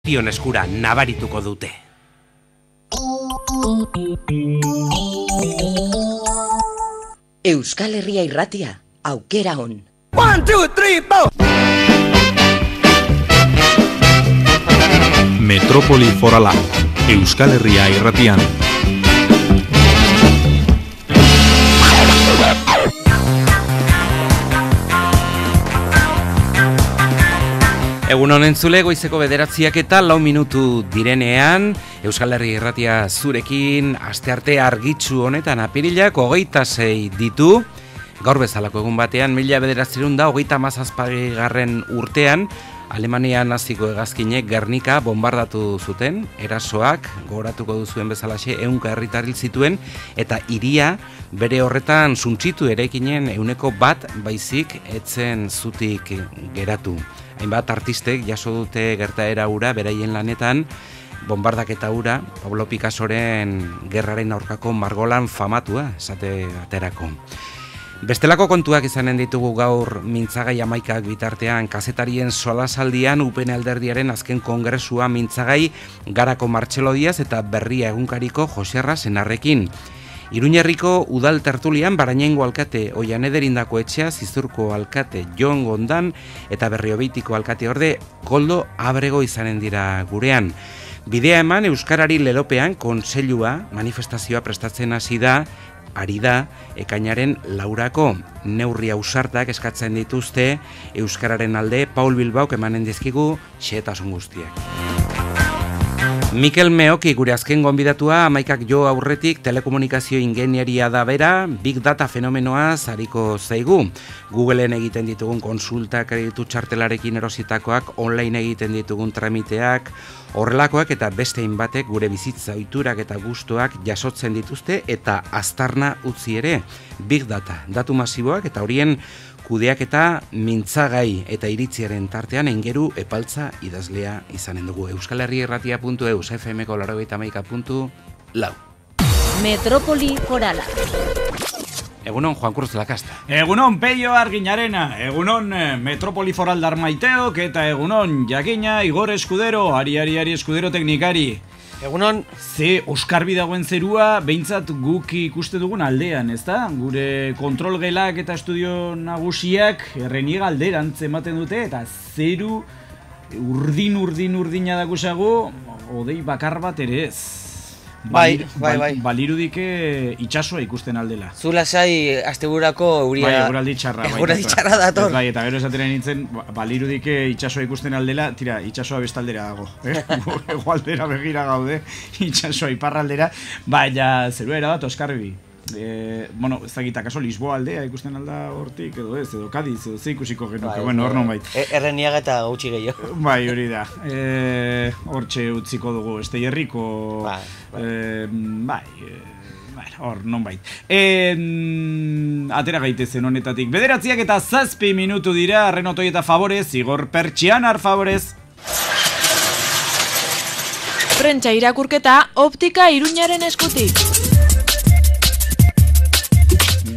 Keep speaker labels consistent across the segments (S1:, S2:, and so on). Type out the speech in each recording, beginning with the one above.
S1: guztion eskura nabarituko dute.
S2: Euskal Herria Irratia, aukera on.
S3: 1, 2, 3, 4!
S4: Metropoli Forala, Euskal Herria Irratian.
S1: Egun honen zule, goizeko 9:04 minutu direnean, Euskal Herria Irratia zurekin, astearte argitsu honetan apirilak 26 ditu, gaur bezalako egun batean, 1937 urtean, Alemania naziko hegazkinek Gernika bombardatu zuten, erasoak, gogoratuko duzuen bezalaxe, 100 herritar hil zituen, eta hiria bere horretan suntsitu eraikinen 100 baizik etzen zutik geratu. Hainbat artistek jaso dute gertaera hura beraien lanetan, bombardaketa hura, Pablo Picassoren gerraren aurkako margolan famatua, esate baterako. Bestelako kontuak izanen ditugu gaur mintzagai amaikak bitartean, kazetarien solasaldian UPN alderdiaren azken kongresua mintzagai Garako Martxelo Diaz eta Berria egunkariko Joserra Senarrekin. Iruñerriko udal tertulian Barañaingo alkate Oian Ederindako etxea, Zizurko alkate Jon Gondan eta Berriobeitiko alkate orde Koldo Abrego izanen dira gurean. Bidea eman Euskarari lelopean kontseilua manifestazioa prestatzen hasi da, ari da, ekainaren 4 neurri ausartak eskatzen dituzte Euskararen alde Paul Bilbaok emanen dizkigu xehetasun guztiak. Mikel Meoki gure azken gonbidatua, amaikak jo aurretik telekomunikazio ingenieria da bera, Big Data fenomenoaz ariko zaigu. Googleen egiten ditugun konsultak, kreditu txartelarekin erositakoak, online egiten ditugun tramiteak, horrelakoak eta beste hainbatek gure bizitza ohiturak eta gustuak jasotzen dituzte eta aztarna utzi ere. Big Data, datu masiboak eta horien kudeak eta mintzagai eta iritziaren tartean engeru epaltza idazlea izanen dugu. euskalherriairratia.eus, FM-ko 91.4.
S5: Metropoli Forala.
S1: Egunon, Juan Cruz Lakasta.
S6: Egunon, Peio Arginarena. Egunon, Metropoli Foral Darmaiteok eta egunon, Jakina, Igor Eskudero, Ari Eskudero teknikari.
S7: Egunon.
S6: Ze Oskar dagoen zerua, behintzat guk ikuste dugun aldean, ezta? Gure kontrolgelak eta estudio nagusiak erreniega alderantz ematen dute, eta zeru urdina dakusago, odei bakar bat ere ez.
S7: Bai.
S6: Balirudike itxasoa ikusten aldela.
S7: Zula sai asteburako euria...
S6: Bai, eguraldi txarra.
S7: Eguraldi txarra dator.
S6: Bai, eta gero esateren nintzen, balirudike itxasoa ikusten aldela, tira, itxasoa bestaldera dago. Egoaldera begira gaude, itxasoa iparraldera. Baina, zerua erabat, Oskarbi. Bueno, ez dakit, akaso Lisboa aldea ikusten alda hortik, edo ez, edo Kadiz, edo ze ikusiko genuke, bueno, hor non bait.
S7: Erreniaga eta gautxi gehiago.
S6: Bai, hori da. Hortxe utziko dugu, Esteiherriko, hor non bait. Atera gaitezen honetatik. 9:07 minutu dira, Renotoi eta Favorez, Igor Pertsianar Favorez.
S5: Prentsa irakurketa Optika Iruñaren eskutik.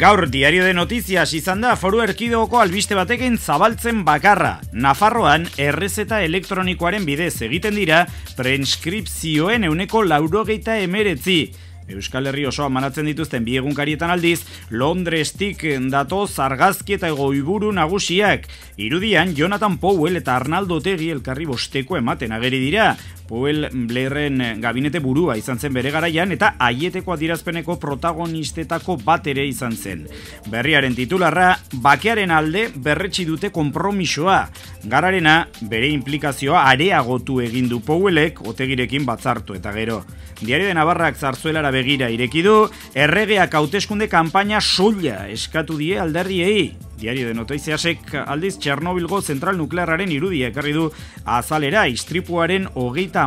S6: Gaur Diario de Noticias izan da Foru Erkidegoko albiste batekin zabaltzen bakarra. Nafarroan errezeta elektronikoaren bidez egiten dira preskripzioen 99%. Euskal Herri osoa manatzen dituzten bi egunkarietan aldiz, Londrestik datoz argazki eta goiburu nagusiak. Irudian, Jonathan Powell eta Arnaldo Otegi elkarri bosteko ematen ageri dira. Powell Blairren gabinete burua izan zen bere garaian eta aieteko adierazpeneko protagonistetako bat ere izan zen. Berriaren titularra, bakearen alde berretsi dute konpromisoa. Gararena, bere implikazioa areagotu egin du Powellek Otegirekin batzartu eta gero. Diario de Navarrak Zarzuelara begira ireki du, erregeak hauteskunde kanpaina soila eskatu die alderdiei. Diario de Noticiasek aldiz Txernobilgo zentral nuklearraren irudia ekarri du azalera istripuaren 30.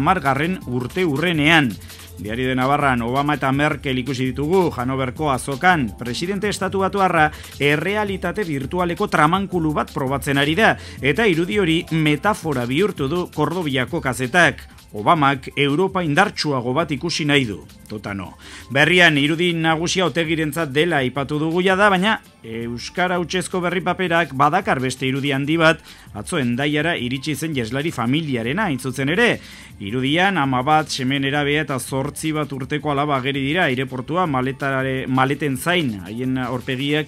S6: urte urrenean. Diario de Navarran Obama eta Merkel ikusi ditugu Hanoverko azokan. Presidente estatuatuarra errealitate virtualeko tramankulu bat probatzen ari da, eta irudi hori metafora bihurtu du Kordobiako kazetak. Obamak Europa indartsuago bat ikusi nahi du. Totano. Berrian irudi nagusia otegirentzat dela aipatu dugu da, baina Euskara hutsezko berri paperak badakar beste irudi handi bat atzo Hendaiara iritsi zen jeslari familiarena intzutzen ere. Irudian 11 seme nerabea eta 8 bat urteko alaba ageri dira aireportua maleten zain, haien aurpegiak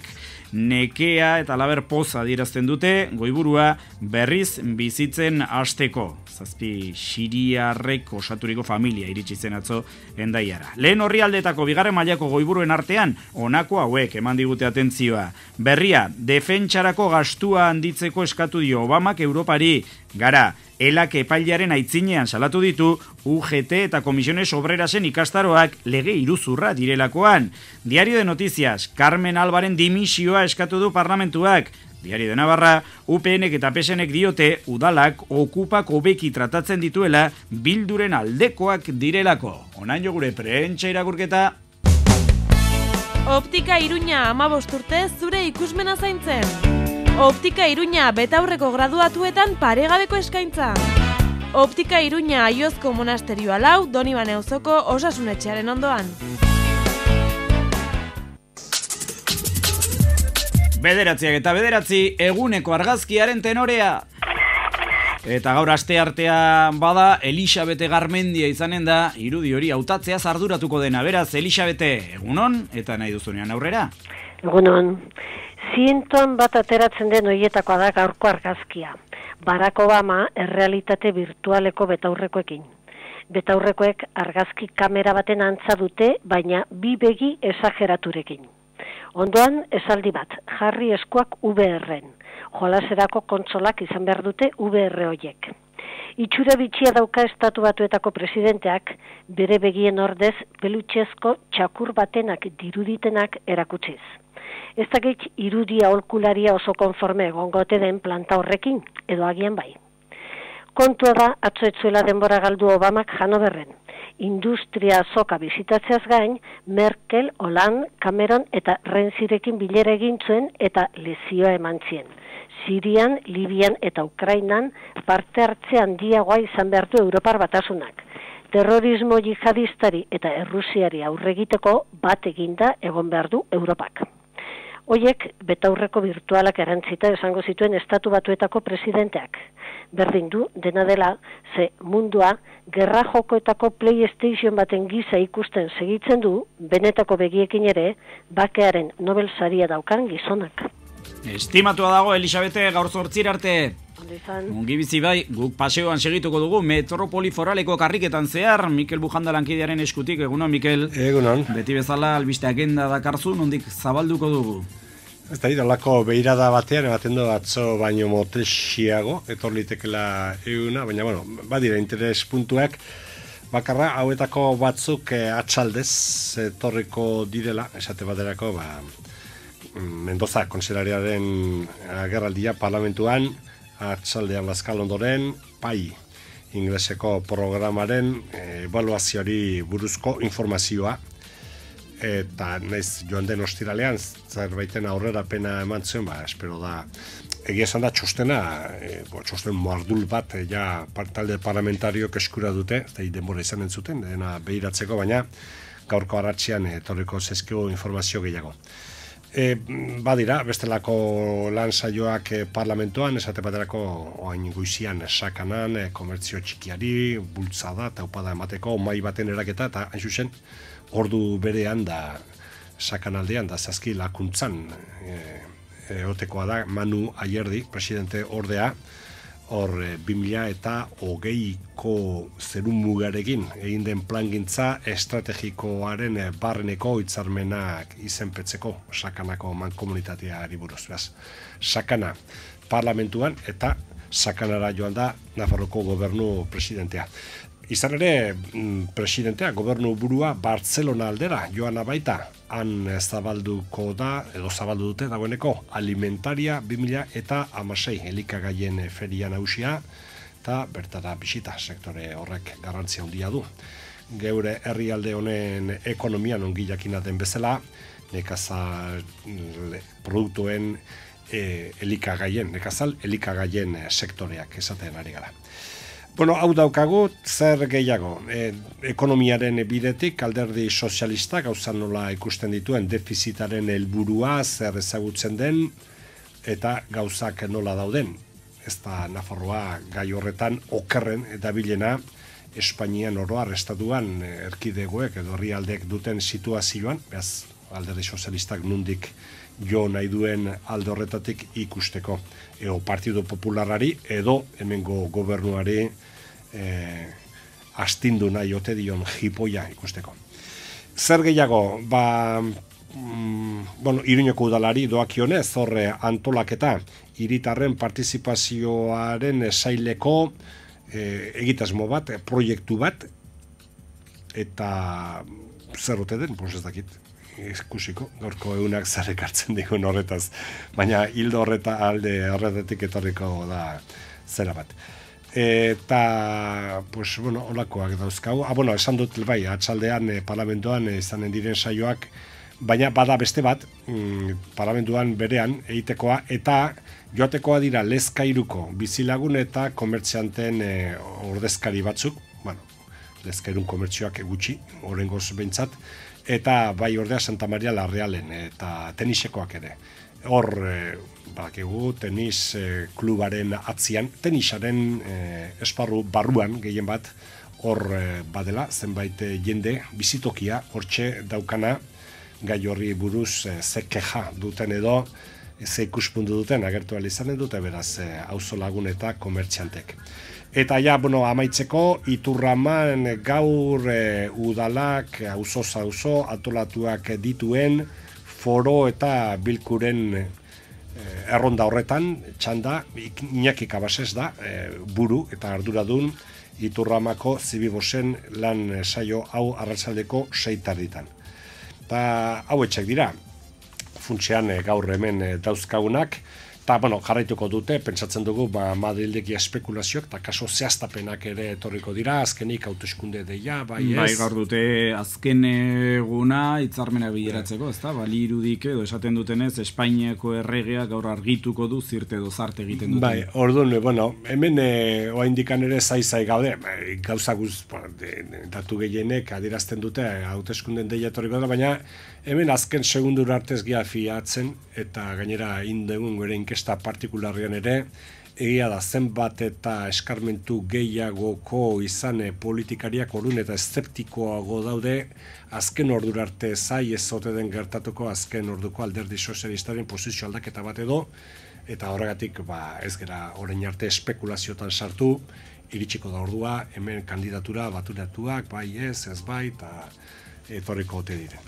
S6: nekea eta laber poza adierazten dute, goiburua berriz bizitzen hasteko. 7 siriarrek osaturiko familia iritsi zen atzo Hendaiara. Lehen orrialdetako bigarren mailako goiburuen artean, honako hauek eman digute atentzioa. Berria, defentsarako gastua handitzeko eskatu dio Obamak Europari. Gara, elak epailearen aitzinean salatu ditu UGT eta Komisiones Obrerasen ikastaroak lege iruzurra direlakoan. Diario de Noticias, Carmen Albaren dimisioa eskatu du parlamentuak. Diario de Navarra, UPNek eta PSNek diote udalak okupak hobeki tratatzen dituela Bilduren aldekoak direlako. Onaino gure prentsa irakurketa.
S5: Optika Iruña 15 urte zure ikusmena zaintzen. Optika Iruña betaurreko graduatuetan paregabeko eskaintza. Optika Iruña Aiozko monasterioa 4, Donibane auzoko osasunetxearen ondoan.
S6: Bederatziak eta bederatzi eguneko argazkiaren tenorea. Eta gaur asteartea bada Elisabete Garmendia izanen da irudi hori hautatzeaz arduratuko dena. Beraz, Elisabete, egunon eta nahi duzunean aurrera.
S3: Egunon. Zientoan bat ateratzen den horietakoa da gaurko argazkia. Barack Obama errealitate virtualeko betaurrekoekin. Betaurrekoek argazki kamera baten antza dute, baina bi begi esageraturekin. Ondoan esaldi bat, jarri eskuak VR-en. Jolaserako kontsolak izan behar dute VR hoiek. Itxura bitxia dauka Estatu Batuetako presidenteak bere begien ordez pelutxezko txakur batenak diruditenak erakutsiz. Ez dakit irudia aholkularia oso konforme egongote den planta horrekin, edo agian bai. Kontua da atzo ez zuela denbora galdu Obamak Hanoverren. Industria azoka bizitatzeaz gain, Merkel, Hollande, Cameron eta Renzirekin bilera egin zuen eta lezioa eman zien. Sirian, Libian eta Ukrainan parte hartze handiagoa izan behar du Europar Batasunak. Terrorismo jihadistari eta Errusiari aurre egiteko bat eginda egon behar du Europak. Hoiek betaurreko virtualak erantzita esango zituen Estatu Batuetako presidenteak. Berdin du, dena dela, ze mundua gerra jokoetako PlayStation baten giza ikusten segitzen du, benetako begiekin ere, bakearen Nobel saria daukan gizonak.
S6: Estimatua dago, Elisabete, gaur 8 arte. Ongi bizi bai, guk paseoan segituko dugu Metropoli Foraleko karriketan zehar, Mikel Bujanda lankidearen eskutik, egunon, Mikel?
S8: Egunon.
S6: Beti bezala, albiste agenda dakarzu, nondik zabalduko dugu?
S8: Ez da, idolako behirada batean, ematen du atzo baino motesiago, etorlitekela eguna, baina, bueno, badira interes puntuak, bakarra, hauetako batzuk atxaldez etorriko direla, esate baterako, Mendoza konselariaren agerraldia parlamentuan, atxaldean Bazkal ondoren, PAI ingleseko programaren ebaluazioari buruzko informazioa, eta naiz joan den ostiralean zerbaiten aurrerapena eman zuen, espero da, egia esan da txostena, txosten mardul bat, talde parlamentariok eskura dute, eta denbora izan entzuten, dena behiratzeko, baina gaurko arratsean etorriko zezkio informazio gehiago. Badira, bestelako lan saioak parlamentoan, esate baterako oain goizian sakanan, komertzio txikiari, bultzada eta upada emateko, mai baten eraketa, eta hain zuzen, ordu berean da sakanaldean, da zazki lakuntzan, egotekoa da Manu Ayerdi, presidente ordea, hor 2020ko zerun mugarekin egin den plangintza estrategikoaren barreneko hitzarmenak izenpetzeko sakanako mankomunitateari buruz. Sakana parlamentuan eta sakanara joan da Nafarroko gobernu presidentea. Izan ere, presidentea, gobernu burua Bartzelona aldera joana baita, han zabalduko da, edo zabaldu dute dagoeneko, alimentaria 2016 elikagaien feria nausia, eta bertara bisita sektore horrek garrantzia handia du. Geure herrialde honen ekonomian ongi jakina den bezala, nekazal produktuen elikagaien sektoreak esaten ari gara. Bueno, hau daukagu, zer gehiago. Ekonomiaren bidetik, alderdi sozialista, gauza nola ikusten dituen, defizitaren helburua zer ezagutzen den, eta gauzak nola dauden. Ez da Nafarroa gai horretan okerren dabilena Espainian oroar estatuan erkidegoek edo herrialdeek duten situazioan, behaz alderdi sozialistak nundik jo nahi duen alde horretatik ikusteko. Eo Partido Popularari edo hemengo gobernuari astindu nahi ote dion jipoia ikusteko. Zer gehiago, Iruñeko udalari doakionez, horre antolaketa, hiritarren partizipazioaren saileko egitasmo bat, proiektu bat, eta zer ote den, ez dakit, ikusiko, gaurko egunak zer ekartzen digun horretaz, baina hildo horretatik etorriko da zera bat. Eta, holakoak dauzkau. Esan dut, bai, atxaldean parlamentoan izanen diren saioak, baina bada beste bat, parlamentuan berean egitekoa, eta joatekoa dira Lezkairuko bizilagun eta komertzianten ordezkari batzuk, Lezkairun komertzioak gutxi, oraingoz behintzat, eta bai ordea Santa Maria la Realen, eta tenisekoak ere. Hor, badakigu, tenis klubaren atzian, tenisaren esparru barruan gehien bat, hor badela, zenbait jende bizitokia, hortxe daukana, gai horri buruz ze keja duten edo, ze ikuspuntu duten, agertu izanen dute, beraz, auzo lagun eta komertziantek. Eta amaitzeko, Iturraman gaur udalak, auzoz auzo, antolatuak dituen, foro eta bilkuren erronda horretan, txanda, Iñaki Cabasés da, buru eta arduradun, Iturramako Zibibosen lan saio hau arratsaldeko 6:00. Eta hau etxek dira, funtsean gaur hemen dauzkagunak, eta jarraituko dute, pentsatzen dugu Madrildeki espekulazioak, eta kaso zehaztapenak ere etorriko dira, azkenik hauteskunde deia, bai ez?
S6: Bai, gaur dute azken eguna hitzarmenak bileratzeko, ezta? Bali irudik edo esaten dutenez, Espainiako erregeak gaur argituko du zirte edo zarte egiten duten.
S8: Bai, orduan, hemen oraindikan ere zai gaude, gauza datu gehienek adierazten dute hauteskunden deia etorriko da, baina hemen azken segundur artez gia fiatzen, eta gainera indegun gure inkesta partikularrean ere, egia da zenbat eta eskarmentu gehiagoko izan politikariak orduan eta eszeptikoago daude, azken ordur arte zai ez ote den gertatuko azken orduko alderdi sozialistaren posizio aldaketa bat edo, eta horregatik ez gera orain arte espekulaziotan sartu, iritsiko da ordua, hemen kandidatura baturatuak, bai ez bai, eta etorriko ote dire.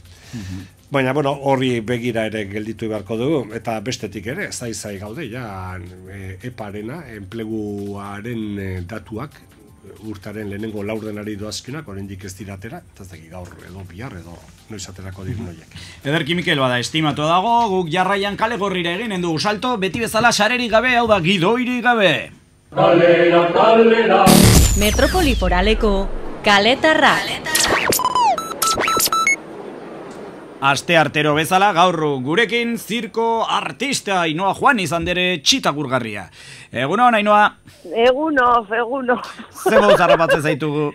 S8: Baina, horri begira ere gelditu beharko dugu, eta bestetik ere, zai gaude, EPA-arena, enpleguaren datuak, urtaren lehenengo laurdenari doazkionak, oraindik ez diratera, eta ez daki gaur edo bihar edo noiz aterako diren horiek.
S6: Ederki Mikel bada estimatu dago, guk jarraian kale gorrira eginen dugu salto, beti bezala sarerik gabe, hau da gidoirik gabe.
S9: Kalera. Metropoli foraleko kaletarra.
S6: Aste artero bezala gaur gurekin zirko artista Ainhoa Juan izan dere txitagurgarria. Egunon, Ainhoa?
S10: Eguno.
S6: Zer gauz harrapatzen zaitugu?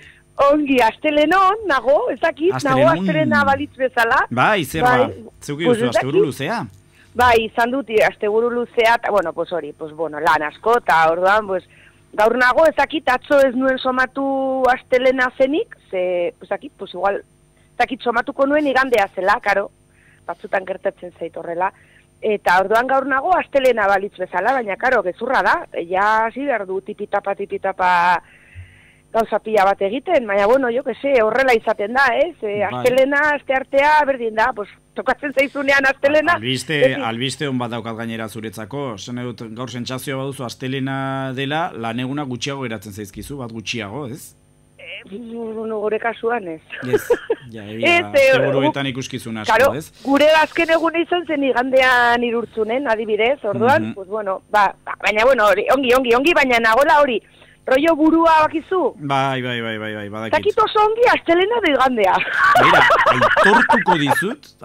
S10: Ongi, astelenon, nago astelena balitz bezala.
S6: Bai, zer ba, zeuki duzu asteburu luzea?
S10: Bai, izan dut asteburu luzea, eta, lan asko, eta orduan, gaur nago, ezakit, atzo ez nuen somatu astelena zenik, igual, zakit somatuko nuen igandea zela, karo, batzutan gertatzen zait horrela, eta orduan gaur nago astelena balitz bezala, baina karo, gezurra da, ja hasi behar du tipitapa gauza pila bat egiten, baina jo que se, horrela izaten da, ez? Astelena, aste artea, berdin da, tokatzen zaizunean astelena.
S6: Albiste hon bat daukat gainera zuretzako, gaur sentsazioa baduzu astelena dela, lan eguna gutxiago geratzen zaizkizu, bat gutxiago, ez?
S10: Gure kasuan ez.
S6: Zeburuetan ikuskizun asko, ez?
S10: Gure azken eguna izan zen igandean irurtzunen, adibidez, orduan, baina ongi, baina nagola hori, rollo burua bakizu?
S6: Bai, badakit.
S10: Zakit oso ongi astelena da igandea.
S6: Mira,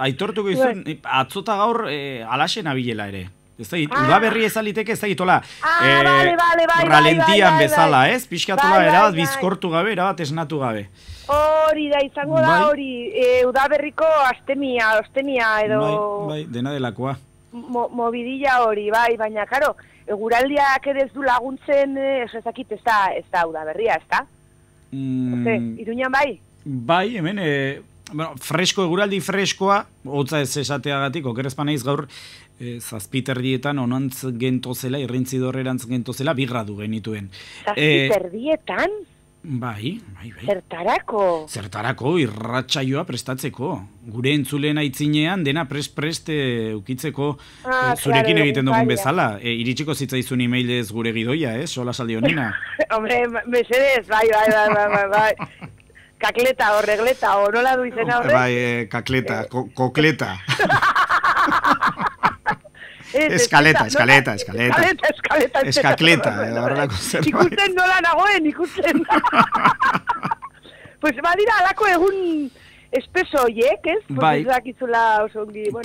S6: aitortuko dizut, atzota gaur alaxe nabilela ere. Ez da, udaberri ezaliteke, ez da, itola,
S10: bai,
S6: ralentian
S10: bai,
S6: bezala, ez? Pixkatola,
S10: Bai,
S6: erabat
S10: bai.
S6: bizkortu gabe, erabat esnatu gabe.
S10: Hori da, izango da,
S6: Bai.
S10: hori, udaberriko astemia edo...
S6: Bai, dena delakoa.
S10: Mobidilla hori, bai, baina, karo, eguraldiak ere ez du laguntzen, ezakit ez da udaberria, ez da? Iruñan bai?
S6: Bai, hemen, fresko, eguraldi freskoa, hotza ez esateagatik, okerrezpa naiz gaur, zazpiterdietan onantz gentozela, irrintzidorrerantz gentozela, 2 gradu genituen.
S10: Zazpiterdietan?
S6: Bai.
S10: Zertarako?
S6: Zertarako, irratsaioa prestatzeko. Gure entzuleen aitzinean, dena prest ukitzeko zurekin egiten dugun bezala. Iritsiko zitzaizun emailez gure gidoia, sola saldi honena.
S10: Hombre, mesedez, bai. Kakleta o regleta, o nola du izena horre?
S6: Bai, kakleta, kokleta. Eskaleta. Eskakleta, horrelako zerbait.
S10: Ikusten nola nagoen, ikusten. Pues badira alako egun espeso hoiek, ez?
S6: Bai.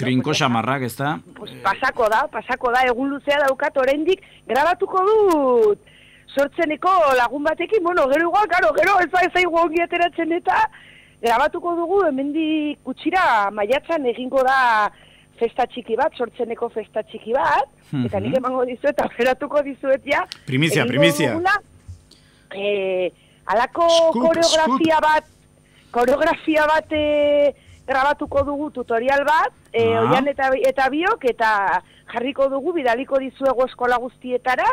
S10: Trinko
S6: xamarrak, ez da?
S10: Pasako da, egun luzea daukat oraindik grabatuko dut. Sortzeneko lagun batekin, gero igual, gero ez zaigu ongi ateratzen eta grabatuko dugu, hemendik gutxira maiatzan egingo da festa txiki bat, sortzeneko festa txiki bat, eta nik emango dizuet, aukeratuko dizuet ja.
S6: Primizia.
S10: Alako koreografia bat grabatuko dugu tutorial bat, oian eta biok, eta jarriko dugu, bidaliko dizuegu eskola guztietara,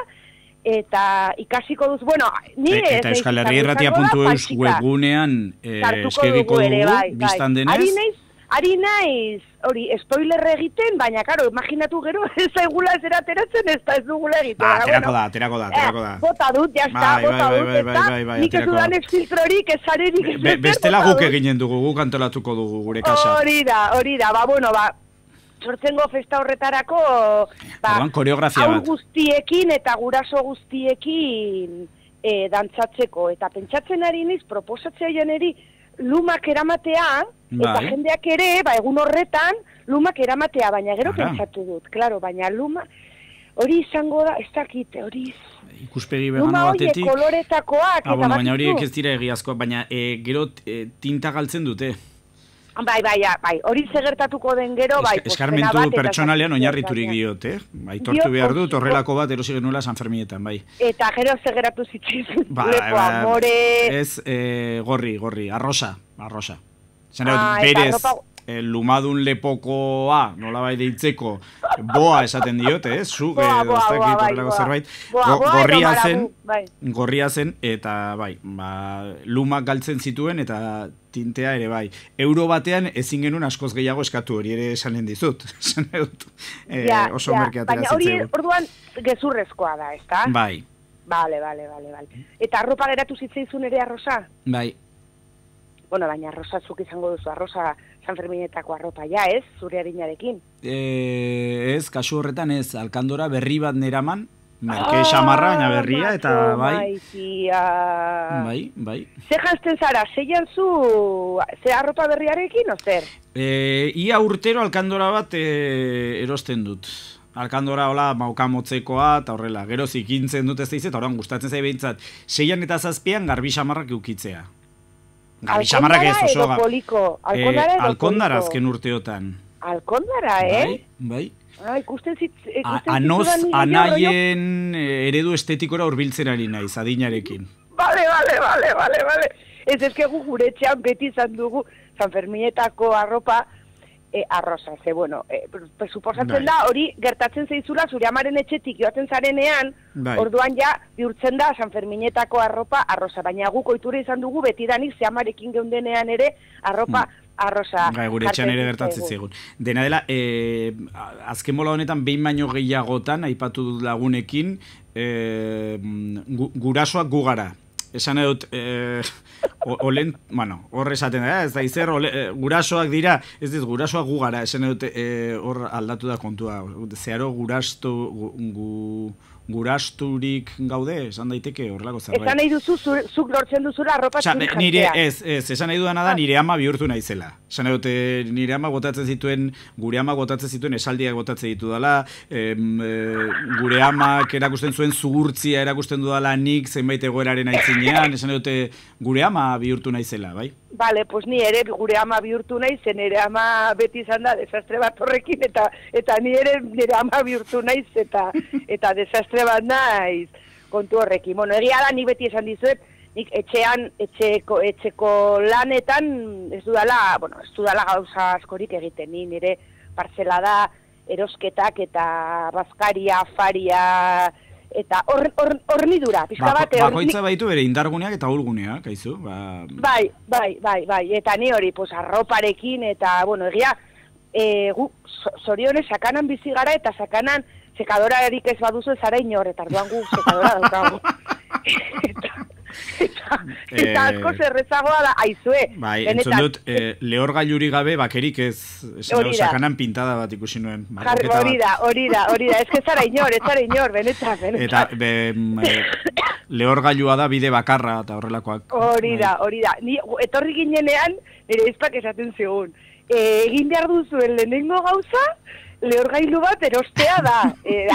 S10: eta ikasiko duz,
S6: eta Euskal Herria Irratia.eus webgunean eskegiko dugu, biztan denez.
S10: Ari naiz, hori, spoiler egiten, baina, karo, imaginatu gero, ez zaigula ez erateratzen, ez dugula egiten.
S6: Aterako da.
S10: Bota dut, jazta, nik ez dudan ez filtrorik, ez zarerik.
S6: Bestela guk eginen dugu, guk antolatuko dugu gure kasa.
S10: Hori da, sortzengo festa horretarako,
S6: koreografia bat.
S10: Haur guztiekin eta guraso guztiekin dantzatzeko, eta pentsatzen ari niz, proposatzea janeri, lumak eramatea, eta jendeak ere, egun horretan, lumak eramatea, baina gero pentsatu dut, klaro, baina luma, hori izango da, ez dakit, hori
S6: ikuspegi vegano batetik.
S10: Luma horiek koloretakoak, eta bat
S6: baina horiek ez dira egiazkoak, baina gero tinta galtzen dute.
S10: Bai, hori segertatuko den gero,
S6: eskarmentu pertsonalean oinarriturik diot, aitortu behar dut, horrelako bat erosi genuela San Ferminetan, bai.
S10: Eta gero segeratu zitzizun, lepo amore...
S6: Ez, gorri, arrosa. Berez, lumadun lepokoa, nola bai deitzeko, boa esaten diote, zuk, horrelako zerbait, gorria zen, eta bai, lumak galtzen zituen, eta tintea ere bai. Euro batean ezin genuen askoz gehiago eskatu, hori ere esanen dizut. Oso merke atera zitzaigun.
S10: Baina hori orduan gezurrezkoa da, ezta?
S6: Bai.
S10: Bale. Eta arropa geratu zitzaizun ere arrosa?
S6: Bai.
S10: Baina arrosa zuk izango duzu, arrosa San Ferminetako arropa, ez? Zure harinarekin.
S6: Ez, kasu horretan ez, alkandora berri bat neraman, merke xamarra, baina berria, eta bai. Bai.
S10: Ze jantzten zara, zeian zu, ze arropa berriarekin, o zer?
S6: Ia urtero alkandora bat erosten dut. Alkandora hola maukamotzekoa, eta horrela, gero zikintzen dut ez da izet, horren gustatzen zai behintzat, 6 eta 7 garbi xamarrak eukitzea. Garbi xamarrak ez oso. Alkondara azken urteotan.
S10: Alkondara,
S6: Bai.
S10: Ikusten
S6: anaien eredu estetikora hurbiltzen ari naiz, adinarekin.
S10: Bale. Ez gu gure etxean beti izan dugu San Ferminetako arropa arrosa, suposatzen da, hori gertatzen zeizula zure amaren etxetik joaten zarenean, orduan ja bihurtzen da San Ferminetako arropa arrosa, baina guk ohitura izan dugu betidanik ze amarekin geundenean ere arropa arrosa.
S6: Gure etxean ere gertatzen zigun. Dena dela, azken bola honetan behin baino gehiagotan, aipatu lagunekin, gurasoak gugara. Esan edut, hor esaten da, ez da izer, gurasoak dira, ez diz, gurasoak gugara, esan edut, hor aldatu da kontua, zeharo gurasturik gaude, esan daiteke horrelako zerbait.
S10: Esan nahi duzu, zuk lortzen duzula arropa zuri jantzea.
S6: Nire, esan nahi dudana da nire ama bihurtu naizela. Esan nahi dute, nire ama botatzen zituen, gure ama botatzen zituen, esaldiak botatzen ditu dela, gure amak erakusten zuen zugurtzia erakusten dudala nik zenbait egoeraren aitzinean, esan nahi dute, gure ama bihurtu naizela, bai?
S10: Bale, pues ni ere gure ama bihurtu naiz, nire ama beti izan da desastre bat horrekin, eta ni ere nire ama bihurtu naiz, eta desastre bat naiz kontu horrekin. Bueno, egia da, nik beti esan dizuet, nik etxeko lanetan ez dudala gauza askorik egiten, ni nire parcela da erosketak eta bazkaria, afaria, eta hornidura, pixka bat...
S6: Bakoitza baitu bere indarguneak eta ahulguneak, haizu?
S10: Bai, eta ni hori, pues, arroparekin, eta, bueno, egia, zorionez sakanan bizi gara, eta sakanan sekadora erik ez baduzu zara inor, eta arduan gu sekadora daukagu. Eta asko zerrezagoa da, aizue.
S6: Bai, entzun dut, lehorgailuri gabe bakerik ez, sakanan pintada bat ikusi nuen.
S10: Hori da, ez que zara inor, benetan.
S6: Eta lehorgailua da bide bakarra eta horrelakoak.
S10: Hori da. Ni etorri ginenean, nire izpak esaten zigun. Egin behar duzuen lehenengo gauza, lehorgailu bat erostea da,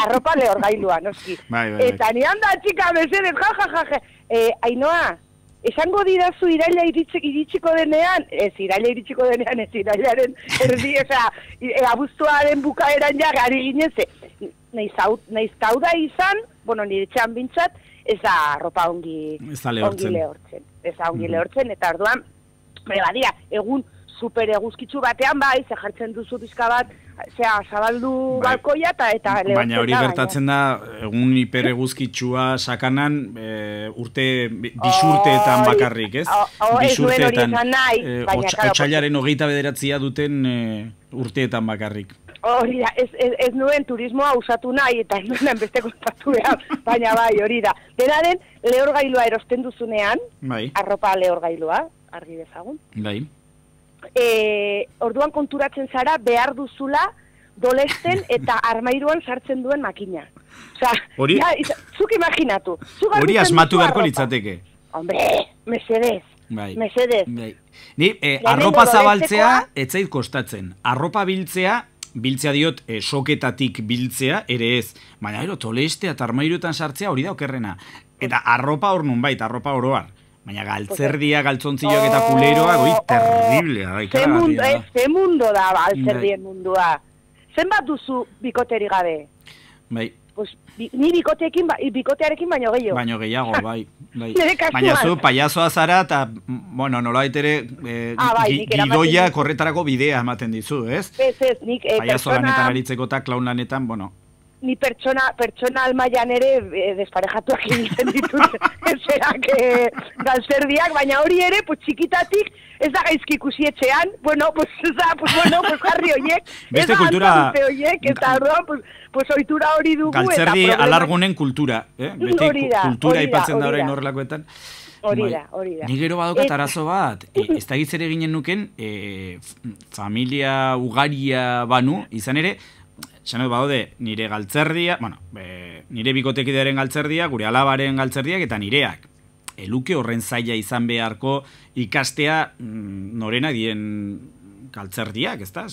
S10: arropa lehorgailua, noski.
S6: Bai.
S10: Eta ni handa txika mesedez, ja. Ainoa, esango didazu iraila iritsiko denean, ez irailaren erdi, abuztuaren bukaeran ja gari gineze. Naiz tauda izan, bueno, nire txan bintzat, ez da arropa ongi lehortzen. Ez da ongi lehortzen, eta orduan, badira, egun super eguzkitzu batean, bai, ze jartzen duzu pizka bat, zabaldu balkoia eta lehortzen.
S6: Baina hori gertatzen da, egun hipereguzkitsua sakanan, bisurteetan bakarrik, ez? Bisurteetan, otsailaren 29 duten urteetan bakarrik.
S10: Hori da, ez nuen turismoa usatu nahi, eta ez nuen beste kontatu behar, baina bai, hori da. Dena den, lehorgailua erosten duzunean, arropa lehorgailua, argi dezagun.
S6: Bai.
S10: Orduan konturatzen zara behar duzula dolesten eta armairuan sartzen duen makina.
S6: Hori?
S10: Zuk imaginatu.
S6: Hori asmatu beharko litzateke.
S10: Hombre, mesedez. Mesedez.
S6: Ni, arropa zabaltzea etzait kostatzen. Arropa biltzea diot soketatik biltzea, ere ez. Baina, tolestea eta armairuetan sartzea hori da okerrena. Eta arropa hor nun bait, arropa oroar. Baina galtzerdia, galtzontzioak eta kuleroa, terriblea.
S10: Ze mundo da galtzerdien mundua. Zenbat duzu bikoteri gabe?
S6: Bai.
S10: Ni bikotearekin baino gehiago.
S6: Baino gehiago, bai. Baina zu, payasoa zara, eta, bueno, nolabait ere, gidoia korretarako bidea ematen dizu, ez?
S10: Ez, nik
S6: payaso lanetan aritzeko eta klaun lanetan, bueno.
S10: Ni pertsona almaian ere desparejatuak egiten ditut ezerak galtzerdiak, baina hori ere, txikitatik, ez da gaizki ikusi etxean, jarri horiek, ez da antzaute horiek, eta orduan, ohitura hori dugu.
S6: Galtzerdi alargunen kultura, beti kultura aipatzen da orain horrelakoetan.
S10: Hori da.
S6: Ni gero badokat arazo bat, ez da gitzere ginen nuken, familia ugaria banu, izan ere, Zanot badaude, nire galtzerdia, nire bikotekidearen galtzerdia, gure alabaren galtzerdiak eta nireak. Eluke horren zaila izan beharko ikastea norena dien galtzerdiak, ez da?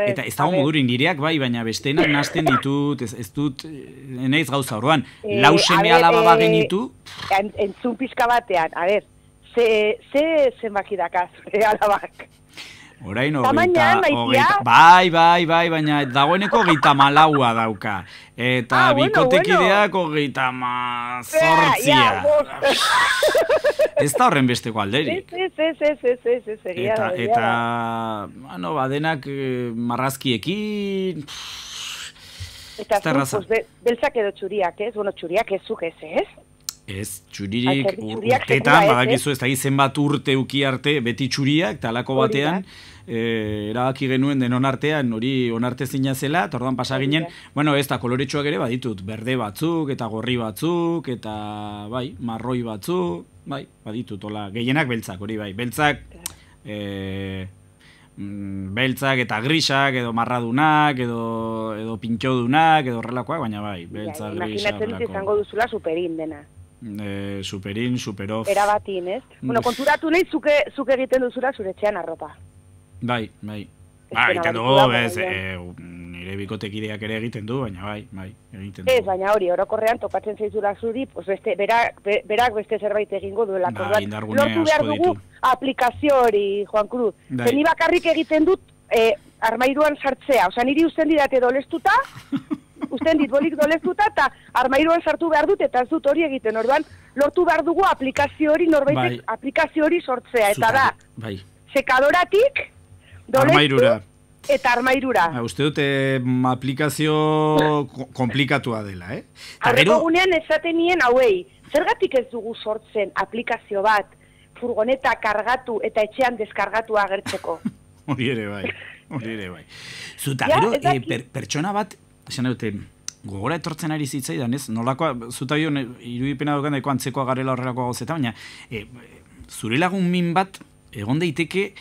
S6: Eta ez dago modurin nireak bai, baina bestenak nasten ditut, ez dut, enaiz gauza horrean. Lau seme alaba bagenitu.
S10: Entzun pizka batean, ze zenbaki dakaz, alabak?
S6: Orain bai, baina dagoeneko 34 dauka. Eta bikotekideak 38. Ez da horren besteko alderik. Eta, badenak marrazkiekin...
S10: Eta beltzak edo txuriak, ez? Bueno, txuriak ez zuk ez, ez?
S6: Ez, txuririk urteetan, badakizu ez da izen bat urte uki arte, beti txuriak, talako batean, erabaki genuen denon artean, hori onarte zina zela, eta orduan pasa ginen, bueno, ez da koloretsuak ere baditut, berde batzuk, eta gorri batzuk, eta bai, marroi batzuk, bai, baditut, hola, gehienak beltzak, hori bai, beltzak, beltzak eta grisak, edo marradunak, edo pintxodunak, edo horrelakoak, baina bai, beltzak, grisak,
S10: imaginatzen dut izango duzula superin dena.
S6: Superin, superoff.
S10: Erabatin, ez? Bueno, konturatu nahi zuke egiten duzula zure etxean arropa.
S6: Bai. Egiten dugu, nire bikotekideak ere egiten du, baina bai, egiten du.
S10: Ez, baina hori, orokorrean topatzen zaizula zuri, berak beste zerbait egingo duela. Lortu behar dugu aplikazio hori, Juan Cruz. Zeni bakarrik egiten dut armairuan sartzea. Osa, niri usten didate dolestuta, usten dit bolik dolestuta, eta armairuan sartu behar dut, eta ez dut hori egiten. Orduan, lortu behar dugu aplikazio hori, norbaitek aplikazio hori sortzea. Eta da, sekadoratik, dolestu, eta armairura.
S6: Uste dute aplikazio komplikatua dela, eh?
S10: Arreko gunean esaten nien hauei, zergatik ez dugu sortzen aplikazio bat, furgoneta kargatu eta etxean deskargatu agertzeko?
S6: Hori ere bai. Zuta, gero, pertsona bat, esan dute, gogora etortzen ari zitzaidan, ez? Nolakoa, zuta bion, irudipena dukan daiko antzekoa garela horrelakoa gozeta, baina zure lagun min bat egon daiteke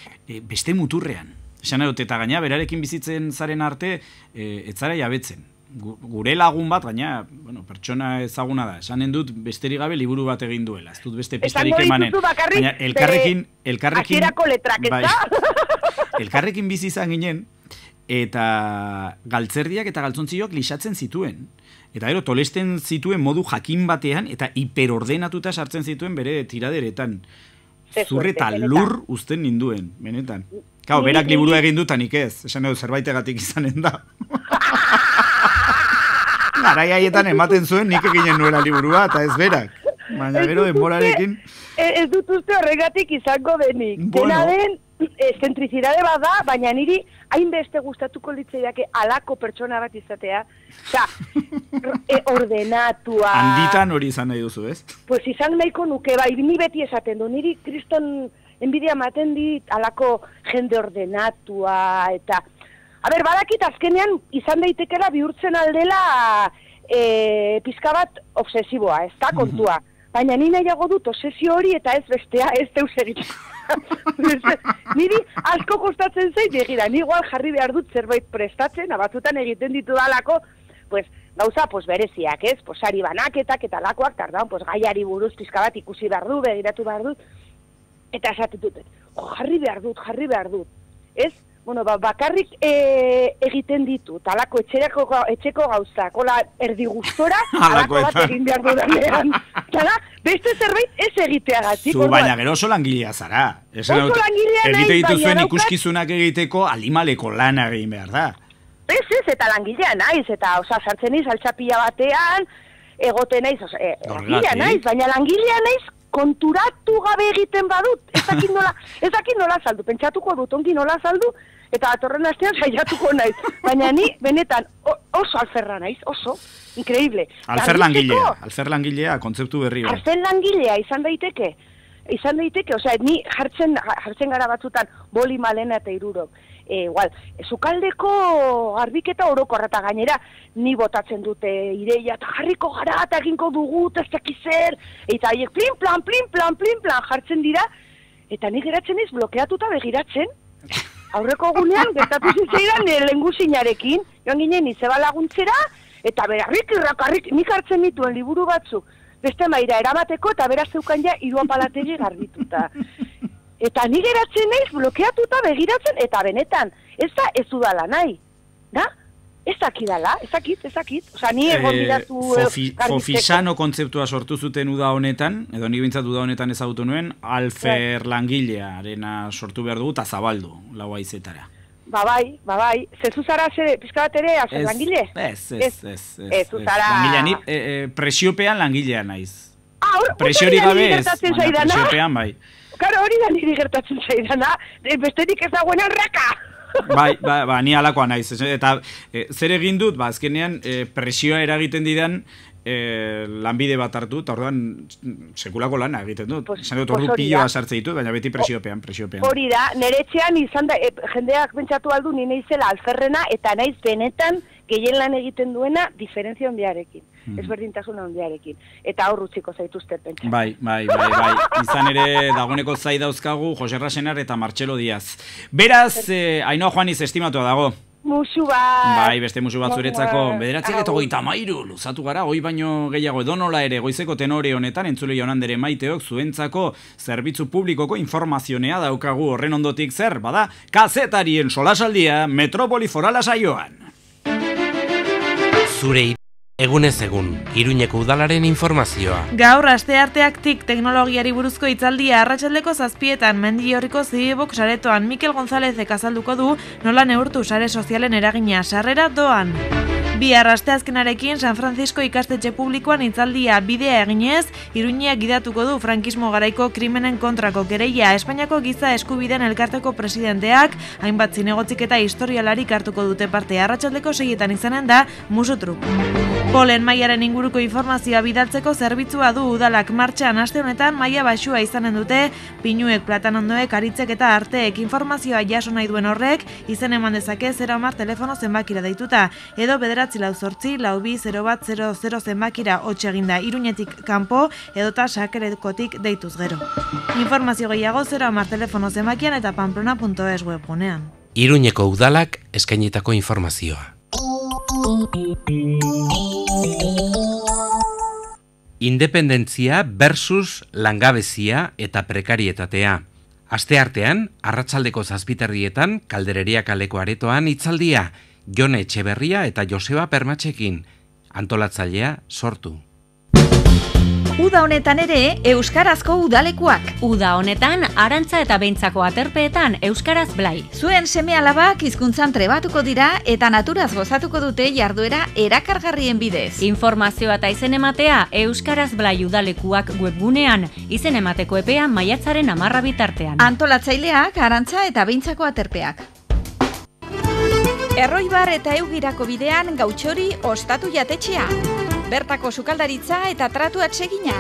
S6: beste muturrean. Esan dut, eta gaina, berarekin bizitzen zaren arte, etzara jabetzen. Gure lagun bat, gaina, pertsona ezaguna da. Esanen dut, besterik gabe liburu bat egin duela. Ez dut beste pistarik emanen. Baina, elkarrekin bizi izan ginen, eta galtzerdiak eta galtzontziok lixatzen zituen. Eta gero, tolesten zituen modu jakin batean, eta hiperordenatuta sartzen zituen bere tiraderetan. Zurre eta lur uzten ninduen, benetan. Kau, berak liburua egin dutanik ez, esan edo zerbaitegatik izanen da. Garai haietan ematen zuen nik eginen nuela liburua, eta ez berak. Baina gero denborarekin...
S10: Ez dut uste horregatik izango denik. Dena den, zentricidade bat da, baina niri hainbeste gustatuko litzaiake alako pertsona bat izatea. Osa, ordenatua...
S6: Handitan hori izan nahi duzu, ez?
S10: Pues izan nahiko nuke, bai, ni beti esaten du, niri kriston enbidia maten dit alako jende ordenatua, eta... badakit azkenean izan daitekela bihurtzen aldela pizka bat obsesiboa, ez da kontua. Baina ni nahiago dut obsesio hori eta ez bestea, ez deus egiten. Niri asko kostatzen zait, begira, ni igual jarri behar dut zerbait prestatzen, batzutan egiten ditu dalako, gauza bereziak, ez? Sari banaketak eta lakoak, tardan, gaiari buruz pizka bat ikusi behar du, begiratu behar dut, eta esaten dut, jarri behar dut, ez? Bakarrik egiten ditu, talako etxeko gauzak, hola erdi gustora, alako bat egin behar dudanean. Tala, beste zerbait ez egiteagatik.
S6: Zu, baina gero oso langilea zara.
S10: Oso langilea nahi,
S6: egite dituzuen ikuskizunak egiteko alimaleko lan egin behar da.
S10: Ez, eta langilea naiz, eta sartzen naiz altxapila batean, egote naiz, langilea naiz, baina langilea naiz, konturatu gabe egiten badut, ez dakit nola saldu, pentsatuko dut ongi nola saldu, eta atorren astean saiatuko naiz. Baina ni, benetan, oso alferra naiz, oso, increíble.
S6: Alfer langilea, kontzeptu berri.
S10: Alfer langilea, izan daiteke, osea, ni jartzen gara batzutan boli malena eta irurok. Igual, zukaldeko garbiketa orokorra eta gainera ni botatzen dute ideia eta jarriko gara eta eginko dugu ez dakizer, eta haiek plin plan jartzen dira, eta ni geratzen ez blokeatuta begiratzen. Aurreko gunean gertatu zitzaidan lehengusinarekin, joan ginen izeba laguntzera, eta berarrik nik hartzen dituen liburu batzuk beste maira eramateko, eta beraz zeukan ja hiruapalategi garbituta. Eta ni geratzen naiz blokeatuta begiratzen, eta benetan, ez da ez udala nahi. Da? Ez dakidala, ez dakit. Osa, ni egon bidatu...
S6: Fofisano kontzeptua sortu zuten uda honetan, edo nik bintzat uda honetan ezagutu nuen, alfer langilearena sortu behar dugu, eta zabaldu, lau aizetara.
S10: Bai. Zezu zara pizka bat ere, alfer langile?
S6: Ez.
S10: Zuzara...
S6: Langilea, ni presiopean langilea naiz. Presiori gabe ez, baina presiopean bai.
S10: Karo, hori da niri gertatzen zaidana, besterik ez dagoenan raka!
S6: Ba, ni alakoa naiz. Eta zer egin dut, azkenean presioa eragiten didan lanbide bat hartu, eta orduan sekulako lana egiten dut. Esan dut, ordu piloa sartze ditut, baina beti presiopean.
S10: Hori da, nire etxean izan da, jendeak pentsatu aldu ni naizela alferrena, eta naiz benetan gehien lan egiten duena diferentzia handiarekin, ezberdintasun handiarekin. Eta hor utziko zaituzte pentsa.
S6: Bai. Izan ere, dagoeneko zai dauzkagu Jose Rasenar eta Martxelo Diaz. Beraz, Ainhoa Juaniz estimatua dago.
S10: Musu bat!
S6: Bai, beste musu bat zuretzako. 9:33 luzatu gara, hoi baino gehiago edonola ere goizeko tenore honetan, entzule jaunandere Maiteok zuentzako zerbitzu publikoko informazionea daukagu horren ondotik zer, bada, kazetarien solasaldia Metropoli Forala saioan.
S1: Zure egunez egun, Iruñeko udalaren informazioa.
S5: Gaur astearteak TIC teknologiari buruzko hitzaldia arratsaldeko 7:00 Mendillorriko Zibibok saretoan Mikel Gonzálezek azalduko du nola neurtu sare sozialen eragina, sarrera doan. Bihar asteazkenarekin San Francisco ikastetxe publikoan hitzaldia bidea eginez, Iruñea gidatuko du frankismo garaiko krimenen kontrako kereila. Espainiako giza eskubideen elkarteko presidenteak hainbat zinegotzik eta historialarik hartuko dute parte. Arratsaldeko 6:00 izanen da Musutruk. Polen mailaren inguruko informazioa bidaltzeko zerbitzua du udalak martxan aste honetan maila baxua izanen dute, pinuek, platanondoek, aritzek eta arteek informazioa jaso nahi duen horrek, izen eman dezake 010 telefono zenbakira deituta, edo 948-02-010 zenbakira hotxe eginda Iruñetik kanpo, edota Sakerekotik deituz gero. Informazio gehiago 010 telefono zenbakian eta pamplona.es webgunean.
S1: Iruñeko udalak eskainitako informazioa. Independentzia versus langabezia eta prekarietatea. Asteartean, arratsaldeko 7:00 Kaldereria kaleko aretoan hitzaldia, Jone Etxeberria eta Joseba Permatxekin, antolatzailea sortu.
S9: Uda honetan ere, euskarazko udalekuak. Uda honetan, Arantza eta Behintzako aterpeetan euskaraz blai. Zuen seme-alabak hizkuntzan trebatuko dira eta naturaz gozatuko dute jarduera erakargarrien bidez. Informazioa eta izen ematea euskaraz blai udalekuak webgunean, izen emateko epea maiatzaren 10 bitartean. Antolatzaileak Arantza eta Behintzako aterpeak. Erroibar eta Eugirako bidean Gautxori ostatu jatetxea. Bertako sukaldaritza eta tratu atsegina.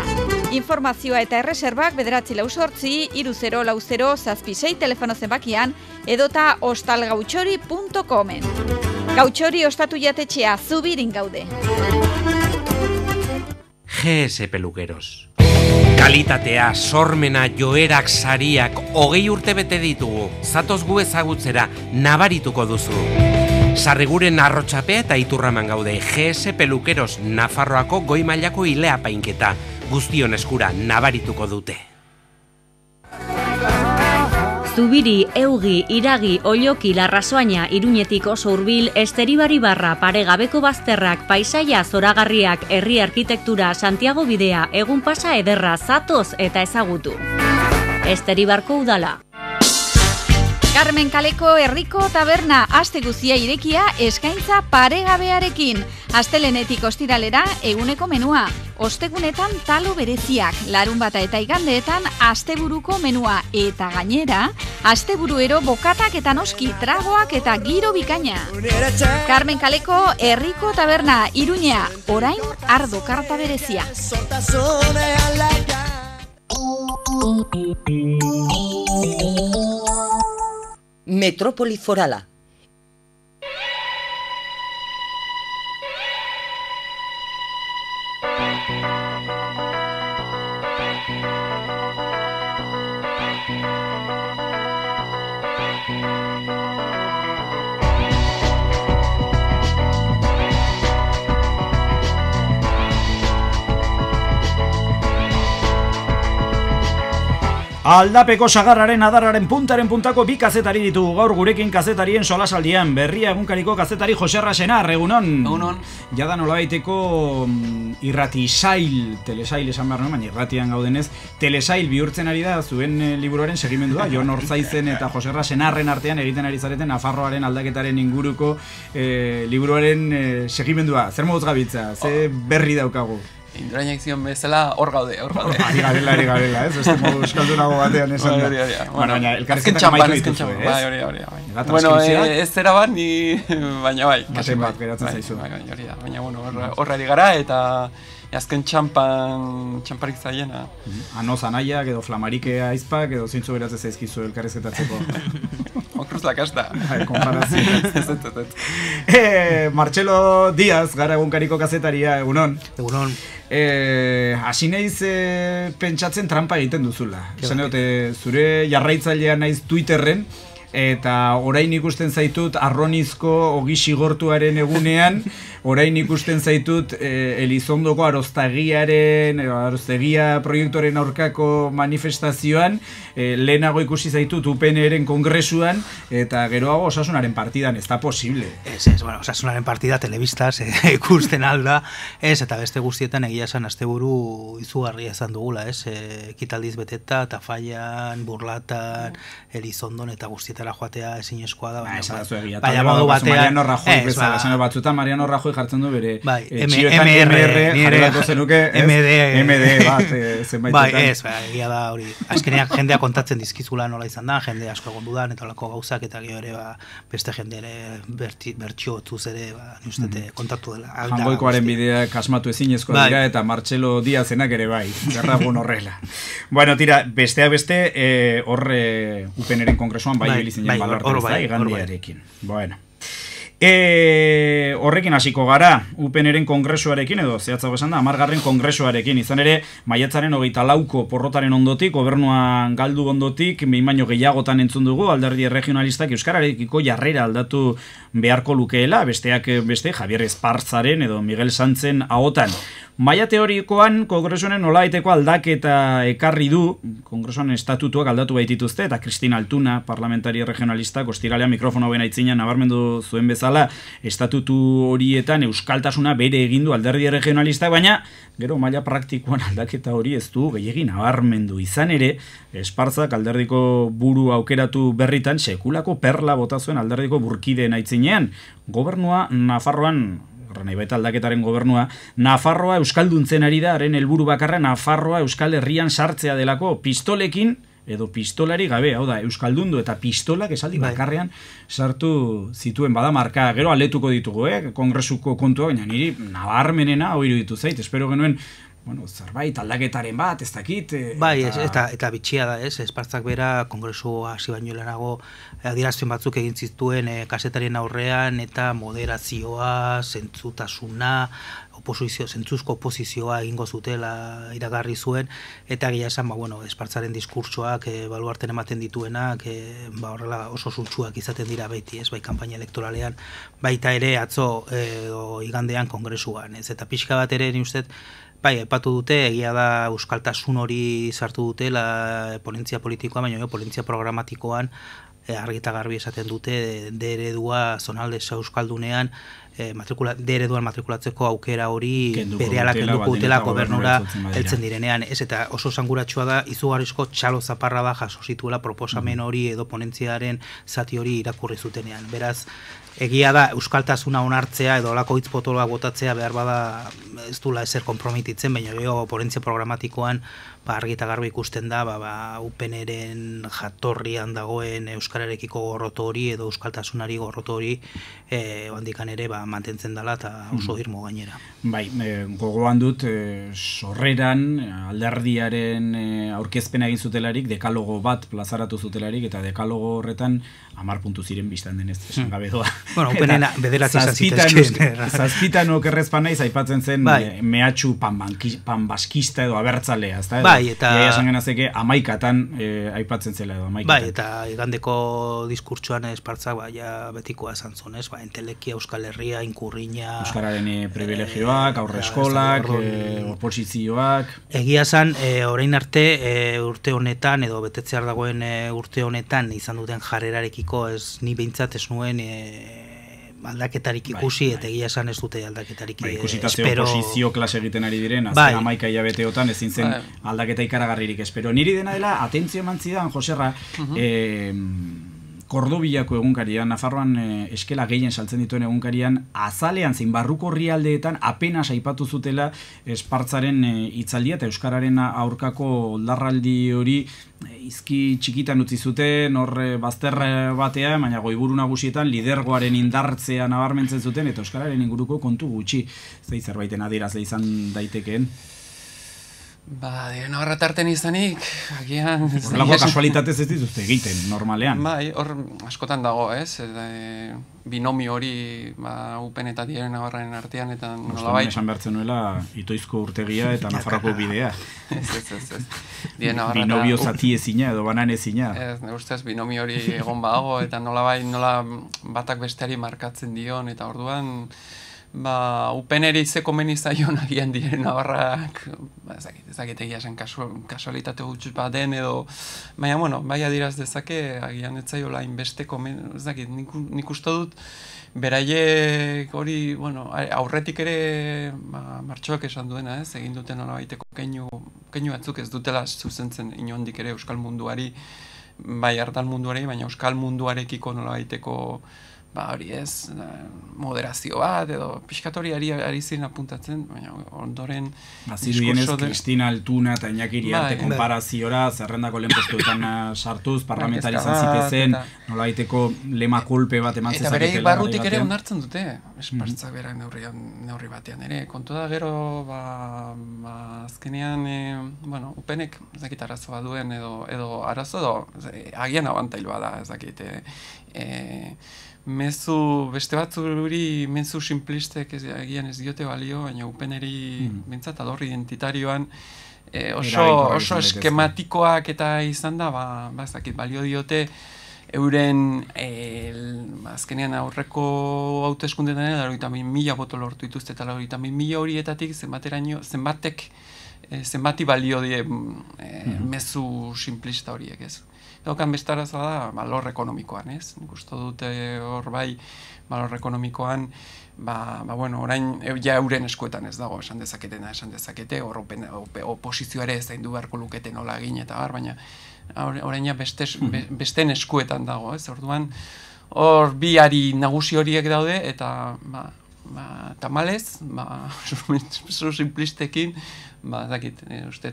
S9: Informazioa eta erreserbak 948-3040-76 telefono zenbakian edota ostalgautxori.comen. Gautxori ostatu jatetxea, Zubirin gaude.
S1: GS Peluqueros. Kalitatea, sormena, joerak, sariak, 20 urte bete ditugu. Zatoz gu ezagutzera, nabarituko duzu. Sarriguren arrotxapea eta iturraman gaude. GS Peluqueros, Nafarroako goi mailako ilea painketa. Guztion eskura nabarituko dute.
S9: Zubiri, Eugi, Iragi, Olloki, Larrasoaina, Iruñetik oso hurbil, Esteribari barra, Paregabeko bazterrak, paisaia zoragarriak, herri arkitektura, Santiago bidea, egun pasa ederra, zatoz eta ezagutu. Esteribarko udala. Carmen Kaleko herriko taberna aste guztia irekia eskaintza paregabearekin. Astelenetik ostiralera eguneko menua. Ostegunetan talo bereziak, larunbata eta igandeetan asteburuko menua. Eta gainera, asteburuero bokatak eta noski tragoak eta giro bikaina. Carmen Kaleko herriko taberna Iruñea, orain ardo karta berezia.
S2: Metrópoli Forala.
S6: Aldapeko sagarraren adarraren puntako bi kazetari ditugu gaur gurekin kazetarien solasaldian. Berria egunkariko kazetari Jose Rasenar, egunon.
S11: Egunon.
S6: Jada nolabaiteko irrati sail, telesail esan behar baina irratian gaudenez, telesail bihurtzen ari da zuen liburuaren segimendua. Jon Orzaizen eta Jose Rasenarren artean egiten ari zareten Nafarroaren aldaketaren inguruko liburuaren segimendua. Zer moduz gabiltza? Ze berri daukagu?
S11: Indrainak zion bezala hor gaude.
S6: Ari garela, ez? Beste modu euskaldunago batean esan da. Baina, elkarrizketak maitu dituzu, ez?
S11: Bai. Bueno, ez zera bat, baina bai.
S6: Baten bat, geratzen zaizu.
S11: Baina, horra ari gara, eta azken txamparik zaiena.
S6: Anoz anaiak edo flamarike aizpak edo zintzu beratze zaizkizu elkarrezketatzeko.
S11: Okruz lakasta.
S6: Konparazio. Martxelo Díaz, gara egunkariko kazetaria, egunon.
S12: Egunon.
S6: Hasi naiz pentsatzen trampa egiten duzula. Esan dute, zure jarraitzailea naiz Twitterren, eta orain ikusten zaitut arronizko ogi sigortuaren egunean, orain ikusten zaitut Elizondoko aroztegia proiektuaren aurkako manifestazioan, lehenago ikusi zaitut UPN-eren kongresuan, eta geroago Osasunaren partidan, ez da posible.
S12: Bueno, Osasunaren partida telebistaz ikusten alda, eta beste guztietan egia esan asteburu izugarria izan dugula, ekitaldiz beteta, Tafallan, Burlatan, Elizondon eta guztietara joatea ezinezkoa da.
S6: Baina modu batean, batzutan Mariano Rajoy jartzen du bere txioetan MR jarrelako zenuke MD bat zenbaitetan.
S12: Bai, ez, egia da hori. Azkeneak jendea kontatzen dizkizula nola izan da, jende asko egon dudan, eta olako gauzak, eta gero ere beste jende ere bertxio otzuz ere ustete kontatu dela.
S6: Jangoikoaren bideak asmatu ezinezkoa dira, eta Martxelo Díazenak ere bai, garragun horrela. Bueno, tira, besteak beste, horre UPN-eren kongresuan bai bilizinen balartu ez da, igandiarekin. Bueno. Horrekin hasiko gara, UPN-eren kongresuarekin, edo zehatzago esan da, 10. kongresuarekin, izan ere, maiatzaren 24ko porrotaren ondotik, gobernuan galdu ondotik, behin baino gehiagotan entzun dugu, alderdi regionalistak euskararekiko jarrera aldatu beharko lukeela, besteak beste, Javier Espartzaren edo Miguel Santzen ahotan. Maia teorikoan, kongresuaren nolabaiteko aldaketa ekarri du, kongresuan estatutuak aldatu baitituzte, eta Cristina Altuna, parlamentari regionalistak, ostiralea mikrofono hoben aitzina nabarmendu zuen bezala, estatutu horietan euskaltasuna bere egindu alderdi regionalistak, baina gero maila praktikoan aldaketa hori ez du gehiagin nabarmendu izan ere, Espartzak alderdiko buru aukeratu berritan, sekulako perla bota zuen alderdiko burkideen aitzinean, gobernua Nafarroan, nahi baita aldaketaren gobernua, Nafarroa euskalduntzen ari da, haren helburu bakarra Nafarroa Euskal Herrian sartzea delako pistolekin, edo pistolari gabe, hau da, euskaldundu eta pistolak esaldi bakarrean sartu zituen badamarka, gero aletuko ditugu, kongresuko kontua, baina niri nabarmenena hau iruditu zait, espero genuen, zerbait aldaketaren bat, ez dakit.
S12: Bai, eta bitxia da, Espartzak bera kongresu hasi baino lehenago adierazpen batzuk egin zituen kazetarien aurrean, eta moderazioa, zentzutasuna, zentzuzko oposizioa egingo zutela iragarri zuen, eta egia esan, Espartzaren diskurtsoak, baluarten ematen dituenak, horrela oso zuntzuak izaten dira beti, bai kanpaina elektoralean, baita ere atzo igandean kongresuan, eta pixka bat ere ni ustez, bai, aipatu dute, egia da euskaltasun hori sartu dute ponentzia politikoa, baina ponentzia programatikoan argi eta garbi esaten dute D-eredua zonalde euskaldunean D-ereduan matrikulatzeko aukera hori berehala kenduko dutela gobernura heltzen direnean. Ez eta oso esanguratsua da, izugarrizko txalo zaparra da jaso zituela proposamen hori edo ponentziaren zati hori irakurri zutenean. Beraz, egia da euskaltasuna onartzea edo olako hitz potoloa botatzea behar bada ez dula ezer konprometitzen, baina gero ponentzia programatikoan argi eta garbi ikusten da UPN-eren jatorrian dagoen euskararekiko gorroto hori edo euskaltasunari gorroto hori handikan ere mantentzen dela eta oso irmo gainera.
S6: Bai, gogoan dut sorreran alderdiaren aurkezpena egin zutelarik, dekalogo bat plazaratu zutelarik, eta dekalogo horretan 10 puntu ziren biztan denez, esan gabe doa.
S12: Bueno, UPN-ena bederatzi izan zitezken.
S6: Zazpitan okerrezpan naiz, aipatzen zen mehatxu panbaskista edo abertzalea, ez da?
S12: Bai, eta...
S6: Iaia esan genazeke, 11-atan aipatzen zela edo, 11-atan.
S12: Bai, eta igandeko diskurtsuan Espartzak betikoa esan zuen, entelekia, Euskal Herria, inkurriña...
S6: Euskararen privilegioak, aurreskolak, oposizioak...
S12: Egia esan, orain arte urte honetan, edo betetzear dagoen urte honetan, izan duten jarrerarekiko, ni behintzat ez nuen... aldaketarik ikusi, eta egia esan ez dute aldaketarik
S6: ikusitazio oposizio klase egiten ari diren, azte 11 hilabeteotan ezin zen aldaketa ikaragarririk espero. Niri dena dela, atentzio eman zidan, Joserra, Kordobiako egunkarian, Nafarroan eskela gehien saltzen dituen egunkarian, azalean zein barruko herrialdeetan apenas aipatu zutela Espartzaren hitzaldia eta euskararen aurkako oldarraldi hori izki txikitan utzi zuten, hor bazter batean, baina goiburu nagusietan lidergoaren indartzea nabarmentzen zuten eta euskararen inguruko kontu gutxi. Zerbaiten adierazle izan daitekeen?
S11: Diren horra tarten izanik, agian...
S6: Horrelako kasualitatez ez dituzte egiten, normalean.
S11: Hor askotan dago, ez? Binomio hori Upen eta Diren Navarraren artean, eta nolabait...
S6: Esan behartzen nuela, Itoizko Urtegia eta Nafarroko Bidea.
S11: Ez.
S6: Binomio zati ezina edo banan ezina.
S11: Ez, ne ustez, binomio hori egon badago, eta nolabait, nola batak besteari markatzen dion, eta orduan... Upeneri ze komeni zaion agian Diren Navarrak, ezagitek esan kasualitate gutxut bat den edo, baina, bueno, bai adiraz dezake, agian ez zaiola inbeste komeni, ezakit, nik uste dut, beraiek hori, bueno, aurretik ere martxoak esan duena, ez, egin duten nolabaiteko keinu batzuk ez dutela zuzentzen inondik ere euskal munduari, bai hartal munduari, baina euskal munduarekiko nolabaiteko hori ez, moderazio bat, edo pixkatori ari ziren apuntatzen, baina ondoren...
S6: Zirudienez, Kristina Altuna eta Iñakiri arte konparaziora, zerrendako lehen postuetan sartuz, parlamentari izan zitezen, nolabaiteko lema kolpe bat eman zezaketela.
S11: Eta bereik barrutik ere onartzen dute, Espartzak berak neurri batean ere. Kontu da gero, azkenean, Upenek ezakit arazoa duen, edo arazo, agian abantail bada, ezakit, beste batzuri mezu simplistek egian ez diote balio, baina Upeneri bintzat ador identitarioan oso eskematikoak eta izan da, ezakit, balio diote euren azkenean aurreko hauteskundetan 80.000 boto lortu dituzte eta 80.000 horietatik zenbati balio die mezu simplista horiek, ez? Daukan beste arazoa da, lor ekonomikoan, ez? Nik uste dute hor bai, lor ekonomikoan, bueno, orain ja euren eskuetan ez dago, esan dezakete, hor oposizioare ez zaindu beharko lukete nola egin eta baina orain ja besteen eskuetan dago, ez? Orduan, hor bi ari nagusi horiek daude, eta tamalez, oso simplistekin, dakit, uste,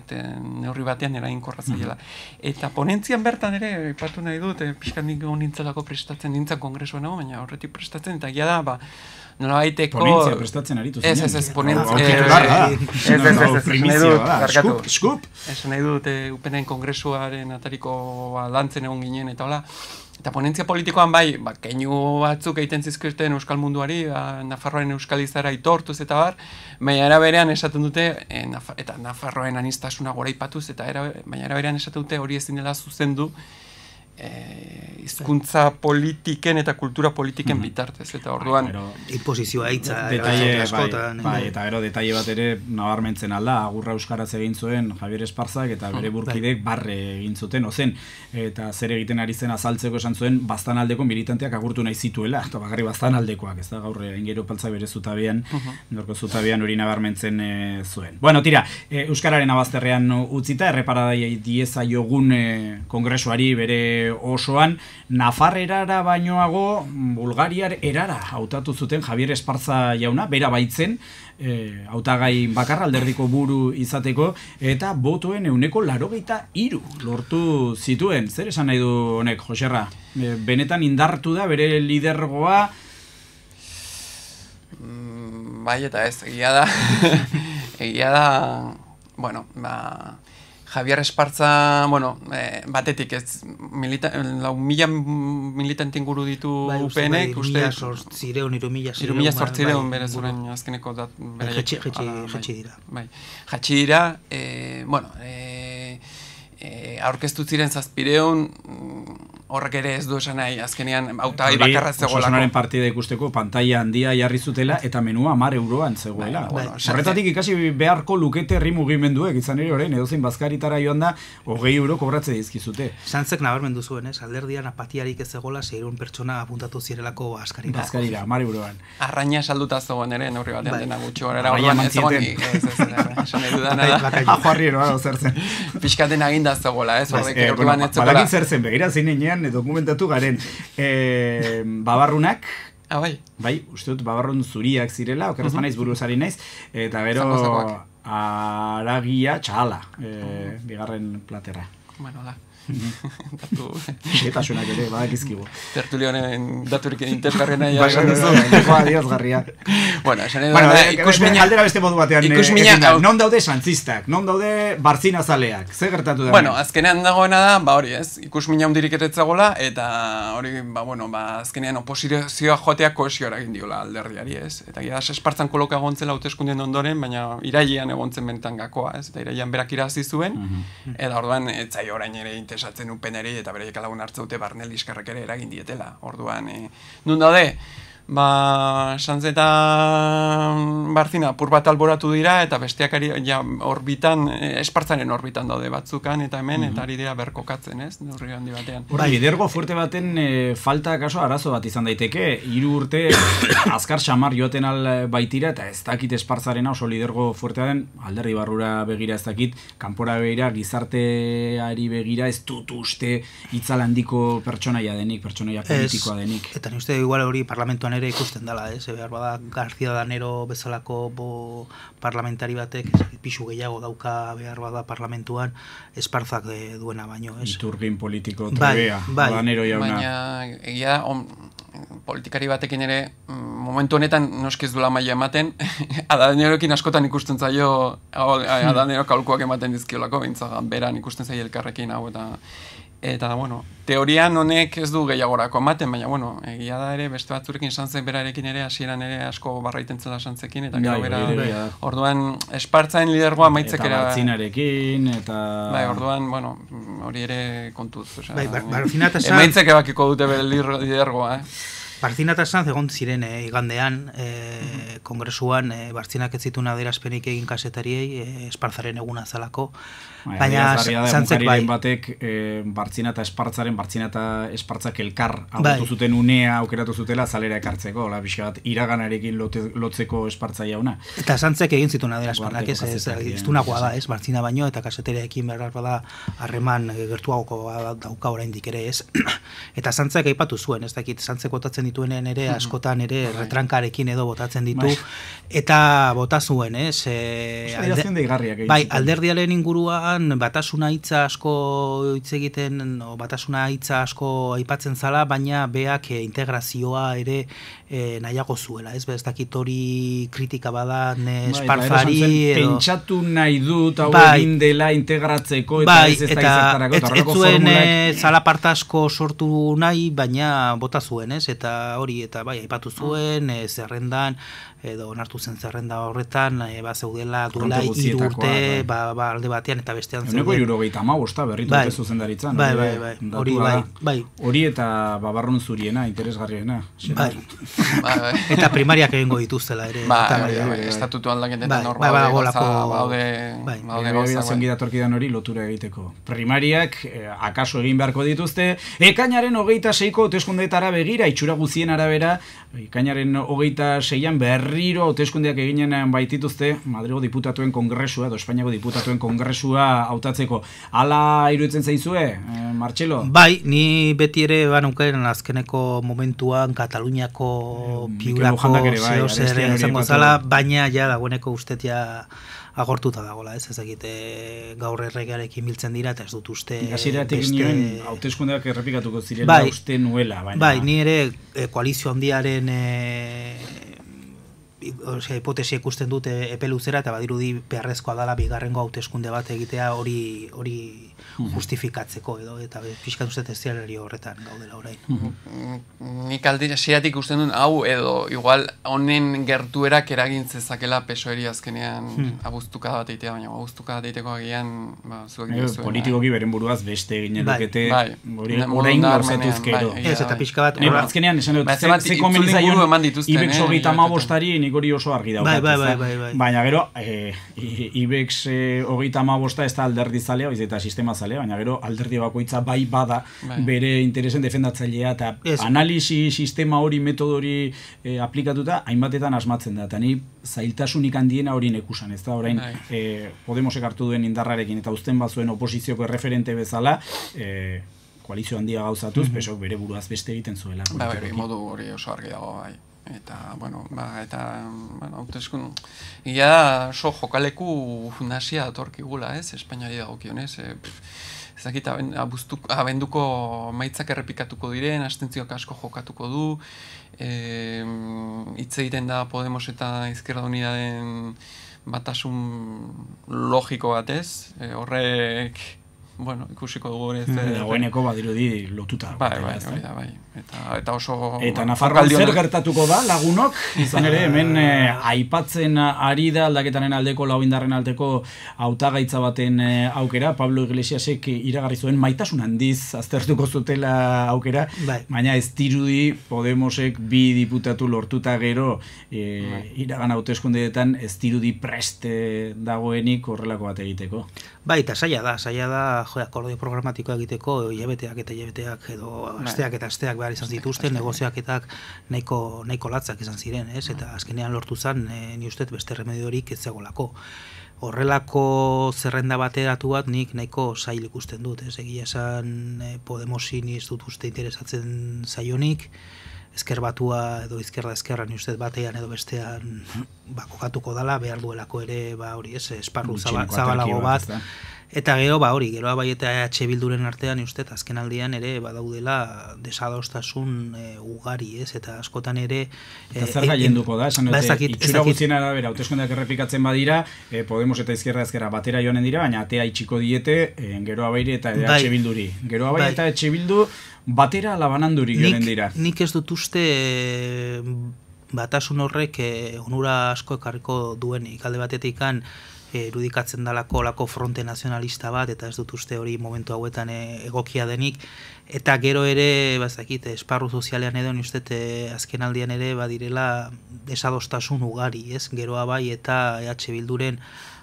S11: neurri batean eraginkorra zaiela. Eta ponentzian bertan ere, ipatu nahi dut, pixkan nintzelako prestatzen nintzen kongresuan nago, baina horretik prestatzen, eta gira da, nolabaiteko...
S6: Ponentzia prestatzen aritu zinen.
S11: Ez, ponentzia... Ez nahi dut, Upenen kongresuaren atariko lantzen egon ginen, eta hola, eta ponentzia politikoan bai, keinu batzuk egiten zizkirten euskal munduari, Nafarroaren euskalizara itortuz eta baina eraberean esaten dute, eta Nafarroaren anistasuna goraipatuz, baina eraberean esaten dute hori ezin dela zuzendu hizkuntza politiken eta kultura politiken bitartez, eta orduan...
S12: Imposizioa hitza,
S6: askotan... Eta gero, detaile bat ere, nabarmentzen alda, agurra euskaraz egin zuen Javier Esparzak eta bere burkidek barre egin zuten, ozen, eta zer egiten ari zen azaltzeko esan zuen, baztanaldeko militanteak agurtu nahi zituela, eta bagarri baztanaldekoak, ez da, gaur ingero paltza bere zutabean, norko zutabean hori nabarmentzen zuen. Bueno, tira, euskararen abazterrean utzita, erreparadai diezaiogun kongresuari bere osoan, Nafarrerara bainoago Bulgariar erara hautatu zuten Javier Esparza jauna, bera baitzen, hautagai bakarra alderdiko buru izateko, eta botoen 83% lortu zituen. Zer esan nahi du honek, Joserra? Benetan indartu da bere lidergoa?
S11: Bai, eta ez, egia da, bueno, Javier Esparza, bueno, batetik ez, 4.000 militantin guru ditu Upenek, uste...
S12: 3.000
S11: bere zuren azkeneko dat...
S12: Jetxi dira.
S11: Jetxi dira, bueno, aurkeztu ziren 700, horrek ere ez du esan nahi, azkenean hautagai bakarra zegoelako.
S6: Osasunaren partida ikusteko pantalla handia jarri zutela eta menua 10 euroan zegoela. Horretatik ikasi beharko lukete herri mugimenduek, izan ere orain edozein bazkaritara joan da 20 euro kobratze dizkizute.
S12: Santzek nabarmendu zuen, alderdian apatiarik ez zegoela 600 pertsona apuntatu zirelako bazkarira.
S6: Bazkarira, 10 euroan.
S11: Arraina salduta zegoen ere, neurri batean dena gutxi horera. Arraina
S6: mantzieten.
S11: Esan nahi dudana da.
S6: Ajo harri eroa zertzen.
S11: Piskaten aginda zegoela, ez?
S6: Badakit zertzen, begira zinean zuzenean dokumentatu garen. Babarrunak,
S11: bai.
S6: Bai, uste dut babarrun zuriak zirela, okeraz naiz buruzari naiz, eta gero aragia txala, bigarren platera.
S11: Bueno, da.
S6: Etasunak ere, badakizkigu.
S11: Tertulionen daturik interesgarriena ja.
S6: Adiosgarria.
S11: Bueno, esan edo ikusmina...
S6: Aldera beste modu batean, non daude santzistak, non daude bartzina zaleak, ze gertatu da?
S11: Bueno, azkenean dagoena da, hori ez, ikusmina hundirik eretzagola, eta hori, azkenean oposizioa joatea kohesioa egin diola alderdiari ez. Eta gira, Espartzan koloka egontzela hauteskundeen ondoren, baina irailean egontzen bentan gakoa ez, eta irailean berak irazi zuen, eta orduan, etzai orain ere esatzen upeneri eta bereiek lagun hartzaute barnel diskarrek ere eragin dietela. Orduan, nun daude? Sanz eta Barzina apur bat alboratu dira eta besteak orbitan, Espartzaren orbitan daude batzukan eta hemen, eta ari dira berkokatzen, ez? Neurri handi batean.
S6: Lidergo fuerte baten falta kaso arazo bat izan daiteke. 3 urte azkar xamar joaten al baitira eta ez dakit Espartzarena oso lidergo fuertea den, alderdi barrura begira ez dakit, kanpora begira, gizarteari begira ez dut uste itzal handiko pertsonaia denik, pertsonaia politikoa denik.
S12: Eta ni uste igual hori parlamentuan ere ikusten dela, behar bada García Danero bezalako parlamentari batek pisu gehiago dauka behar bada parlamentuan Espartzak duena baino, ez?
S6: Iturgin politiko trebea, Danero jauna.
S11: Baina, egia, politikari batekin ere, momentu honetan noski ez duela maila ematen, Daneroekin askotan ikusten zaio, Danero kalkuak ematen dizkiolako, bintzagan beran ikusten zaio elkarrekin, hau eta, bueno, teorian honek ez du gehiagorako ematen, baina, bueno, egia da ere, beste batzurekin Sanzek berarekin ere, hasieran ere asko barraiten zela Sanzekin, eta gero bera, orduan, Espartzaen lidergoa maitzek era...
S6: Eta Batzinarekin, eta...
S11: Bai, orduan, bueno, hori ere kontuz,
S12: bai, Barzina eta Sanz...
S11: Emaitzek ebakiko dute bere lidergoa,
S12: Barzina eta Sanz egon ziren igandean, kongresuan, Barzinak ez zituen adierazpenik egin kasetariei, Espartzaren eguna zalako, baina Sanzek bai.
S6: Batek, Barzina eta Espartzaren, Barzina eta Espartzak elkar agotu zuten unea aukeratu zutela zalera ekartzeko, pixka bat iraganarekin lotzeko Espartza jauna.
S12: Eta Sanzek egin zituen adierazpenak, ez dunagoa da, ez, Barzina baino, eta kasetariarekin behar bada harreman gertuagoko dauka oraindik ere, ez. Eta Sanzek aipatu zuen, ez dakit, Sanzek botatzen dituenen ere, askotan ere, retrankarekin edo botatzen ditu, eta bota zuen, ez. Bai, alderdiaren inguruan, batasuna hitza asko hitz egiten, batasuna hitza asko aipatzen zala, baina beak integrazioa ere nahiago zuela, ez dakit hori kritika badan Espartzari
S6: pentsatu nahi dut hau egin dela integratzeko eta ez da izatarako eta horreko formulak
S12: zalaparta asko sortu nahi, baina bota zuen, ez, eta hori, eta bai, aipatu zuen zerrendan, edo onartu zen zerrenda horretan, zeudela duela 3 urte, alde batean eta bestean zeuden.
S6: Euneko 75 berritu dute zuzendaritzan.
S12: Bai.
S6: Hori eta babarrun zuriena, interesgarriena.
S12: Bai. Eta primariak egingo dituztela ere.
S11: Estatutu aldaketetan hor
S6: baude lotura egiteko. Primariak akaso egin beharko dituzte, ekainaren 26ko hauteskundeetara begira, itxura guzien arabera, ekainaren 26an berriro hauteskundeak eginen baitituzte Madrilgo diputatuen kongresua edo Espainiako diputatuen kongresua hautatzeko. Hala iruditzen zaizue, Martxelo?
S12: Bai, ni beti ere banauken azkeneko momentuan Kataluniako piurako zehozer izango zala, baina ja dagoeneko uste agortuta dagoela, ez egite gaur erregearekin biltzen dira, eta ez dut uste...
S6: Gaziratik nioen hauteskundeak errepikatuko zirela uste nuela, baina...
S12: Bai, ni ere koalizio handiaren hipotesia ikusten dute epe luzera, eta badirudi beharrezkoa dela bigarrengo hauteskunde bat egitea hori justifikatzeko edo, eta pixkat uste testialari horretan gaudela orain.
S11: Nik hasieratik usten duen hau edo igual honen gertuerak eragin zezakela PSOEri azkenean abuztuka bat eitea, baina abuztuka bat eiteko agian zuek duzuen.
S6: Politikoki beren buruaz beste ginen lukete orain gauzatuz gero.
S12: Ez, eta pixka bat...
S6: Azkenean, esan dut, ze komenzaion IBEX 35 nik hori oso argi daukat. Baina gero, IBEX 35 ez da alderdi zalea, eta sistema zalea, baina gero alderdi bakoitza bai bada bere interesen defendatzailea, eta analisi sistema hori, metodo hori aplikatuta, hainbatetan asmatzen da, eta ni zailtasunik handiena hori nekusan, ez da, orain Podemosek hartu duen indarrarekin, eta uzten bazuen oposizioko erreferente bezala, koalizio handia gauzatuz, PSOek bere buruaz beste egiten zuela.
S11: Bai, modu hori oso argi dago, bai. Eta, hauteskun, ia so jokaleku nasia datorkigula, Espainiari dagokionez, ezakit, abenduko maitzak errepikatuko diren, abstentzioak asko jokatuko du, hitz egiten da Podemos eta Izquierda Unidaden batasun logiko batez, horrek, ikusiko dugu ez.
S6: Dagoeneko badirudi lotuta.
S11: Bai, hori da, bai. Eta oso...
S6: Eta Nafarroan zer gertatuko da, lagunok? Izan ere, hemen aipatzen ari da aldaketaren aldeko, lauindarren aldeko hautagaitza baten aukera. Pablo Iglesiasek iragarri zuen maitasun handiz aztertuko zutela aukera, baina ez dirudi Podemosek 2 diputatu lortuta gero iragan hauteskundeetan ez dirudi preste dagoenik horrelako bat egiteko.
S12: Bai, eta zaila da, akordio programatikoa egiteko, hilabeteak edo asteak eta asteak behar izan zituzten, negozioaketak nahiko latzak izan ziren, eta azkenean lortu zen, ni ustez beste remediorik ez zegoelako. Horrelako zerrenda bateratu bat nik nahiko zail ikusten dut, egia esan Podemosin ez dut uste interesatzen zaionik, ezker batua edo izquierda ni ustez batean edo bestean kokatuko dala, behar duelako ere esparru zabalago bat. Eta gero, gero bai eta EH Bilduren artean, ustez, azken aldian ere badaudela desadostasun ugari, eta askotan ere...
S6: Eta zer gaienduko da, esan dute, itxura guztien arabera, hauteskundeak errepikatzen badira, Podemos eta Izquierda batera joanen dira, baina atea itxiko diete, Geroa Bai eta EH Bilduri. Geroa Bai eta EH Bildu batera labananduri joanen dira.
S12: Nik ez dut uste batasun horrek onura asko ekarriko duenik, alde batetikan erudikatzen dalako lako fronte nazionalista bat, eta ez dut uste hori momentu hauetan egokia denik, eta gero ere, esparru sozialean edo, azken aldian ere badirela desadostasun ugari, Geroa Bai eta EH Bilduren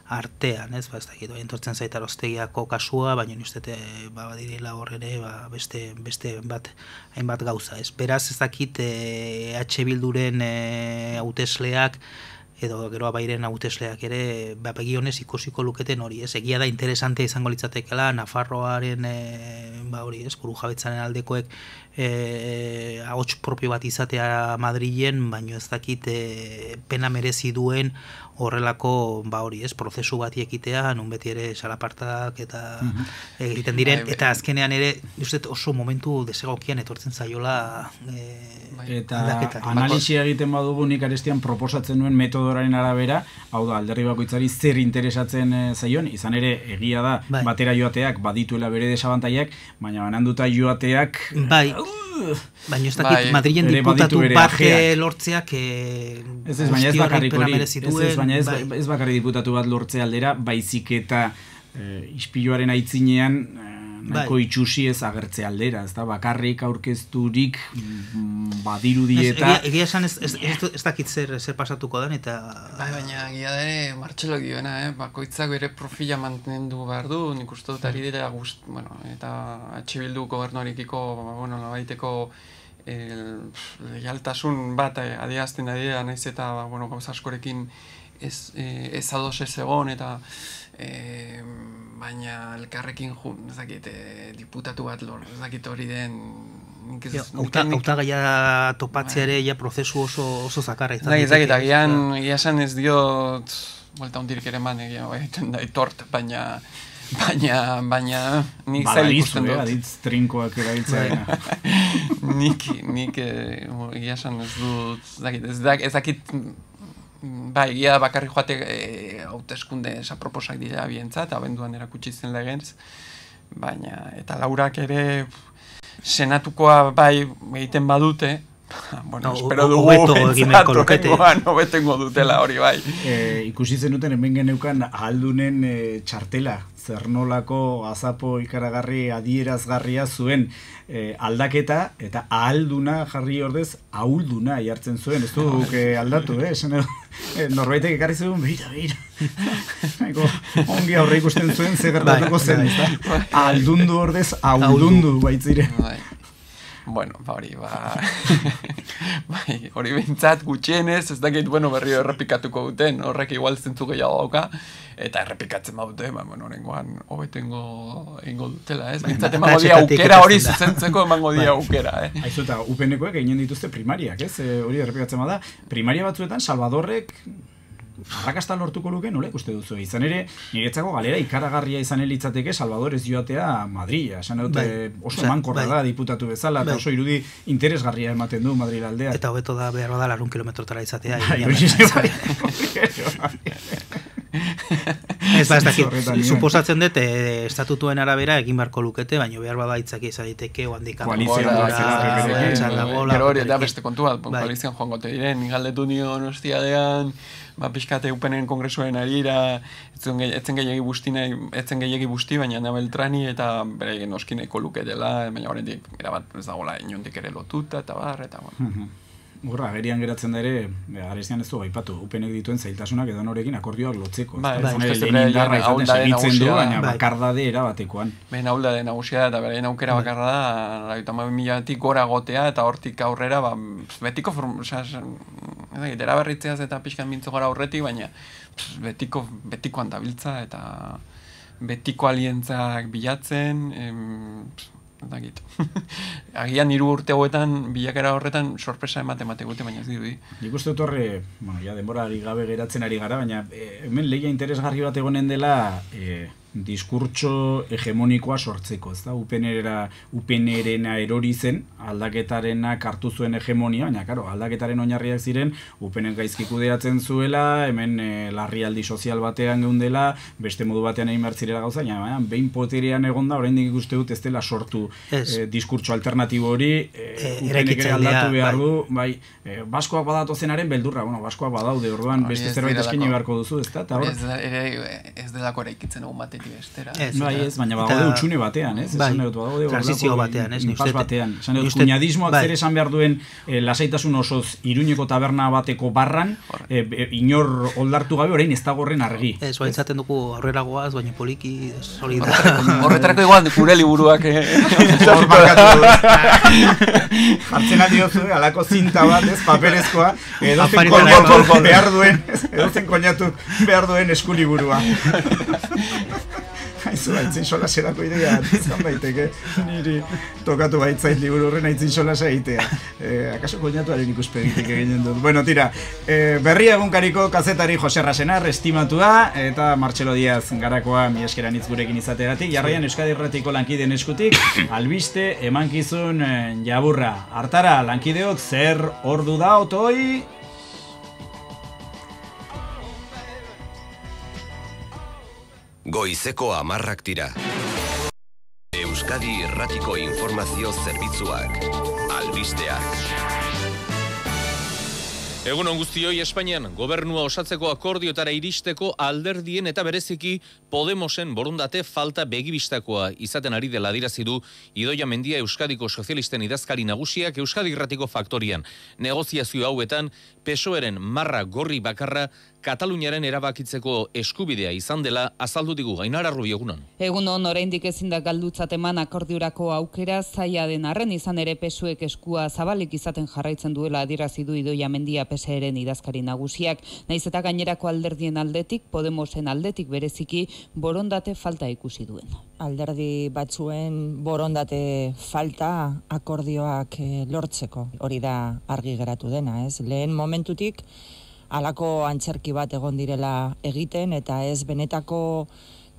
S12: artean, entortzen zaita Arostegiako kasua, baina badirela hor ere beste hainbat gauza. Beraz ez dakit EH Bilduren hautesleak edo Geroa Bairen hautesleak ere begionez ikusiko luketen hori, egia da interesante izango litzatekela Nafarroaren burujabetzaren aldekoek ahots propio bat izatea Madrilen, baino ez dakit pena merezi duen horrelako prozesu bati ekitea, nun beti ere salapartak eta egiten diren, eta azkenean ere oso momentu desegokian etortzen zaiola
S6: eta analisia egiten badugu nik arestian proposatzen nuen metodoraren arabera, hau da, alderdi bakoitzari zer interesatzen zaion, izan ere egia da batera joateak badituela bere desabantaiak, baina bananduta joateak
S12: baina ez dakit Madrilen diputatu bat lortzeak
S6: baina ez bakarrik hori, baina ez bakarrik diputatu bat lortze aldera, baizik eta ispiluaren aitzinean nahiko itxusi ez agertze aldera, ez da, bakarrik aurkezturik badirudi eta...
S12: Egia esan ez dakit zer pasatuko den, eta...
S11: Baina egia ere Martxelo dioena, bakoitzak bere profila mantendu behar du, nik uste dut ari dira eta EH Bildu gobernuarekiko, baiteko legaltasun bat adierazten dira, naiz eta gauza askorekin ez ados ez egon, eta baina elkarrekin diputatu bat ezakit hori den
S12: hautagaia topatzea ere prozesu oso zakarra izan.
S11: Ezakit, agian esan ez diot buelta hundirik ere man egiten da itort, baina nik zail ikusten dut.
S6: Aditz trinkoak erabiltzea.
S11: Nik esan ez dut, ezakit bai, egia bakarri joate hauteskunde proposak dira bientzat, abenduan erakutsi zen legentz, baina, eta Laurak ere senatukoa bai egiten badute, espero dugu hobetengo dutela hori bai.
S6: Ikusi zenuten hemen geneukan ahaldunen txartela, zer nolako azapo ikaragarri adierazgarria zuen aldaketa, eta ahalduna jarri ordez ahulduna jartzen zuen, ez duk aldatu, norbaitek ekarri zuen, beira. Ongi aurre ikusten zuen, ze gertatuko zen, ahaldundu ordez ahuldundu baitzire.
S11: Bueno, hori hori behintzat gutxienez, ez dakit, berrio errepikatuko duten, horrek igual zentzu gehiago dauka, eta errepikatzen baute, horrengoan hobetengo egingo dutela, ez? Behintzat emango dia aukera hori zuzentzeko emango dia aukera,
S6: Aizu eta UPNkoek egin dituzte primariak, ez? Hori errepikatzen bada, primaria batzuetan Salvadorrek arrakasta lortuko luke, nola ikuste duzu? Izan ere, niretzako galera ikaragarria izan elitzateke Salvador ez joatea Madrila. Esan dute oso mankorra da diputatu bezala, eta oso irudi interesgarria ematen du Madril aldea.
S12: Eta hobeto da behar da 1 kilometrotara izatea. Ez suposatzen dut, estatutuen arabera egin barko lukete, baina behar bada itzaki izaditeke, oandik
S11: gero hori, eta beste kontua, koalizioan joango te diren, galdetu nion ostiadean, pixkate upenen kongresuen arira, etzen gehiagi busti, baina Ana Beltrani eta bere egin oskineko luketela, baina horrendik, erabat ez dagoela inondik ere lotuta, eta bar, eta
S6: Horra, agerian geratzen da ere, Arestian ez du gaipatu, upenek dituen zailtasunak edo norekin akordioak lotzeko. Lehen indarra izaten segitzen du, baina bakardade erabatekoan.
S11: Behen hauldade nagusia eta beren aukera bakarra da, 30.000-tik gora gotea eta hortik aurrera, betiko eraberritzeaz eta pixkan mintzo gara aurretik, baina betikoan dabiltza eta betiko alientzak bilatzen, agian 3 urte hauetan bilakera horretan sorpresa emate gute, baina ez dirudi.
S6: Nik uste dut horre, denborari gabe geratzen ari gara, baina hemen lehia interesgarri bat egonen dela diskurtso hegemonikoa sortzeko, ez da? UPNerena erori zen, aldaketarenak hartu zuen hegemonia, baina, karo, aldaketaren oinarriak ziren, UPNek gaizki kudeatzen zuela, hemen larrialdi sozial batean geundela, beste modu batean egin behar zirela gauza, baina, behin poterean egonda, oraindik ikuste dut ez dela sortu diskurtso alternatibo hori, UPNek ere aldatu behar du, baskoak badatu zenaren beldurra, baskoak badaude, orduan beste zerbait eskaini beharko duzu, ez da?
S11: Ez delako eraikitzen egun batetik bestera.
S6: Baina badaude utxune batean, ez?
S12: Transizio batean, ez?
S6: Pas batean. Kuñadismoak zer esan behar duen lasaitasun osoz Iruñeko taberna bateko barran, inor oldartu gabe orain ez dago horren argi.
S12: Ez, baitzaten dugu aurrera goaz, baina poliki
S11: horretarako igual gure liburuak
S6: jartzen aldiozu, alako zinta bat, ez, paperezkoa, edozen koñatu behar duen eskuliburua. Haizu, aitzin solaserako idea, izan daiteke, niri tokatu baitzait liburu horren aitzin solasa egitea. Akaso koñatuaren ikuspegitik eginen dut. Bueno, tira, berria egunkariko kazetari Jose Rasenar estimatua, eta Martxelo Diaz garakoa mi eskeran hitz gurekin izategatik. Jarraian Euskadi Irratiko lankideen eskutik, albiste emankizun jaburra. Hartara, lankideok zer ordu da, otoi?
S13: Goizeko 10 dira. Euskadi Irratiko informazio zerbitzuak. Albisteak.
S14: Egun on guztioi, Espainian gobernua osatzeko akordiotara iristeko alderdien eta bereziki Podemosen borondate falta begibistakoa izaten ari dela adierazi du Idoia Mendia Euskadiko sozialisten idazkari nagusiak Euskadi Irratiko faktorian. Negoziazio hauetan PSOEren marra gorri bakarra Kataluniaren erabakitzeko eskubidea izan dela azaldu digu. Ainara Rubio, egunon.
S15: Egunon, oraindik ezin da galdutzat eman akordiorako aukera zaila den arren, izan ere PSOEk eskua zabalik izaten jarraitzen duela adierazi du Idoia Mendia PSEren idazkari nagusiak, naiz eta gainerako alderdien aldetik, Podemosen aldetik bereziki borondate falta ikusi duen.
S16: Alderdi batzuen borondate falta akordioak lortzeko, hori da argi geratu dena, ez? Lehen momentutik halako antzerki bat egon direla egiten, eta ez benetako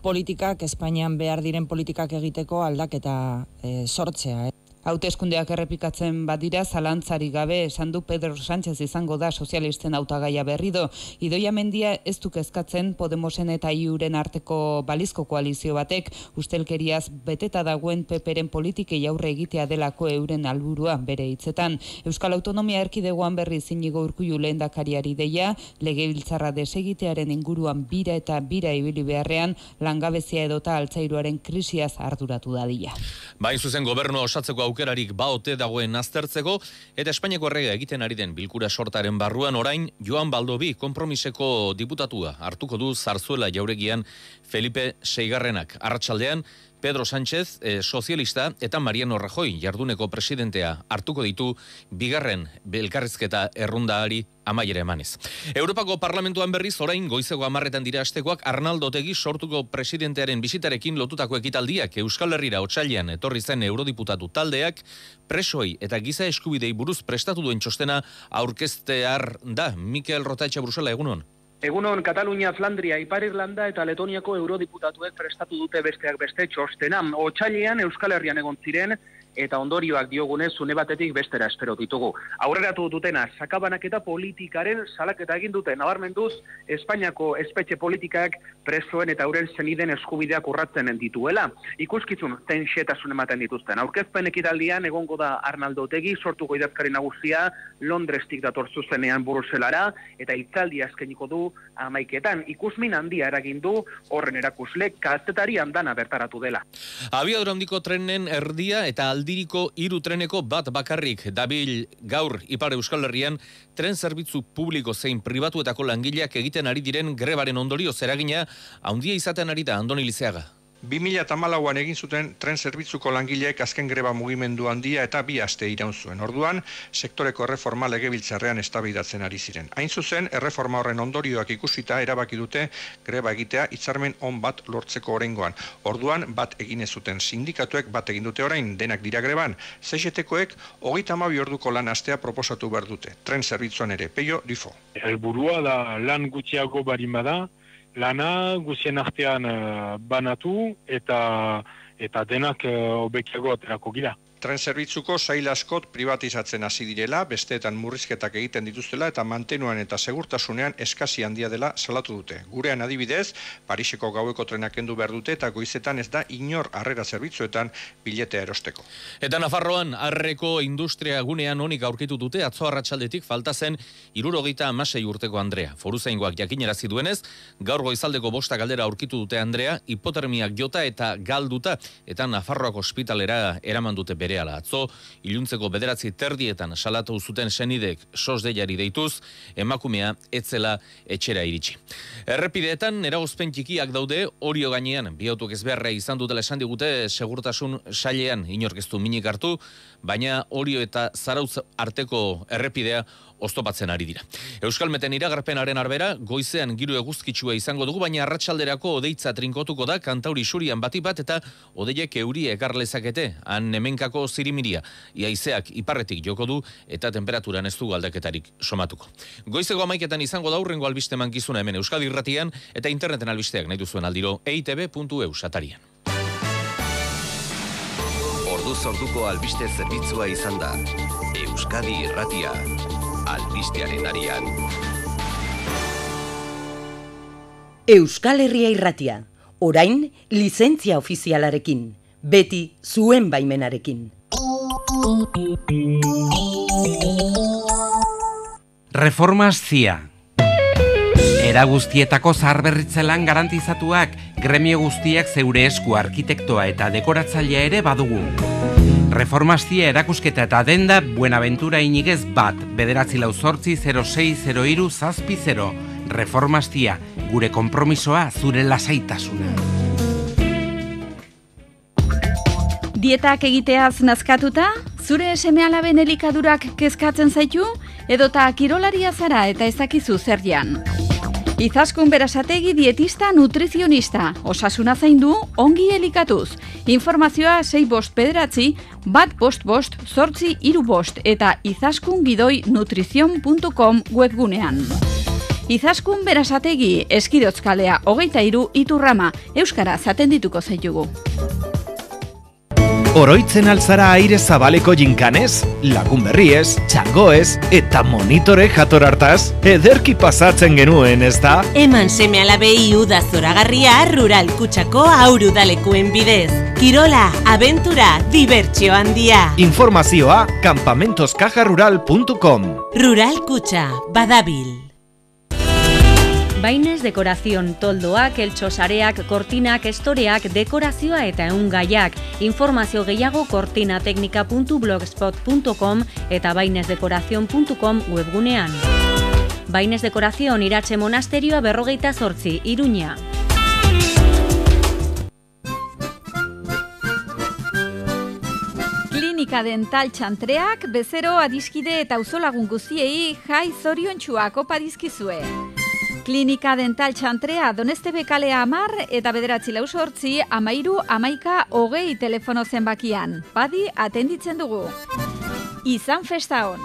S16: politikak, Espainian behar diren politikak egiteko aldaketa sortzea.
S15: Hauteskundeak errepikatzen badira, zalantzari gabe esan du Pedro Sánchez izango da sozialisten hautagaia berrido. Idoia Mendia ez du kezkatzen Podemosen eta IUren arteko balizko koalizio batek ustelkeriaz beteta dagoen PPren politikei aurre egitea delako euren alburua bere hitzetan. Euskal Autonomia Erkidegoan berriz Inigo Urkullu lehendakariari deia, legebiltzarra desegitearen inguruan bira ibili beharrean langabezia edota altzairuaren krisiaz arduratu dadila.
S14: Bain zuzen gobernua osatzeko aukerarik baote dagoen aztertzeko, eta Espainiako errega egiten ari den bilkura sortaren barruan orain Joan Baldobi konpromiseko diputatua hartuko du Zarzuela jauregian Felipe Seigarrenak. Arratsaldean Pedro Sánchez, sozialista, eta Mariano Rajoy, jarduneko presidentea, hartuko ditu bigarren elkarrizketa errundaari amaiera emanez. Europako Parlamentuan berriz orain goizeko 10 dira astekoak Arnaldo Otegi sortuko presidentearen bisitarekin lotutako ekitaldiak. Euskal Herrira otsailean etorri zen eurodiputatu taldeak presoei eta giza eskubidei buruz prestatu duen txostena aurkeztear da. Mikel Rotaetxe Brusela, egunon.
S17: Egunon, Katalunia, Flandria, Ipar Irlanda eta Letoniako eurodiputatuek prestatu dute besteak beste txostena. Otsailean Euskal Herrian egon ziren eta ondorioak diogunez une batetik bestera espero ditugu. Aurreratu dutena, sakabanaketa politikaren salaketa egin dute, nabarmenduz Espainiako espetxe politikak presoen eta euren seniden eskubideak urratzen dituela. Ikuskizun tenxetasun ematen dituzten. Aurkezpen ekitaldian egongo da Arnaldo Otegi, sortuko idazkari nagusia Londrestik dator zuzenean Bruselara eta hitzaldia eskainiko du 11etan. Ikusmin handia eragin du horren erakusle kazetari andana bertaratu dela.
S14: Abiadura handiko trenen erdia eta aldiriko 3 treneko bat bakarrik dabil gaur Ipar Euskal Herrian tren zerbitzu publiko zein pribatuetako langileak egiten ari diren grebaren ondorioz eragina handia izaten ari da. Andoni Lizeaga.
S18: 2014an egin zuten tren zerbitzuko langileek azken greba mugimendu handia eta 2 aste iraun zuen. Orduan, sektoreko erreforma legebiltzarrean eztabaidatzen ari ziren. Hain zuzen, erreforma horren ondorioak ikusita erabaki dute greba egitea hitzarmen on bat lortzeko oraingoan. Orduan, bat egin ez zuten sindikatuek bat egin dute orain denak dira greban. CGT-koek 32 orduko lan astea proposatu behar dute. Tren zerbitzuan ere, Peio Difo.
S19: Helburua da lan gutxiago barin bada, lana guzien artean banatu eta denak hobekiago aterako gira.
S18: Tren zerbitzuko sail askot privatizatzen hasi direla, besteetan murrizketak egiten dituztela eta mantenuan eta segurtasunean eskasi handia dela salatu dute. Gurean adibidez, Pariseko gaueko trenak kendu behar dute eta goizetan ez da inor harrera zerbitzuetan biletea erosteko.
S14: Eta Nafarroan harreko industria gunean onik aurkitu dute atzo arratsaldetik falta zen 76 urteko Andrea. Foruzaingoak jakinarazi duenez, gaur goizaldeko 5 galdera aurkitu dute Andrea, hipotermiak jota eta galduta eta Nafarroako ospitalera eraman dute bere atzo, iluntzeko 9:30 salatu zuten senidek sos deiari deituz, emakumea etzela etxera iritsi. Errepideetan eragozpen txikiak daude, Orio gainean, bi autok ezbeharra izan dutela esan digute segurtasun sailean inork ez du minik hartu, baina Orio eta Zarautz arteko errepidea oztopatzen ari dira. Euskalmeten iragarpenaren arbera, goizean giro eguzkitsua izango dugu, baina arratsalderako odeitza trinkotuko da Kantauri isurian batik bat eta odeiek euria ekar lezakete, han hemenkako zirimiria. Iaizeak iparretik joko du eta temperaturan ez du aldaketarik somatuko. Goizeko 11etan izango da hurrengo albiste mankizuna hemen Euskadi Irratian eta interneten albisteak nahi duzuen aldiro eitb.eus atarian.
S13: Orduz orduko albiste zerbitzua izan da. Euskadi Irratia. Albistearen arian.
S2: Euskal Herria Irratia. Orain, lizentzia ofizialarekin. Beti zuen baimenarekin.
S1: Reformas CIA. Era guztietako zaharberritzelan garantizatuak, gremio guztiak zeure esku arkitektoa eta dekoratzailea ere badugu. Reformastia erakusketa eta denda Buenaventura Inigez bat, 948-0603-0. Reformastia, gure konpromisoa zure lasaitasuna.
S20: Dietak egiteaz nazkatuta, zure seme-alaben elikadurak kezkatzen zaitu, edota kirolaria zara eta ezakizu zer jan. Izaskun Berasategi dietista nutrizionista, osasuna zaindu, ongi elikatuz. Informazioa 659-155-833 eta izaskungidoi-nutrizion.com webgunean. Izaskun Berasategi, Eskidotzkalea 23 Iturrama, euskara zatendituko zaitugu.
S21: Oroitzen alzara aire zabaleko jinkanez, lagun berriez, txangoez eta monitore jator hartaz, ederki pasatzen genuen, ez da?
S22: Eman seme alabei uda zoragarria Rural Kutxako haurudalekuen bidez. Kirola, abentura, dibertsio handia.
S21: Informazioa campamentoskajarural.com.
S22: Rural Kutxa, badabil.
S9: Bainez dekorazion toldoak, eltsosareak, kortinak, estoreak, dekorazioa eta ehungaiak. Informazio gehiago kortinateknika.blogspot.com eta bainezdekorazion.com webgunean. Bainez Dekorazion Iratxe Monasterioa 58, Iruña.
S20: Klinika Dental Txantreak, bezero, adiskide eta auzolagun guztiei jai zoriontsuak opa dizkizue. Klinika Dental Txantrea Donestebe kalea 10 eta 948 13 11 20 telefono zenbakian. Badi atenditzen dugu. Izan festa on.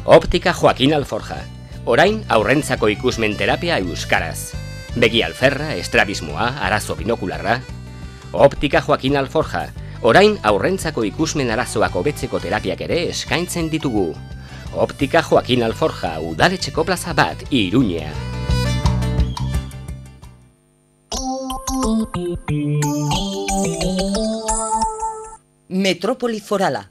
S4: Optika Joaquin Alforja. Orain aurrentzako ikusmen terapia euskaraz. Begi alferra, estrabismoa, arazo binokularra. Optika Joaquin Alforja. Orain aurrentzako ikusmen arazoak hobetzeko terapiak ere eskaintzen ditugu. Optika Joaquin Alforja, udaletxeko plaza bat, Iruñea.
S2: Metrópoli Forala.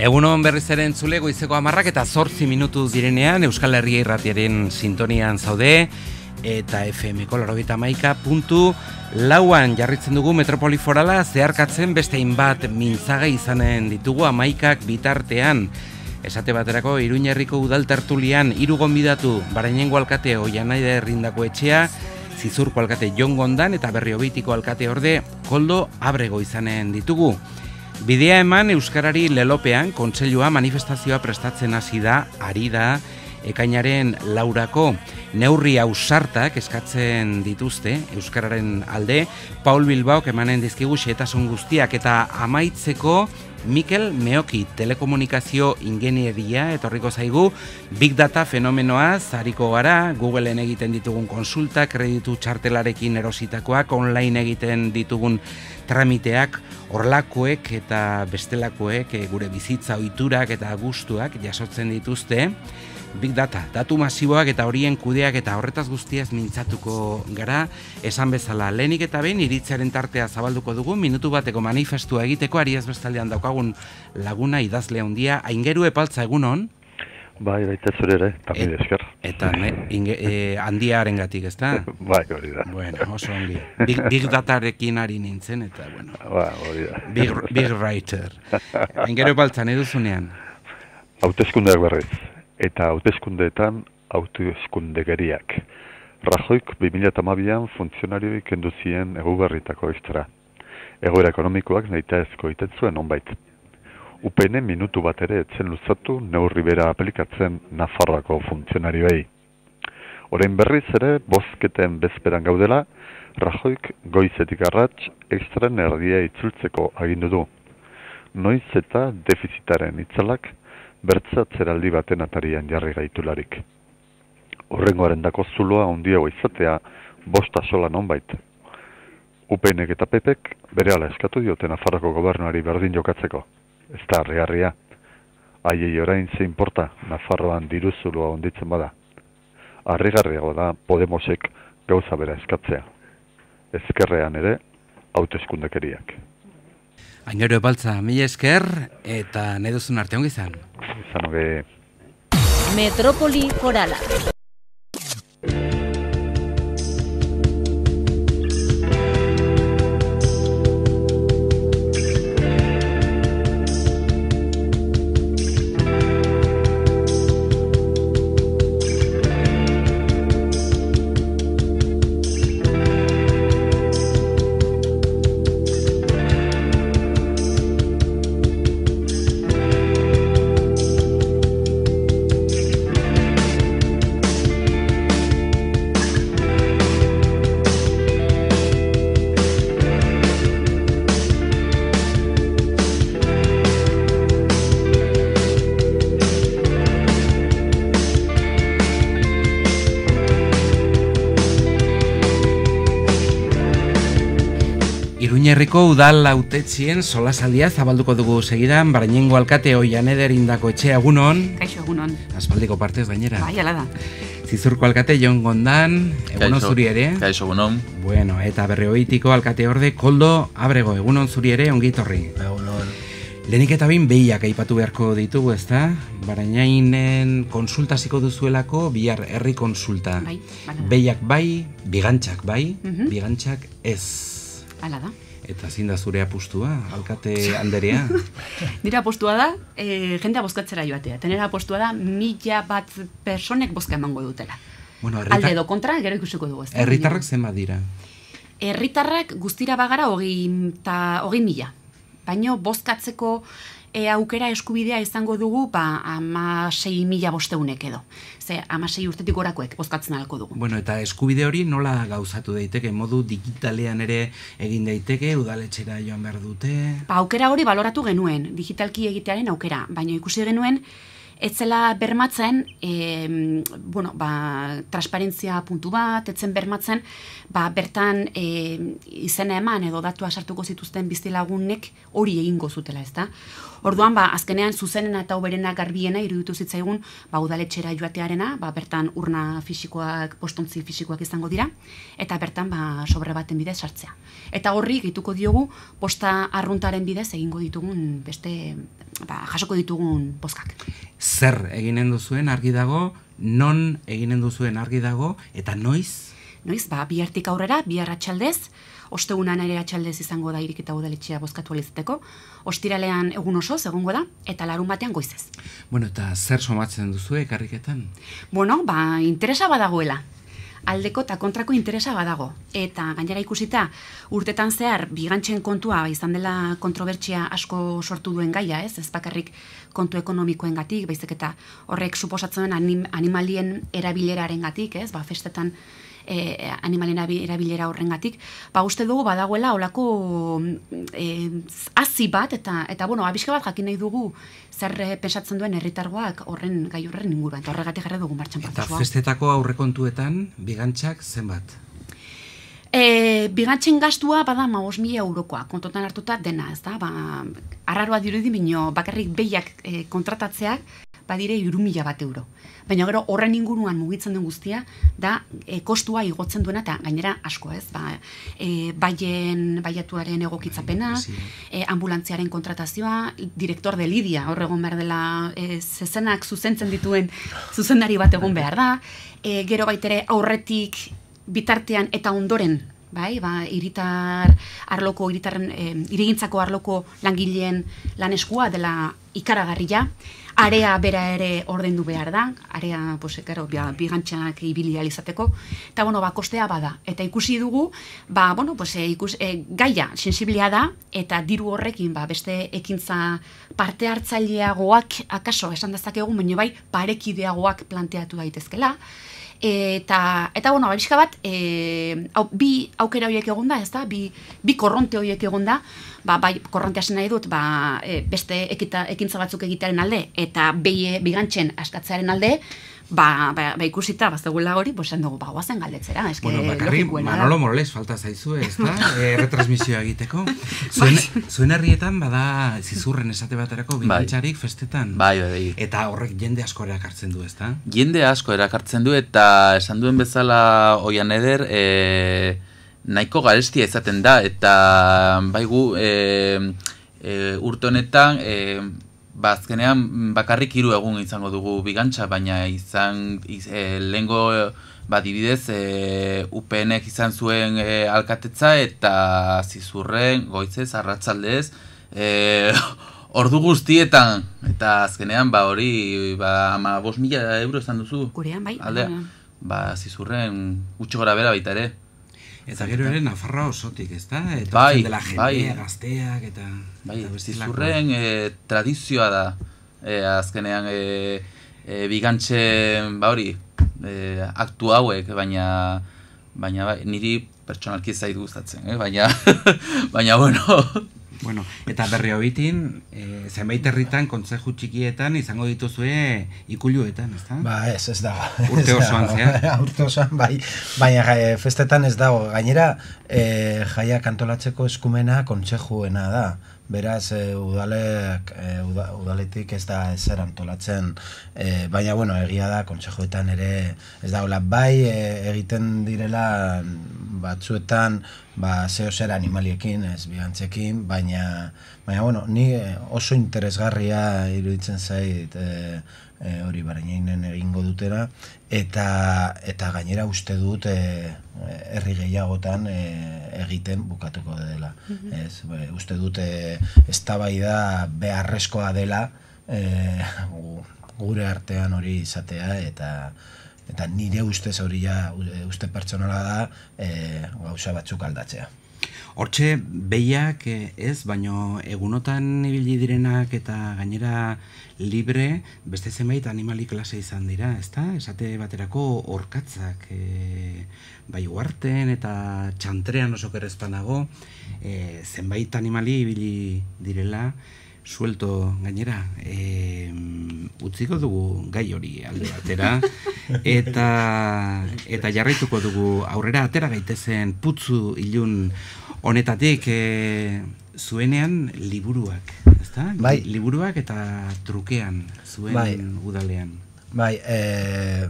S1: Egunon berriz ere entzule goizeko 10 eta 8 minutu direnean Euskal Herria Irratiaren sintonian zaude eta FM-ko 91.4an jarritzen dugu Metropoli Forala zeharkatzen beste hainbat mintzagai izanen ditugu 11ak bitartean. Esate baterako Iruñerriko udal tertulian 3 gonbidatu, Barainengo alkate Oianaide Errindako etxea, Zizurko alkate Jon Gondan eta Berriobeitiko alkate orde Koldo Abrego izanen ditugu. Bidea eman Euskarari lelopean kontseilua manifestazioa prestatzen hasi da, ari da, ekainaren 4ako neurri ausartak eskatzen dituzte Euskararen alde, Paul Bilbaok emanen dizkigu xehetasun guztiak eta amaitzeko Mikel Meoki telekomunikazio ingenieria etorriko zaigu, Big Data fenomenoaz hariko gara, Googleen egiten ditugun konsulta, kreditu txartelarekin erositakoak, online egiten ditugun tramiteak, horlakoek eta bestelakoek gure bizitza ohiturak eta gustuak jasotzen dituzte. Big Data, datu masiboak eta horien kudeak eta horretaz guztiaz mintzatuko gara, esan bezala lehenik eta behin iritziaren tartea zabalduko dugu, minutu bateko manifestua egiteko, ariaz bestaldean daukagun laguna idazle handia, Aingeru Epaltza egunon?
S7: Bai, baita zure ere, tamide esker.
S1: Eta handiaren gatik, ez da?
S7: Bai, hori da.
S1: Bueno, oso ongi. Big Datarekin ari nintzen, eta bueno.
S7: Ba, hori da.
S1: Big Writer. Aingeru Epaltza, nahi duzunean?
S7: Hauteskundeak berriz. Eta hauteskundeetan hauteskundegeriak. Rajoik 2012an funtzionarioi kendu zien eguberritako extra. Egoera ekonomikoak nahitaezko iten zuen onbait. UPN minutu bat ere etzen luzatu neurri bera aplikatzen Nafarroako funtzionarioei. Orain berriz ere, bozketen bezperan gaudela, Rajoik goizetik arrats extran erdia itzultzeko agindu du. Noiz eta defizitaren itzalak bertzatzeraldi baten atarian jarri gaitularik. Horrengoaren dako zuloa handiago izatea bosta sola nonbait. UPNek eta PPek berehala eskatu dioten Nafarroko gobernuari berdin jokatzeko. Ez da harrigarria. Haiei orain ze inporta Nafarroan diru zuloa onditzen bada. Harrigarriago da Podemosek gauza bera eskatzea. Ezkerrean ere hauteskundekeriak.
S1: Aingeru Epaltza, mila esker eta nahi duzun arte ongi izan.
S7: Izan hoge.
S22: Metrópoli Forala.
S1: Iruñerriko udal hautetzien solasaldia zabalduko dugu segidan, Barainengo alkate Oian Eder indako etxea, egunon.
S3: Kaixo, egunon.
S1: Aspaldiko partez gainera.
S3: Bai, ala da.
S1: Zizurko alkate Jon Gondan, egunon zuri ere.
S8: Kaixo, egunon.
S1: Bueno, eta Berreoitiko alkate orde Koldo Abrego, egunon zuri ere, ongi torri.
S8: Egunon.
S1: Lehenik eta behin behiak aipatu beharko ditugu, ezta? Barainainen konsultasiko duzuelako bihar herri konsulta.
S3: Bai,
S1: behiak bai, bigantzak bai, bigantzak ez.
S3: Hala da.
S1: Eta zein da zure apustua, alkate anderea?
S3: Nire apustua da, jendea bozkatzera joatea. Tenera apustua da, 1000 personek bozka emango dutela.
S1: Bueno,
S3: alde edo kontra, gero ikusiko dugu.
S1: Herritarrak zenbat dira?
S3: Herritarrak guztira bagara 20.000. Baina bozkatzeko aukera eskubidea izango dugu 16.500 edo. Ze 16 urtetik gorakoek bozkatzen alko dugu.
S1: Bueno, eta eskubide hori nola gauzatu daiteke? Modu digitalean ere egin daiteke, udaletxera joan behar dute?
S3: Aukera hori baloratu genuen, digitalki egitearen aukera. Baina ikusi genuen, ez zela bermatzen, transparentzia puntu bat, etzen bermatzen, bertan izena eman edo datua sartuko zituzten bizilagunek hori egingo zutela, ezta? Orduan, azkenean zuzenen eta oberena garbiena iruditu zitzaigun udaletxera joatearena, bertan urna fisikoak, postontzi fisikoak izango dira, eta bertan sobre baten bidez sartzea. Eta horri gehituko diogu posta arruntaren bidez egingo ditugun beste, jasoko ditugun bozkak.
S1: Zer eginen duzuen argi dago, non eginen duzuen argi dago, eta noiz?
S3: Noiz, bihartik aurrera, bihar atxaldez, ostegunan ere atxaldez izango da iriketa udaletxea bozkatu alizeteko, ostiralean egun osoz egongo da, eta larun batean goizez.
S1: Bueno, eta zer somatzen duzu ekarriketan?
S3: Bueno, interesa badagoela. Aldeko eta kontrako interesa badago. Eta gainera ikusita, urtetan zehar, bigantzen kontua izan dela kontrobertsia asko sortu duen gaia, ez bakarrik kontu ekonomikoen gatik, baizik eta horrek suposatzen animalien erabileraren gatik, festetan animalien erabilera horrengatik, uste dugu badagoela olako hazi bat, eta abiska bat jakin nahi dugu zer pensatzen duen herritargoak gai horren inguruan, eta horregatik jarri dugu martxan prozesua.
S1: Eta festetako aurrekontuetan, bigantzak zenbat?
S3: Bigantzen gastua bada 5.000 eurokoa, kontotan hartuta dena, ez da? Arraroa dirudi bino, bakarrik behiak kontratatzeak, badire 3.000 euro. Baina gero horren inguruan mugitzen den guztia, da kostua igotzen duena, eta gainera asko ez, baiatuaren egokitzapena, ambulantziaren kontratazioa, direktor de Lidia, horregon behar dela zezenak zuzentzen dituen zuzendari bat egon behar da, gero baitere aurretik bitartean eta ondoren, irigintzako arloko langileen laneskua dela ikaragarria, area bera ere ordendu behar da, area, bigantzak ibili izateko, eta, kostea bada. Eta ikusi dugu, gaia sensiblia da, eta diru horrekin, beste ekintza parte hartzaileagoak, akaso, esan dezakegu, baina parekideagoak planteatu daitezkela, eta bizka bat, bi aukera horiek egonda, ez da, bi korronte horiek egonda, korronte hasi nahi dut, beste ekintza batzuk egitearen alde, eta bigantzen askatzearen alde, ikusita, bazegoela hori, esan dugu, guazen galdetzera.
S1: Bakarrik, Manolo Morales falta zaizu, ez da, retransmisioa egiteko. Zuen herrietan, bada zizurren esate baterako bigantzarik festetan.
S8: Bai.
S1: Eta horrek jende asko erakartzen du, ez da?
S8: Jende asko erakartzen du, eta esan duen bezala Oian Eder, nahiko garestia izaten da, eta gu urte honetan, azkenean bakarrik 3 egun izango dugu bigantza, baina lehengo dibidez UPNek izan zuen alkatetza, eta zizurren goizez, arratsaldez, ordu guztietan, eta azkenean hori 5.000 euro izan duzu.
S3: Gurean, bai.
S8: Zizurren gutxi gora bera baita ere.
S1: Eta gero ere Nafarroa osotik, ez da?
S8: Bai,
S1: dela jendea, gazteak, eta...
S8: Zizurren tradizioa da, azkenean bigantzen, aktu hauek, baina niri pertsonalki zait gustatzen, baina, bueno...
S1: Bueno, eta berri hobitin, zenbait herritan, kontzeju txikietan, izango dituzue ikuluetan, ezta?
S5: Ba, ez dago.
S1: Urte osoan, zea?
S5: Urte osoan, bai. Baina festetan ez dago. Gainera, jaiak antolatzeko eskumena kontzejuena da. Beraz, udaletik ez da ezer antolatzen, baina, bueno, egia da, kontzejoetan ere ez dagoela. Bai, egiten direla batzuetan, zeo zer animaliekin, ez bigantzekin, baina, bueno, ni oso interesgarria iruditzen zait hori barainainen egingo dutera, eta gainera uste dut herri gehiagotan egiten bukatuko dela. Uste dut eztabaida beharrezkoa dela gure artean hori izatea, eta nire ustez hori uste pertsonala da gauza batzuk aldatzea.
S1: Hortxe, behiak ez, baino egunotan ibili direnak eta gainera libre, beste zenbait animali klase izan dira, ezta? Esate baterako orkatzak, bai uarten eta txantrean oso kerrezpanago, zenbait animali ibili direla, suelto gainera, utziko dugu gai hori alde batera, eta jarraituko dugu aurrera atera gaitezen putzu ilun honetatik zuenean liburuak, ezta?
S5: Bai.
S1: Liburuak eta trukean zuen udalean.
S5: Bai,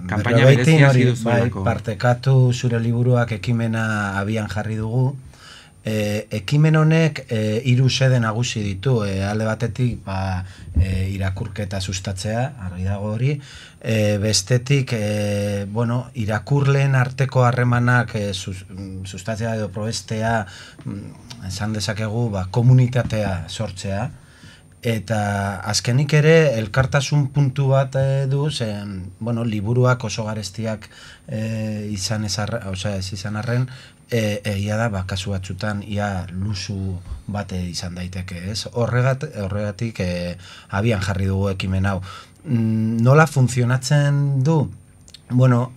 S1: kanpaina berezia hasi
S5: duzuelako. Partekatu zure liburuak ekimena abian jarri dugu. Ekimen honek 3 xede nagusi ditu, alde batetik irakurketa sustatzea, argi dago hori, bestetik irakurleen arteko harremanak sustatzea edo probestea, esan dezakegu komunitatea sortzea, eta azkenik ere elkartasun puntu bat du, liburuak oso garestiak izan arren, egia da, kasu batzutan ia luzu bate izan daiteke, ez? Horregatik abian jarri dugu ekimen hau. Nola funtzionatzen du? Bueno,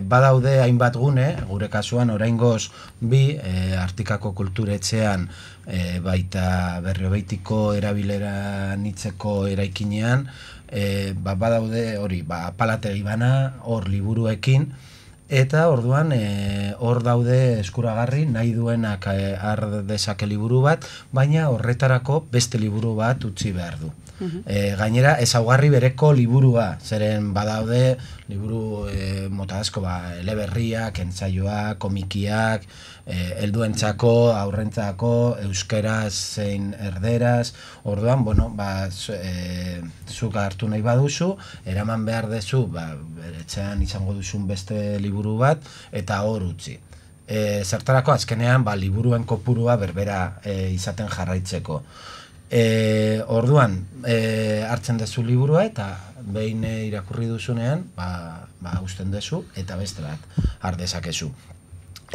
S5: badaude hainbat gune, gure kasuan oraingoz 2 Artikako kulturetxean baita Berriobeitiko erabilera nitzeko eraikinean, badaude hori, apalategi bana, hor liburuekin, eta orduan hor daude eskuragarri nahi duenak har dezake liburu bat, baina horretarako beste liburu bat utzi behar du. Gainera, ezaugarri bereko liburua, zeren badaude liburu mota asko, eleberriak, entsaioak, komikiak, helduentzako, aurrentzako, euskeraz zein erderaz, orduan, zuk hartu nahi baduzu, eraman behar dezu, beretzean izango duzun beste liburu bat, eta hor utzi. Zertarako azkenean, liburuen kopurua berbera izaten jarraitzeko. Orduan, hartzen dezu liburua eta behin irakurri duzunean, usten dezu eta beste bat har dezakezu.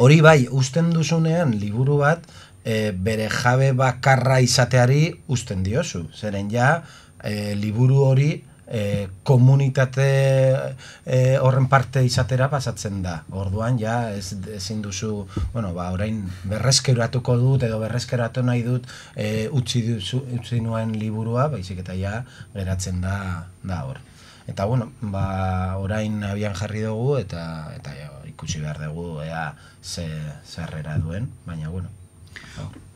S5: Hori bai, usten duzunean liburu bat bere jabe bakarra izateari usten diozu. Zeren liburu hori komunitate horren parte izatera pasatzen da. Orduan, ezin duzu, orain berreskeratuko dut edo berreskeratu nahi dut utzi nuen liburua, baizik eta geratzen da hor. Eta, orain abian jarri dugu eta ikusi behar dugu zerrera duen, baina,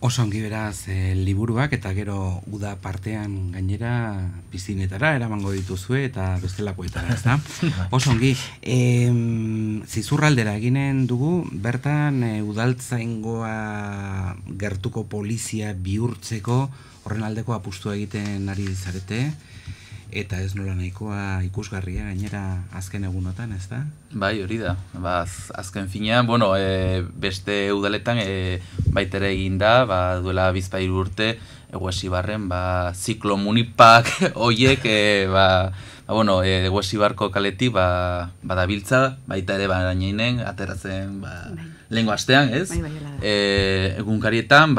S1: Oso ongi beraz liburuak eta gero uda partean gainera pizinetara eramango dituzue eta bestelakoetara, ezta? Oso ongi, Zizurraldera eginen dugu, bertan udaltzaingoa gertuko polizia bihurtzeko horren aldeko apustua egiten ari zarete, eta ez nola nahikoa ikusgarria gainera azken egunotan, ez da?
S8: Bai, hori da. Azken finean, beste udaletan baitere egin da, duela 2 urte, Eguesibarren, ziklo munipak hoiek, Eguesibarko kaletik badabiltza, baita ere barainainen, ateratzen lehengo astean, ez? Egunkarietan,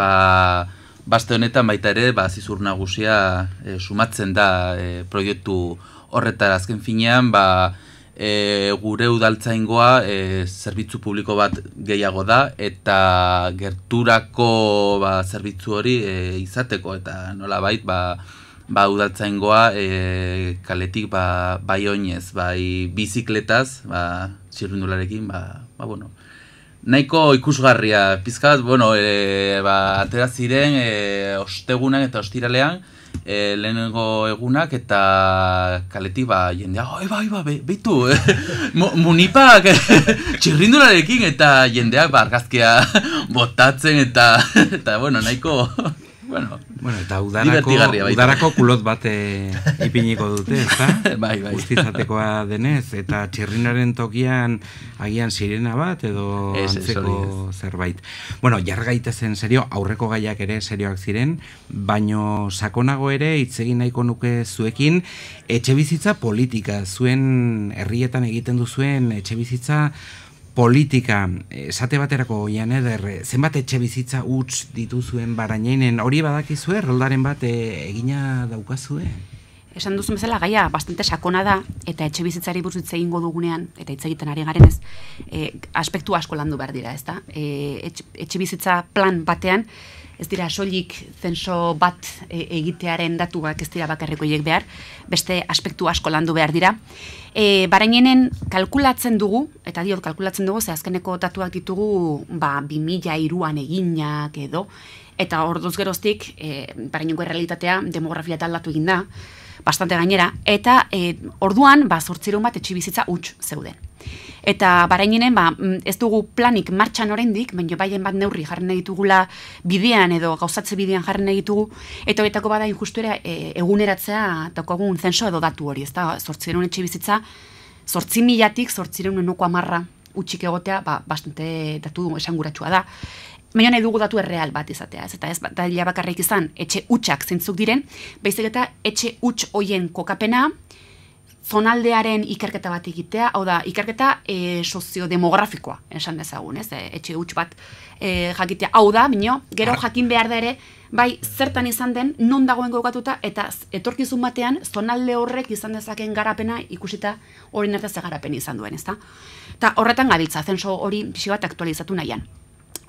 S8: Baste honetan baita ere, Zizur Nagusia sumatzen da proiektu horretara azken finean, gure udaltzaingoa zerbitzu publiko bat gehiago da, eta gerturako zerbitzu hori izateko, eta nolabait udaltzaingoa kaletik bai oinez, bai bizikletaz, txirrindularekin, bueno, nahiko ikusgarria, pizkat, bueno, atera ziren ostegunan eta ostiralean, lehenengo egunak, eta kaletik jendea, behitu, munipak txirrindularekin, eta jendeak argazkia botatzen, eta bueno, nahiko... Bueno,
S1: eta udarako kulot bat ipiniko dute, ezta?
S8: Bai.
S1: Guztizatekoa denez, eta txirrinaren tokian agian sirena bat edo antzeko zerbait. Bueno, jargaitezen serio, aurreko gaiak ere serioak ziren, baino sakonago ere hitz egin nahiko nuke zuekin etxebizitza politika, zuen herrietan egiten duzuen etxebizitza politika, esate baterako zenbat etxe bizitza huts dituzuen Barañainen, hori badakizue, roldaren bat egina daukazue?
S3: Esan duzun bezala, gaia bastante sakona da, eta etxe bizitzari buruz hitz egingo dugunean, eta hitz egiten ari garenez, aspektu asko landu behar dira, ezta? Etxe bizitza plan batean, ez dira soilik zenso bat egitearen datuak ez dira bakarreko hiek behar, beste aspektu asko landu behar dira. Barañainen kalkulatzen dugu, eta diot kalkulatzen dugu, ze azkeneko datuak ditugu 2003an eginak edo, eta orduz geroztik Barañaingo errealitatea demografia aldatu egin da, bastante gainera, eta orduan 800 bat etxebizitza huts zeuden. Eta Barañainen ez dugu planik martxan oraindik, baina baien bat neurri jarri nahi ditugula bidean edo gauzatze bidean jarri nahi ditugu, eta horietako bada injustu ere eguneratzea daukagun zenso edo datu hori, ezta 800 etxebizitza, 8.000-tik 810 hutsik egotea, bastante datu esanguratsua da. Baina nahi dugu datu erreal bat izatea, eta ez daila bakarrik izan etxe hutsak zeintzuk diren, baizik eta etxe huts hoien kokapena, zonaldearen ikerketa bat egitea, hau da, ikerketa soziodemografikoa, esan dezagun, ez? Etxe huts bat jakitea, hau da, bino, gero jakin behar da ere, bai, zertan izan den, non dagoen kokatuta, eta etorkizun batean, zonalde horrek izan dezaken garapena ikusita hori nertez garapen izan duen, ezta? Eta horretan gabiltza, zenso hori pixi bat aktualizatu nahian.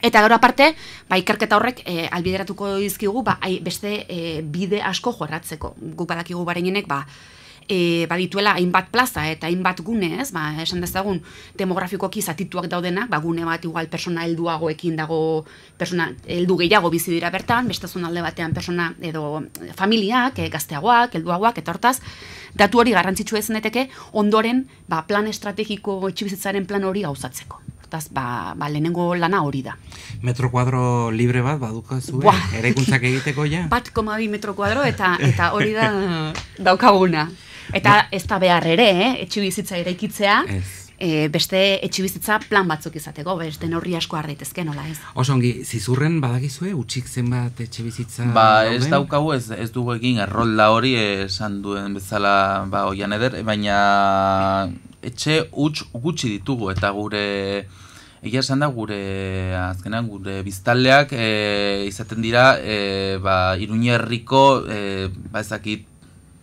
S3: Eta gero aparte, ikerketa horrek albideratuko dizkigu, beste bide asko jorratzeko. Guk badakigu Barañainek, badituela hainbat plaza eta hainbat gune, ez, esan dezagun demografikoki zatituak daudenak, gune bat igual persona helduagoekin dago, persona heldu gehiago bizi dira bertan, beste zonalde batean persona edo familiak, gazteagoak, helduagoak, eta hortaz, datu hori garrantzitsua izan daiteke, ondoren plan estrategiko etxebizitzaren plan hori gauzatzeko. Hortaz, lehenengo lana hori da.
S1: Metro kuadro libre bat badukazue, eraikuntzak egiteko ja?
S3: 1,2 metro kuadro eta hori da daukaguna. Eta ez da behar ere, etxebizitza eraikitzea, beste etxebizitza plan batzuk izateko, beste neurri asko har daitezke, nola ez?
S1: Oso ongi, zizurren badakizue, utxik zenbat etxebizitza dauden?
S8: Ez daukagu, ez dugu egin errolda hori esan duen bezala oian eder, baina etxe huts gutxi ditugu, eta gure, egia esan da, azkenan gure biztanleak izaten dira, Iruñerriko, ezakit,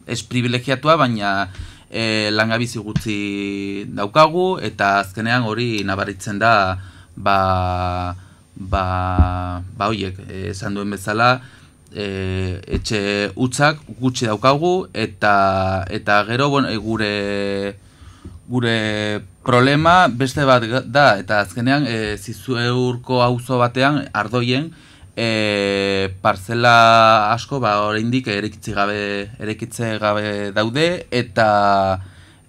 S8: ez privilegiatua, baina langabizi gutxi daukagu, eta azkenean hori nabaritzen da, hoiek, esan duen bezala, etxe hutsak gutxi daukagu, eta gero, gure problema beste bat da, eta azkenean Zizueurko auzo batean, Ardoien, parcela asko oraindik eraikitze gabe daude, eta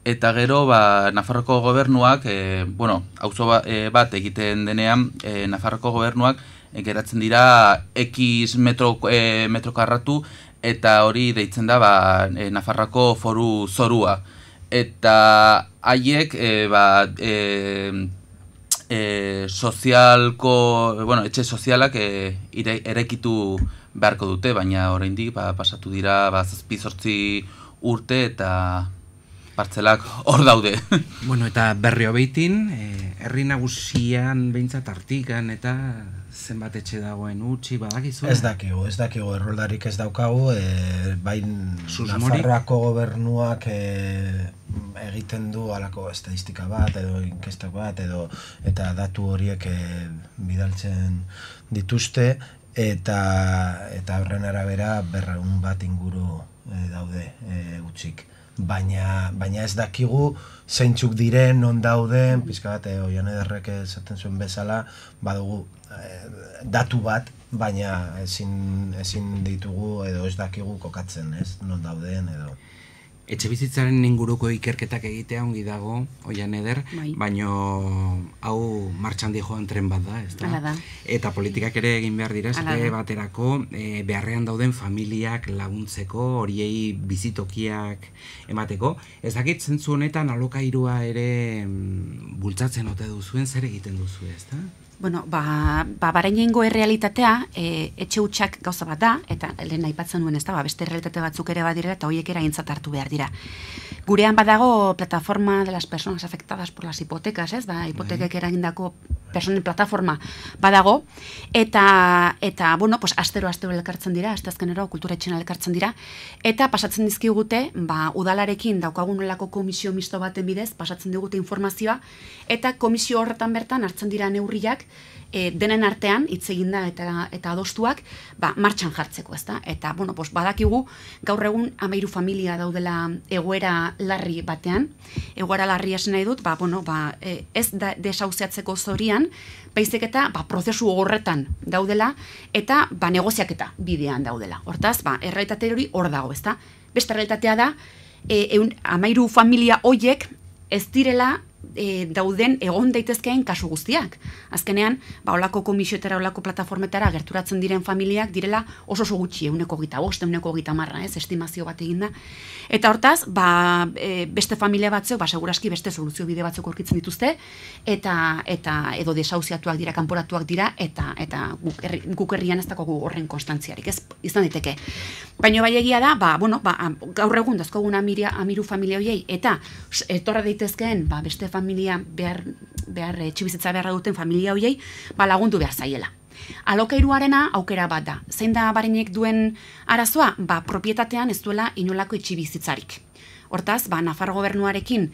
S8: gero Nafarroko gobernuak, auzo bat egiten denean, Nafarroko gobernuak geratzen dira X metro karratu, eta hori deitzen da Nafarroko foru zorua. Eta haiek etxe sozialak eraikitu beharko dute, baina oraindik pasatu dira 7-8 urte eta partzelak hor daude.
S1: Bueno, eta Berriobeitin, herri nagusian behintzat artikan eta zenbat etxe dagoen utzi badakizu?
S5: Ez dakigu, erroldarik ez daukagu, bain Nafarroako gobernuak egiten du halako estadistika bat edo inkestak bat eta datu horiek bidaltzen dituzte eta horren arabera 200 bat inguru daude utzik. Baina ez dakigu zeintzuk diren, non dauden, pizka bat, Oian Ederrek esaten zuen bezala, badugu datu bat, baina ezin ditugu edo ez dakigu kokatzen, ez, non dauden edo.
S1: Etxebizitzaren inguruko ikerketak egitea ongi dago, Oian Eder, baino hau martxan joan tren bat da, ez da? Eta politikak ere egin behar dira, esate baterako beharrean dauden familiak laguntzeko, horiei bizitokiak emateko. Ez dakit zentzu honetan alokairua ere bultzatzen ote duzuen, zer egiten duzu, ez da?
S3: Bueno, barainengo errealitatea etxe hutsak gauza bat da, eta lehen aipatzen nuen ez da, beste errealitate batzuk ere badirela eta horiek eraintzat hartu behar dira. Gurean badago plataforma de las personas afectadas por las hipotecas, ez? Hipotekek eragindako personen plataforma badago, eta bueno, pues astero elkartzen dira, asteazkenero kulturetxean elkartzen dira, eta pasatzen dizkigute, udalarekin daukagunelako komisio misto baten bidez, pasatzen digute informazioa, eta komisio horretan bertan hartzen dira neurriak, denen artean hitz eginda eta adostuak martxan jartzeko, ezta? Eta bueno, pues badakigu gaur egun 13 familia daudela egoera larri batean. Egoera larri esan nahi dut, ez desauziatzeko zorian, baizik eta prozesu horretan daudela eta negoziaketa bidean daudela. Hortaz, errealitate hori hor dago, ezta? Beste errealitatea da 13 familia hoiek ez direla dauden egon daitezkeen kasu guztiak. Azkenean, olako komisioetara, olako plataformetara gerturatzen diren familiak direla oso gutxi, 125, 130, estimazio bat eginda. Eta hortaz, beste familia batzuk, seguraski beste soluzio bide batzuk aurkitzen dituzte, eta edo desauziatuak dira, kanporatuak dira, eta guk herrian ez dago horren konstantziarik, ez izan daiteke. Baina bai egia da, gaur egun dazkogun 13 familia horiei, eta etorra daitezkeen beste familia behar etxebizitza beharra duten familia horiei lagundu behar zaiela. Alokairuarena aukera bat da. Zein da Bareinek duen arazoa? Propietatean ez duela inolako etxebizitzarik. Hortaz, Nafar gobernuarekin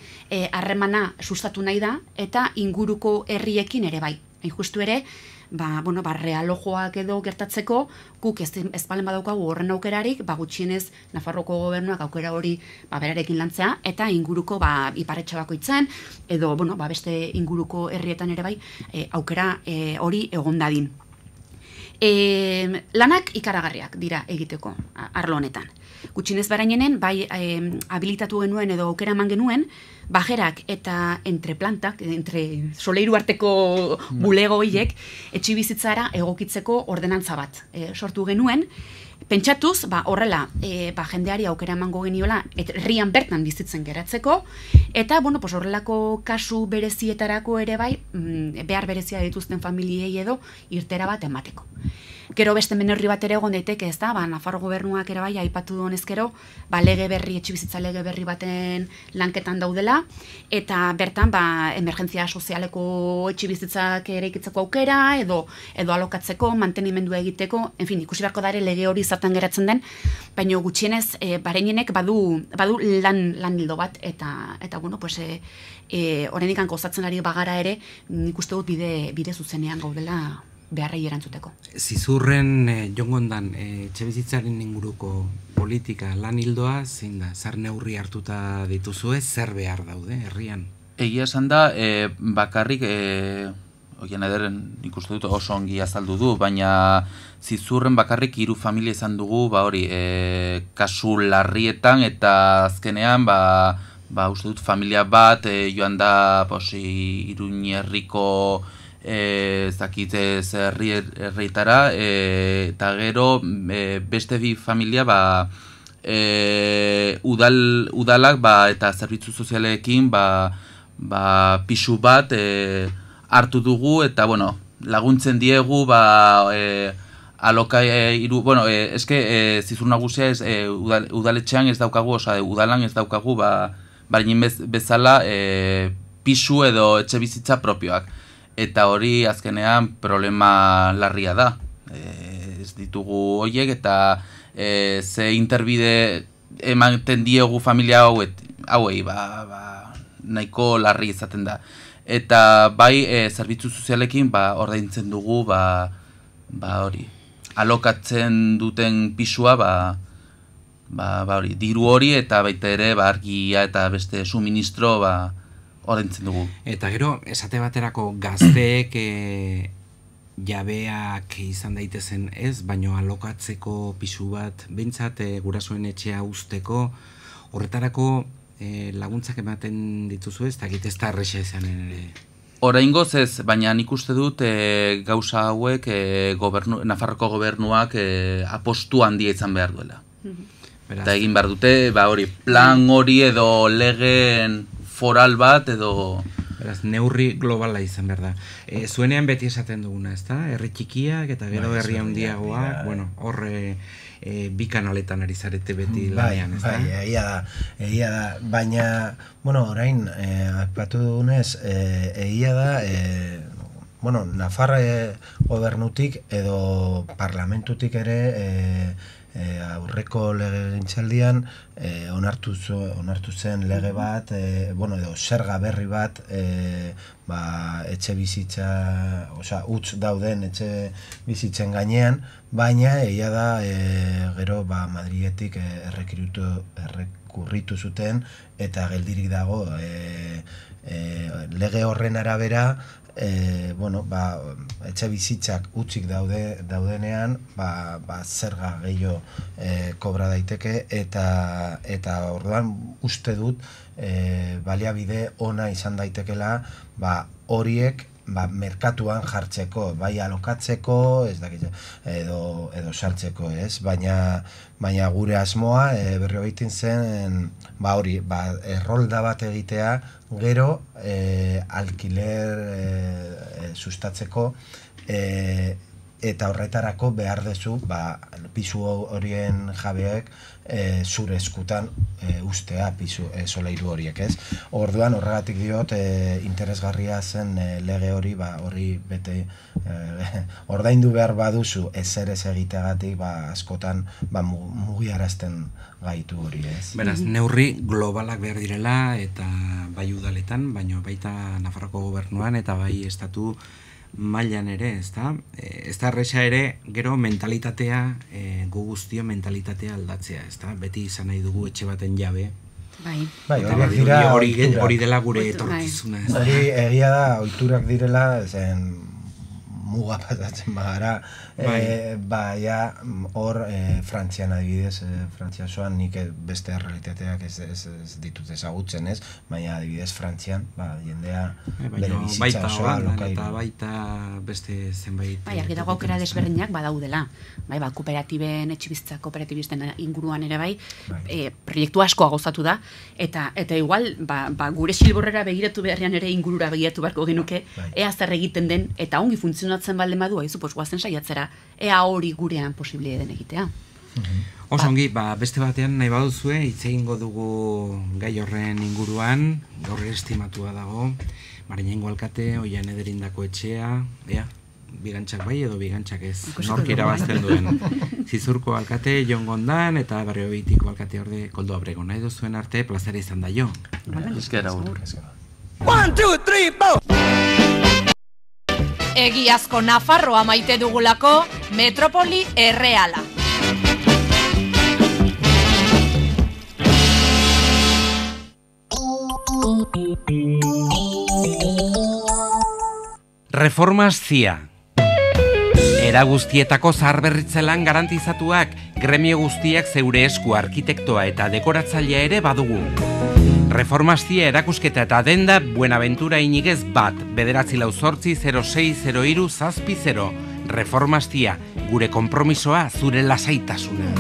S3: harremana sustatu nahi da eta inguruko herriekin ere bai. Hain justu ere, realojoak edo gertatzeko, guk ez balen badaukagu horren aukerarik, gutxienez Nafarroko gobernuak aukera hori berarekin lantzea, eta inguruko Iparretxe Bakoitzen, edo beste inguruko herrietan ere bai, aukera hori egon dadin. Lanak ikaragarriak dira egiteko arlo honetan. Gutxienez Barainenen, habilitatu genuen edo aukera eman genuen, bajerak eta entreplantak, entre soleiru arteko bulego horiek, etxibizitzara egokitzeko ordenantza bat sortu genuen, pentsatuz, horrela, jendeari aukera emango geniola, herrian bertan bizitzen geratzeko, eta, horrelako kasu berezietarako ere bai, behar berezia dituzten familiei edo irtera bat emateko. Gero beste menorri bat ere egon daiteke, ez da, Nafarro gobernuak ere bai, aipatu duenez gero, lege berri, etxebizitza lege berri baten lanketan daudela, eta bertan, emergentzia sozialeko etxebizitzak ere ikitzeko aukera, edo alokatzeko, mantenimendua egiteko, ikusi beharko dare lege hori zertan geratzen den, baina gutxienez, Bareinenek badu lan hildo bat, eta horrendikan gozatzen ari bagara ere, nik uste dut bide zuzenean gaudela beharrei erantzuteko.
S1: Zizurren jongondan etxebizitzaren inguruko politika lan hildoa, zein da, zer neurri hartuta dituzue, zer behar daude herrian?
S8: Egia esan da, bakarrik, Oian Ederen nik uste dut oso ongi azaldu du, baina Zizurren bakarrik 3 familia izan dugu, kasu larrietan, eta azkenean, uste dut familia bat, joan da, Iruñerriko zakitez herrietara, eta gero beste 2 familia udalak eta zerbitzu sozialekin pisu bat hartu dugu, eta laguntzen diegu Zizur nagusia udaletxean ez daukagu, udalan ez daukagu Bareinen bezala pisu edo etxe bizitza propioak. Eta hori azkenean problema larria da. Ez ditugu horiek eta ze interbide ematen diegu familia hauei, nahiko larri izaten da. Eta bai, zerbitzu sozialekin ordaintzen dugu, hori, alokatzen duten pisua, hori, diru hori eta baita ere, argia eta beste suministro, ordaintzen dugu.
S1: Eta gero, esate baterako gazteek jabeak izan daitezen ez, baino alokatzeko pisu bat, behintzat gurasoen etxea usteko, horretarako laguntzak ematen dituzu ez, eta ez da erresa izanen ere.
S8: Oraingoz ez, baina nik uste dut gauza hauek Nafarroko gobernuak apostu handia izan behar duela. Eta egin behar dute, hori, plan hori edo legeen foral bat edo...
S1: Beraz, neurri globala izan behar da. Zuenean beti esaten duguna, ez da? Herri txikiak eta gero herri handiagoak, bueno, horre bi kanaletan ari zarete beti lanean, ez da?
S5: Egia da, baina, bueno, orain, akpatu dugunez, egia da, bueno, Nafarra gobernutik edo parlamentutik ere aurreko legegintzaldian onartu zen lege bat, bueno, edo zerga berri bat, etxe bizitza, osea, utz dauden etxe bizitzen gainean, baina egia da gero Madriletik errekurritu zuten eta geldirik dago lege horren arabera, etxe bizitzak utzik daudenean, zerga gehiago kobra daiteke eta orduan uste dut baliabide ona izan daitekela horiek merkatuan jartzeko, bai alokatzeko, ez dakit, edo sartzeko, ez? Baina gure asmoa berri hobeitin zen, hori, errolda bat egitea, gero alkiler sustatzeko, eta horretarako behar dezu, pisu horien jabeek zure eskutan ustea pisu solairu horiek, ez? Orduan horregatik diot interesgarria zen lege hori, hori bete ordaindu behar baduzu ezer ez egiteagatik askotan mugiarazten gaitu hori, ez?
S1: Beraz, neurri globalak behar direla eta bai udaletan, baino baita Nafarroko gobernuan eta bai estatu mailan ere, ez da? Ez da erresa ere, gero mentalitatea, gu guztio mentalitatea aldatzea, ez da? Beti izan nahi dugu etxe baten jabe. Hori dela gure etorkizuna.
S5: Hori egia da, ohiturak direla, zen muga pasatzen bagara, hor Frantzian adibidez, Frantzia osoan nik beste realitateak ez ditut ezagutzen, ez? Baina adibidez Frantzian, jendea bere bizitza osoa lokailu.
S1: Eta baita beste zenbait...
S3: Argi dago aukera desberdinak badaudela. Kooperatiben, etxebizitza kooperatibisten inguruan ere proiektu asko gozatu da, eta igual, gure silborrera begiratu beharrean ere ingurura begiratu beharko genuke, ea zer egiten den, eta ongi funtzionatzen balde madu, guazen saiatzera, ea hori gurean posible den egitea.
S1: Oso ongi, beste batean nahi baduzue, hitz egingo dugu gai horren inguruan, gaur estimatua dago, Marinengo alkate, Oian Ederindako etxea, bigantxak bai edo bigantxak ez, nork irabazten duen. Zizurko alkate, Jon Gondan, eta Barriobitiko alkate orde Koldo Abrego. Nahi duzuen arte, plazera izan da jo.
S8: Ezkera hor.
S10: 1, 2, 3, 4! Egiazko Nafarroa maite dugulako, metropoli erreala.
S1: Reformas CIA. Era guztietako zaharberritzelan garantizatuak, gremio guztiak zeure esku arkitektoa eta dekoratzailea ere badugu. Reformastia erakusketa eta denda Buenaventura Inigez bat, 948-06-02-0. Reformastia, gure konpromisoa zure lasaitasuna.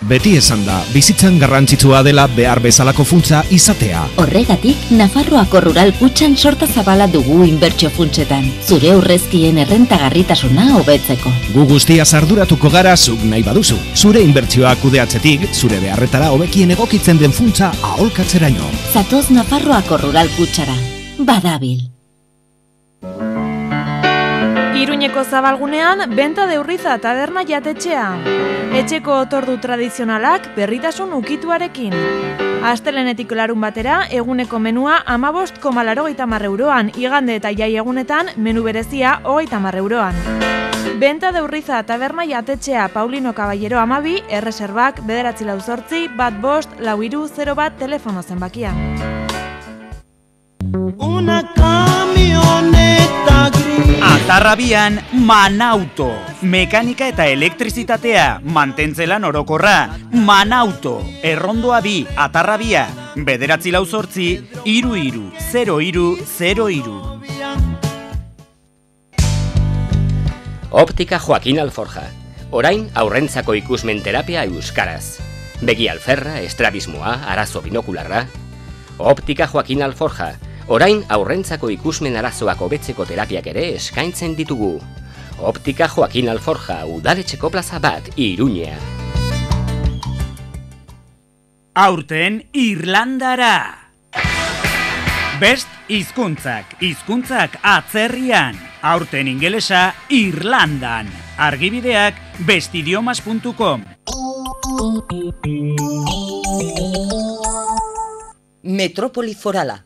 S21: Beti esan da, bizitzan garrantzitsua dela behar bezalako funtsa izatea.
S11: Horregatik, Nafarroako Rural Kutxan sorta zabala dugu inbertsio funtsetan, zure aurrezkien errentagarritasuna hobetzeko.
S21: Gu guztia arduratuko gara zuk nahi baduzu. Zure inbertsioa kudeatzetik, zure beharretara hobekien egokitzen den funtsa aholkatzeraino.
S11: Zatoz Nafarroako Rural Kutxara, badabil.
S12: Iruñeko zabalgunean, benta de urriza taberna jatetxea. Etxeko otordu tradizionalak berritasun ukituarekin. Astelenetik larun batera, eguneko menua 15,80 euroan, igande eta jai egunetan, menu berezia 30 euroan. Benta de urriza taberna jatetxea Paulino Caballero 12, erreserbak 948 154 telefono zenbakia.
S23: Una camioneta gris.
S6: Atarrabian Manauto. Mekanika eta elektrizitatea, mantentzelan orokorra. Manauto. Errondoa 2, Atarrabia. 948 330303.
S4: Optika Joaquín Alforja. Orain aurrentzako ikusmen terapia euskaraz. Begi alferra, estrabismoa, arazo binokularra. Optika Joaquín Alforja. Orain aurrentzako ikusmen arazoak hobetzeko terapiak ere eskaintzen ditugu. Optika Joaquín Alforja, udaletxeko plaza bat, Iruñea.
S6: Aurten Irlandara. Best hizkuntzak atzerrian. Aurten ingelesa Irlandan. Argibideak bestidiomas.com.
S2: Metrópoli forala.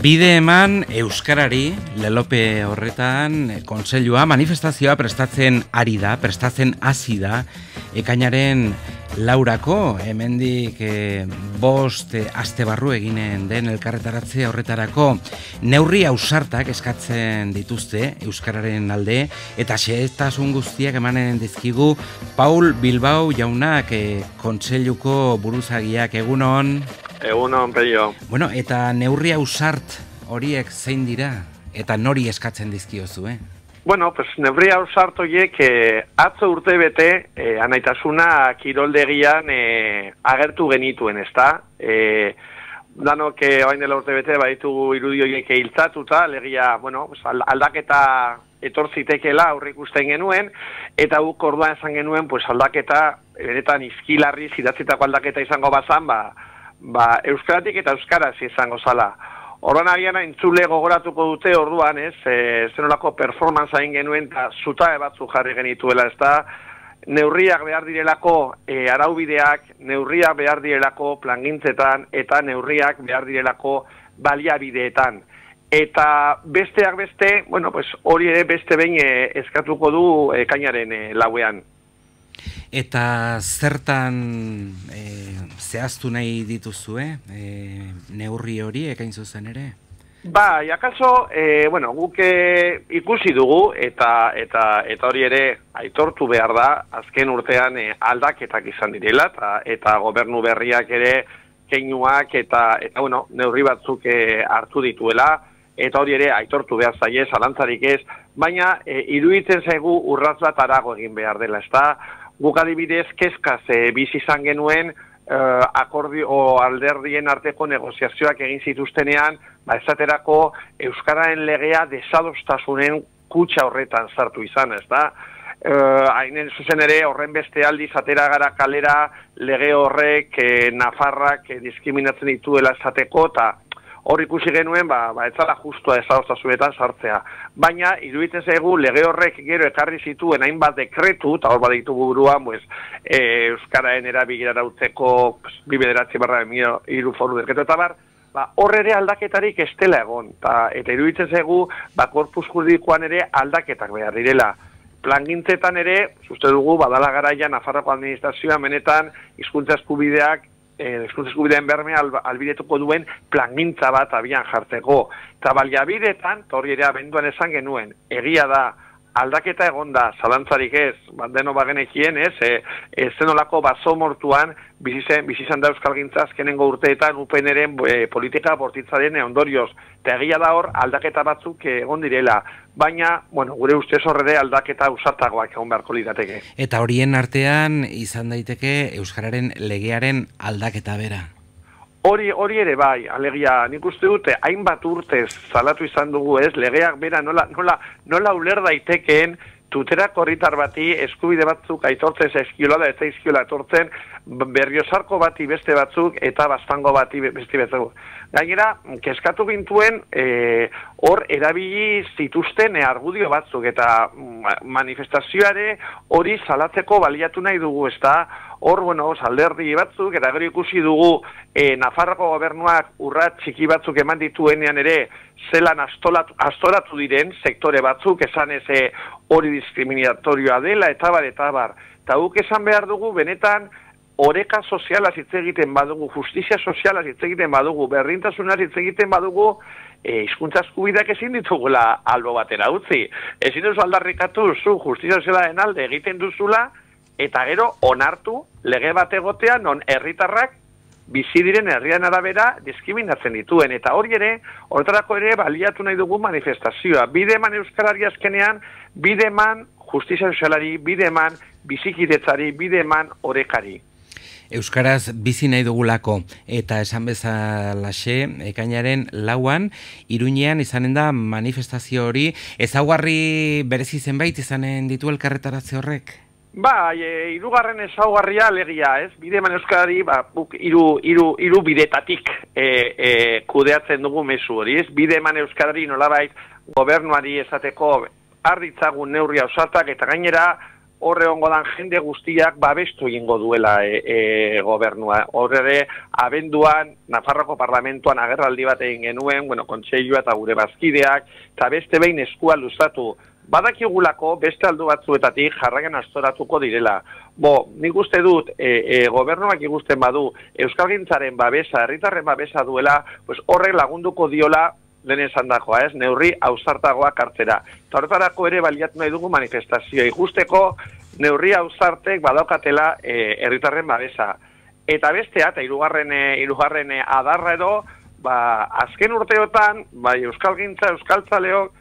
S1: Bide eman euskarari, lelope horretan kontseilua manifestazioa prestatzen ari da, prestatzen hasi da, ekainaren 4 hemendik 5 aste barru eginen den elkarretaratze horretarako neurri ausartak eskatzen dituzte euskararen alde eta xehetasun guztiak emanen dizkigu Paul Bilbao jaunak kontseiluko buruzagiak egunon.
S24: Egunon, Peio.
S1: Bueno, eta neurri ausart horiek zein dira eta nori eskatzen dizkiozu,
S24: Bueno, pues neurri ausart horiek atzo urte bete anaitasuna kiroldegian agertu genituen, ezta? Danok orain dela urte bete baditu irudi horiek hiltzatuta, alegia, bueno, pues aldaketa etor zitekeela aurreikusten genuen eta guk orduan esan genuen, pues aldaketa benetan izkilarriz idatzitako aldaketa izango bazan, euskaratik eta euskaraz izango zala. Orduan agian entzule gogoratuko dute orduan, zenolako performance hain genuen eta zutabe batzu jarri genituela, ez da, neurriak behar direlako araubideak, neurriak behar direlako plangintzetan eta neurriak behar direlako baliabideetan. Eta besteak beste, bueno, pues hori ere beste behin eskatuko du ekainaren 4.
S1: Eta zertan zehaztu nahi dituzue, neurri hori ekain zuzen ere?
S24: Akaso, bueno, guk ikusi dugu eta hori ere aitortu behar da, azken urtean aldaketak izan direla eta gobernu berriak ere keinuak eta bueno, neurri batzuk hartu dituela, eta hori ere aitortu behar zaie, zalantzarik ez, baina iruditzen zaigu urratz bat arago egin behar dela, ez da, guk adibidez kezkaz bizi izan genuen alderdien arteko negoziazioak egin zituztenean, esaterako euskararen legea desadostasunen kutxa horretan sartu izan, ez da? Hainen zuzen ere horren beste aldiz atera gara kalera lege horrek Nafarrak diskriminatzen dituela esateko eta hor ikusi genuen, ez zala justua desadostasunetan sartzea. Baina, iruditzen zaigu, lege horrek gero ekarri zituen hainbat dekretu, eta hor baditu buruan, euskaraen erabilera utzeko 2/2003 foru dekretu eta bar, hor ere aldaketarik ez dela egon, eta iruditzen zaigu, korpus juridikoan ere aldaketak behar direla. Plangintzetan ere, uste dugu, badala garaia Nafarroko administrazioa benetan hizkuntza eskubideen bermea albidetuko duen plangintza bat abian jartzeko. Eta baliabidetan, hori ere abenduan esan genuen, egia da, aldaketa egonda, zalantzarik ez, deno bagenekien ez, zenolako baso mortuan bizizan da euskalgintza azkenengo urteetan UPNren politika bortitzaren ondorioz. Eta egia da hor, aldaketa batzuk egon direla. Baina, gure ustez horre aldaketa ausartagoak egon beharko lirateke.
S1: Eta horien artean izan daiteke euskararen legearen aldaketa bera.
S24: Hori ere bai, alegia, nik uste dute, hainbat urtez salatu izan dugu ez, legeak bera nola uler daitekeen tuterako herritar bati eskubide batzuk aitortzen zaizkiola da ez zaizkiola etortzen Berriozarko bati beste batzuk eta Baztango bati beste batzuk. Gainera, kezkatu gintuen hor erabili zituzten argudio batzuk eta manifestazioare hori salatzeko baliatu nahi dugu, ez da? Hor, alderdi batzuk, eta gero ikusi dugu Nafarroko gobernuak urrat txiki batzuk eman dituenean ere zelan astoratu diren sektore batzuk, esan ez hori diskriminatorioa dela, eta bar. Eta guk esan behar dugu, benetan, oreka sozialaz hitz egiten badugu, justizia sozialaz hitz egiten badugu, berdintasunaz hitz egiten badugu, hizkuntza eskubideak ezin ditugula albo batera utzi. Ezin duzu aldarrikatu zu justizia sozialaren alde egiten duzula, eta gero onartu lege bat egotea non herritarrak bizi diren herrian arabera diskriminatzen dituen. Eta hori ere, horretarako ere baliatu nahi dugu manifestazioa. Bideman euskarari azkenean, bideman justizia sozialari, bideman bizikidetzari, bideman orekari.
S1: Euskaraz bizi nahi dugulako eta esan bezalaxe ekainaren 4an Iruñean izanen da manifestazio hori. Ezaugarri berezi zenbait izanen ditu elkarretaratze horrek?
S24: Hirugarren ezaugarria alegia, ez? Bideman euskarari, hiru bidetatik kudeatzen dugu mezu hori, ez? Bideman euskarari nolabait gobernuari esateko arditzagun neurri ausartak eta gainera horre ongo dan jende guztiak babestu egingo duela gobernua. Horre abenduan Nafarroko parlamentuan agerraldi bat egin genuen, kontseilua eta gure bazkideak, eta beste behin eskua luzatu. Badakigulako beste aldu batzuetatik jarragen astoratuko direla. Nik uste dut, gobernuak ikusten badu, euskalgintzaren babesa, herritarren babesa duela, horrek lagunduko diola, lehen esan dagoa, ez? Neurri ausartagoak hartzera. Eta horretarako ere baliatu nahi dugu manifestazioa. Ikusteko neurri ausartek badaukatela herritarren babesa. Eta bestea, eta hirugarren adarra edo, azken urteotan, euskalgintza, euskaltzaleok,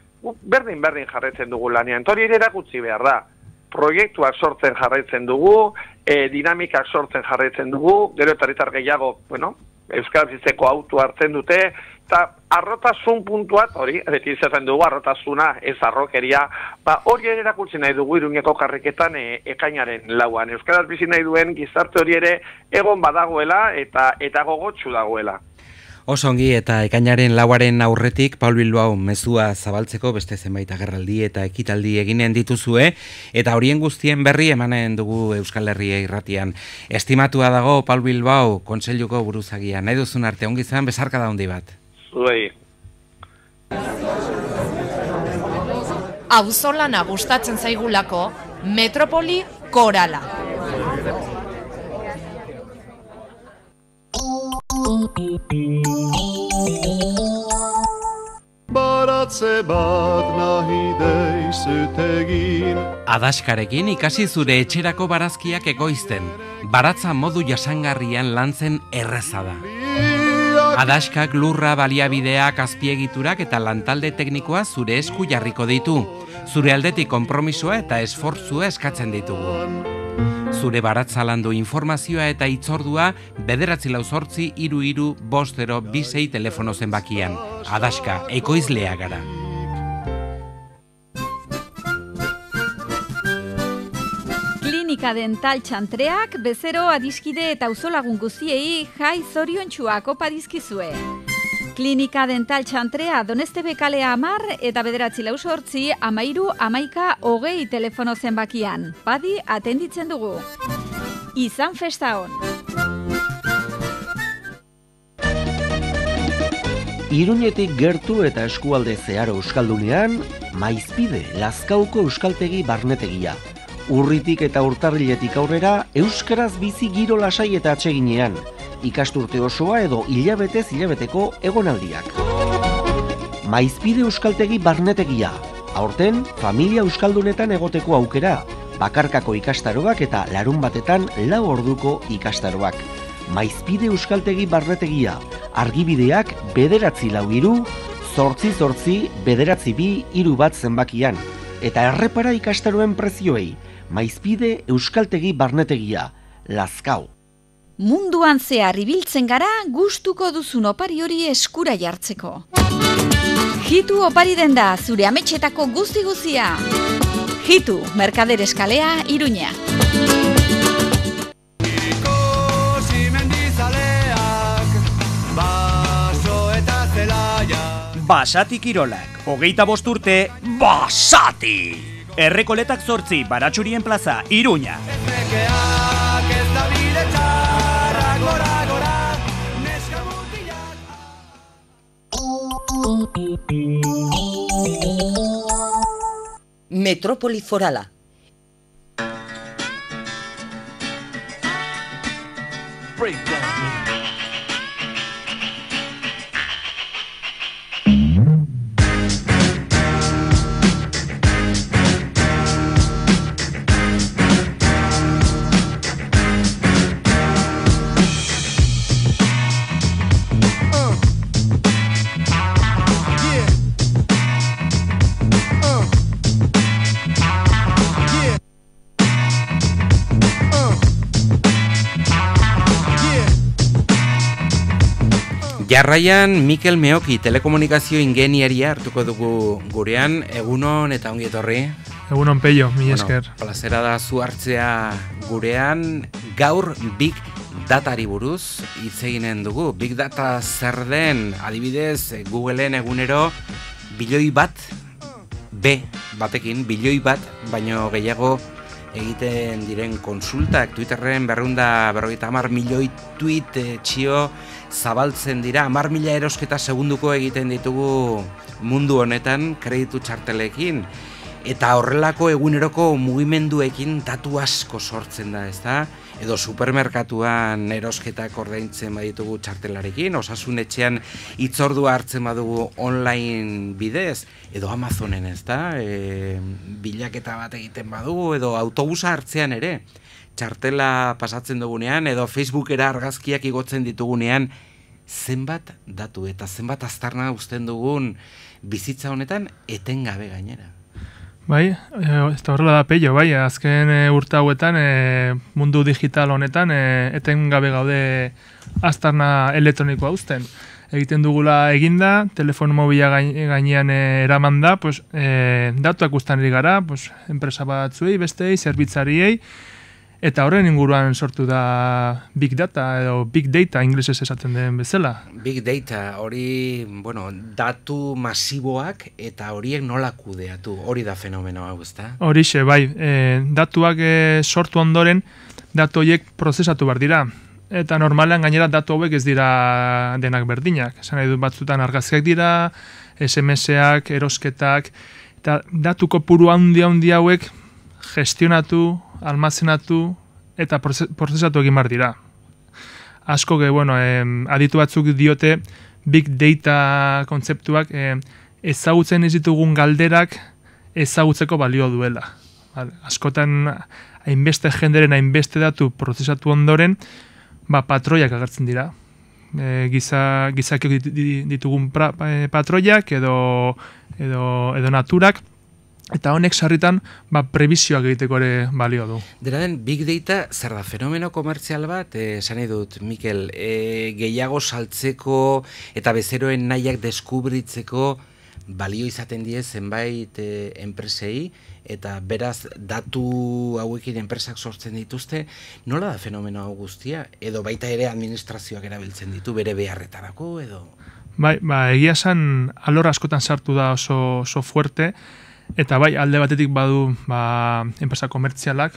S24: berdin jarraitzen dugu lanean. Hori ere erakutsi behar da. Proiektuak sortzen jarraitzen dugu, dinamikak sortzen jarraitzen dugu, gero eta herritar gehiago, euskal bizitzeko auto hartzen dute, eta arrotasun puntuat, hori, beti izaten dugu, arrotasuna, ez arrokeria, hori ere erakutsi nahi dugu Iruñeko karriketan ekainaren 4an. Euskaraz bizi nahi duen gizarte hori ere egon badagoela eta gogotsu dagoela.
S1: Osongi eta ekainaren 4aren aurretik Paul Bilbao mezua zabaltzeko beste zenbait agerraldi eta ekitaldi eginen dituzue eta horien guztien berri emanen dugu Euskal Herria irratian. Estimatua dago Paul Bilbao kontseiluko buruzagia. Nahi duzun arte ongi izan besarkada handi bat.
S24: Zuei.
S10: Auzolana gustatzen zaigulako Metropoli Korala.
S15: Baratze bat nahi deizut egin.
S1: Adaskarekin ikasi zure etxerako barazkiak ekoizten. Baratza modu jasangarrian lantzen erreza da. Adaskak lurra, baliabideak, azpiegiturak eta lantalde teknikoa zure esku jarriko ditu. Zure aldetik konpromisoa eta esfortzua eskatzen ditugu. Zure baratza landu informazioa eta itzordua 944-33-5026 telefono zenbakian. Adaska, ekoizlea gara.
S20: Klinika Dental Txantreak bezero adiskide eta auzolagun guztiei jai zoriontsuak opa dizkizue. Klinika Dental Txantrea Donestebe kalea 10 eta 948 13 11 20 telefono zenbakian. Padi atenditzen dugu. Izan festa on!
S16: Iruñetik gertu eta eskualde zeharo euskaldunean, Maizpide Lazkauko euskaltegi barnetegia. Urritik eta urtarriletik aurrera, euskaraz bizi giro lasai eta atseginean, ikasturte osoa edo hilabetez hilabeteko egonaldiak. Maizpide euskaltegi barnetegia, aurten familia euskaldunetan egoteko aukera, bakarkako ikastaroak eta larun batetan 4 orduko ikastaroak. Maizpide euskaltegi barnetegia, argibideak 943 888 992 zenbakian, eta errepara ikastaroen prezioei, Maizpide euskaltegi barnetegia, Lazkao.
S20: Munduan zehar ibiltzen gara gustuko duzun opari hori eskura jartzeko. Hitu opari denda zure ametxetako guzti-guzia. Hitu, Merkader Eskalea, Iruña.
S17: Basati Kirolak, 25 urte, Basati! Errekoletak 8, Baratxurien plaza, Iruña.
S2: Metrópoli Forala.
S1: Jarraian Mikel Meoki telekomunikazio ingeniaria hartuko dugu gurean, egunon eta ongi etorri.
S19: Egunon Peio, mi esker.
S1: Plazera da zu hartzea gurean, gaur Big Datari buruz hitz eginen dugu. Big Data zer den, adibidez, Googleen egunero bilioi bat, batekin, bilioi bat, baino gehiago egiten diren konsultak, Twitterren 250 milioi tweet txio zabaltzen dira, 10.000 erosketa segunduko egiten ditugu mundu honetan kreditu txartelekin, eta horrelako eguneroko mugimenduekin datu asko sortzen da, ezta? Edo supermerkatuan erosketak ordaintzen baditugu txartelarekin, osasun etxean hitzordua hartzen badugu online bidez, edo Amazonen, ezta? Bilaketa bat egiten badugu, edo autobusa hartzean ere, txartela pasatzen dugunean, edo Facebookera argazkiak igotzen ditugunean, zenbat datu eta zenbat aztarna uzten dugun bizitza honetan etengabe gainera.
S19: Bai, ez da horrela da Peio, bai, azken urte hauetan mundu digital honetan etengabe gaude aztarna elektronikoa uzten. Egiten dugula eginda, telefono mobila gainean eraman da, pues, datuak uztan ari gara, pues, enpresa batzuei, bestei, zerbitzariei, eta horren inguruan sortu da Big Data edo Big Data inglesez esaten den bezala.
S1: Big Data, hori, bueno, datu masiboak eta horiek nola kudeatu, hori da fenomenoa, ezta?
S19: Horixe, bai, datuak sortu ondoren, datu horiek prozesatu behar dira. Eta normalean gainera datu hauek ez dira denak berdinak. Esan nahi dut batzutan argazkiak dira, SMS-ak, erosketak, eta datu kopuru handi hauek gestionatu, almazenatu eta prozesatu egin behar dira. Asko, bueno, aditu batzuk diote Big Data kontzeptuak ezagutzen ez ditugun galderak ezagutzeko balio duela. Askotan hainbeste jenderen hainbeste datu prozesatu ondoren, patroiak agertzen dira. Gizakiok ditugun patroiak edo naturak, eta honek sarritan prebizioak egiteko ere balio du.
S1: Dena den, Big Data zer da, fenomeno komertzial bat, esan nahi dut, Mikel, gehiago saltzeko eta bezeroen nahiak deskubritzeko balio izaten die zenbait enpresei, eta beraz datu hauekin enpresak sortzen dituzte, nola da fenomeno hau guztia? Edo baita ere administrazioak erabiltzen ditu bere beharretarako, edo?
S19: Bai, egia esan alor askotan sartu da oso fuerte, eta bai, alde batetik badu enpresa komertzialak,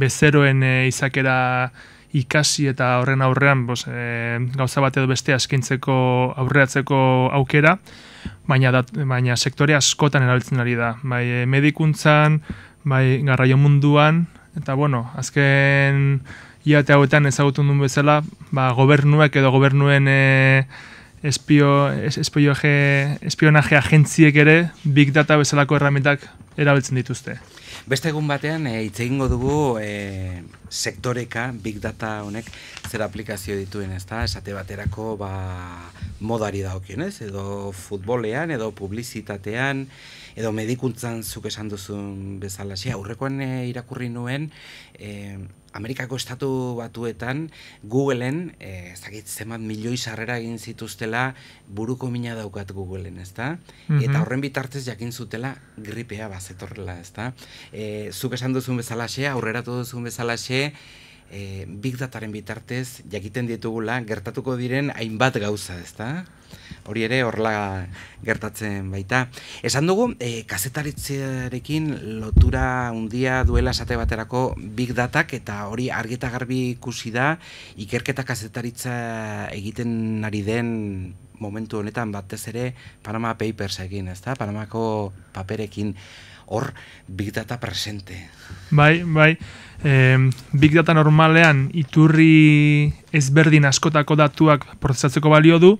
S19: bezeroen izakera ikasi eta horren aurrean gauza bat edo bestea eskaintzeko aurreatzeko aukera, baina sektore askotan erabiltzen ari da. Bai medikuntzan, bai garraio munduan, eta azken hilabete hauetan ezagutu duen bezala, gobernuek edo gobernuen espionaje agentziek ere Big Data bezalako erramintak erabiltzen dituzte.
S1: Beste egun batean hitz egingo dugu sektoreka Big Data honek zer aplikazio dituen, ezta? Esate baterako modari dagokionez, edo futbolean, edo publizitatean, edo medikuntzan zuk esan duzun bezalaxe. Aurrekoan irakurri nuen Amerikako estatu batuetan Googleen, ez dakit zenbat milioi sarrera egin zituztela, buruko mina daukat Googleen, ezta? Eta horren bitartez jakin zutela gripea bazetorrela, ezta? Zuk esan duzun bezalaxe, aurreratu duzun bezalaxe, Big Dataren bitartez jakiten ditugula gertatuko diren hainbat gauza, ezta? Hori ere horrela gertatzen baita. Esan dugu, kazetaritzarekin lotura handia duela esate baterako Big Datak, eta hori argi eta garbi ikusi da ikerketa kazetaritza egiten ari den momentu honetan batez ere Panama Papersekin, ezta? Panamako paperekin hor Big Data presente.
S19: Bai. Big Data normalean iturri ezberdin askotako datuak prozesatzeko balio du,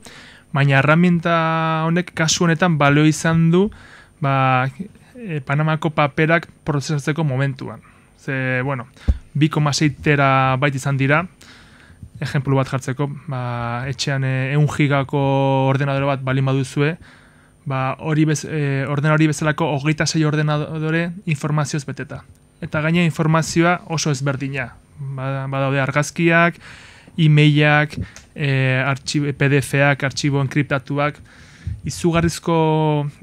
S19: baina erraminta honek kasu honetan balio izan du Panamako paperak prozesatzeko momentuan. 2,6 terabyte izan dira, ejemplu bat jartzeko, etxean 1 gigako ordenadore bat balin baduzue, ordenadore hori bezalako 26 ordenadore informazioz beteta. Eta gaina informazioa oso ezberdina. Badaude argazkiak, e-mailak, PDF-ak, artxibo enkriptatuak, izugarrizko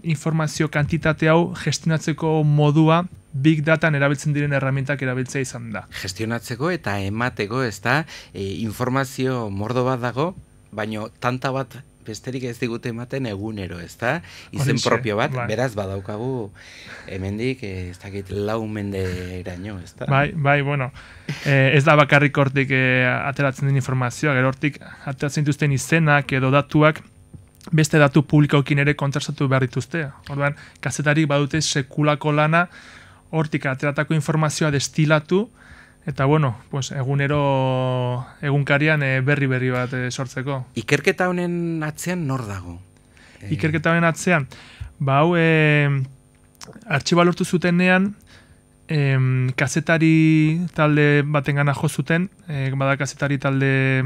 S19: informazio kantitate hau gestionatzeko modua Big Datan erabiltzen diren erramintak erabiltzea izan da.
S1: Gestionatzeko eta emateko, ezta, informazio mordo bat dago, baino tanta bat besterik ez digute ematen egunero, ezta? Izen propio bat, beraz badaukagu hemendik, ez dakit 4 menderaino, ezta?
S19: Bai, ez da bakarrik hortik ateratzen den informazioa, gero hortik ateratzen dituzten izenak edo datuak beste datu publikoekin ere kontrastatu behar dituzte. Orduan, kazetarik badute sekulako lana hortik ateratako informazioa destilatu, eta egunkarian berri bat sortzeko.
S1: Ikerketa honen atzean nor dago?
S19: Ikerketa honen atzean, hau artxiba lortu zutenean, kazetari talde batengana jo zuten, bada kazetari talde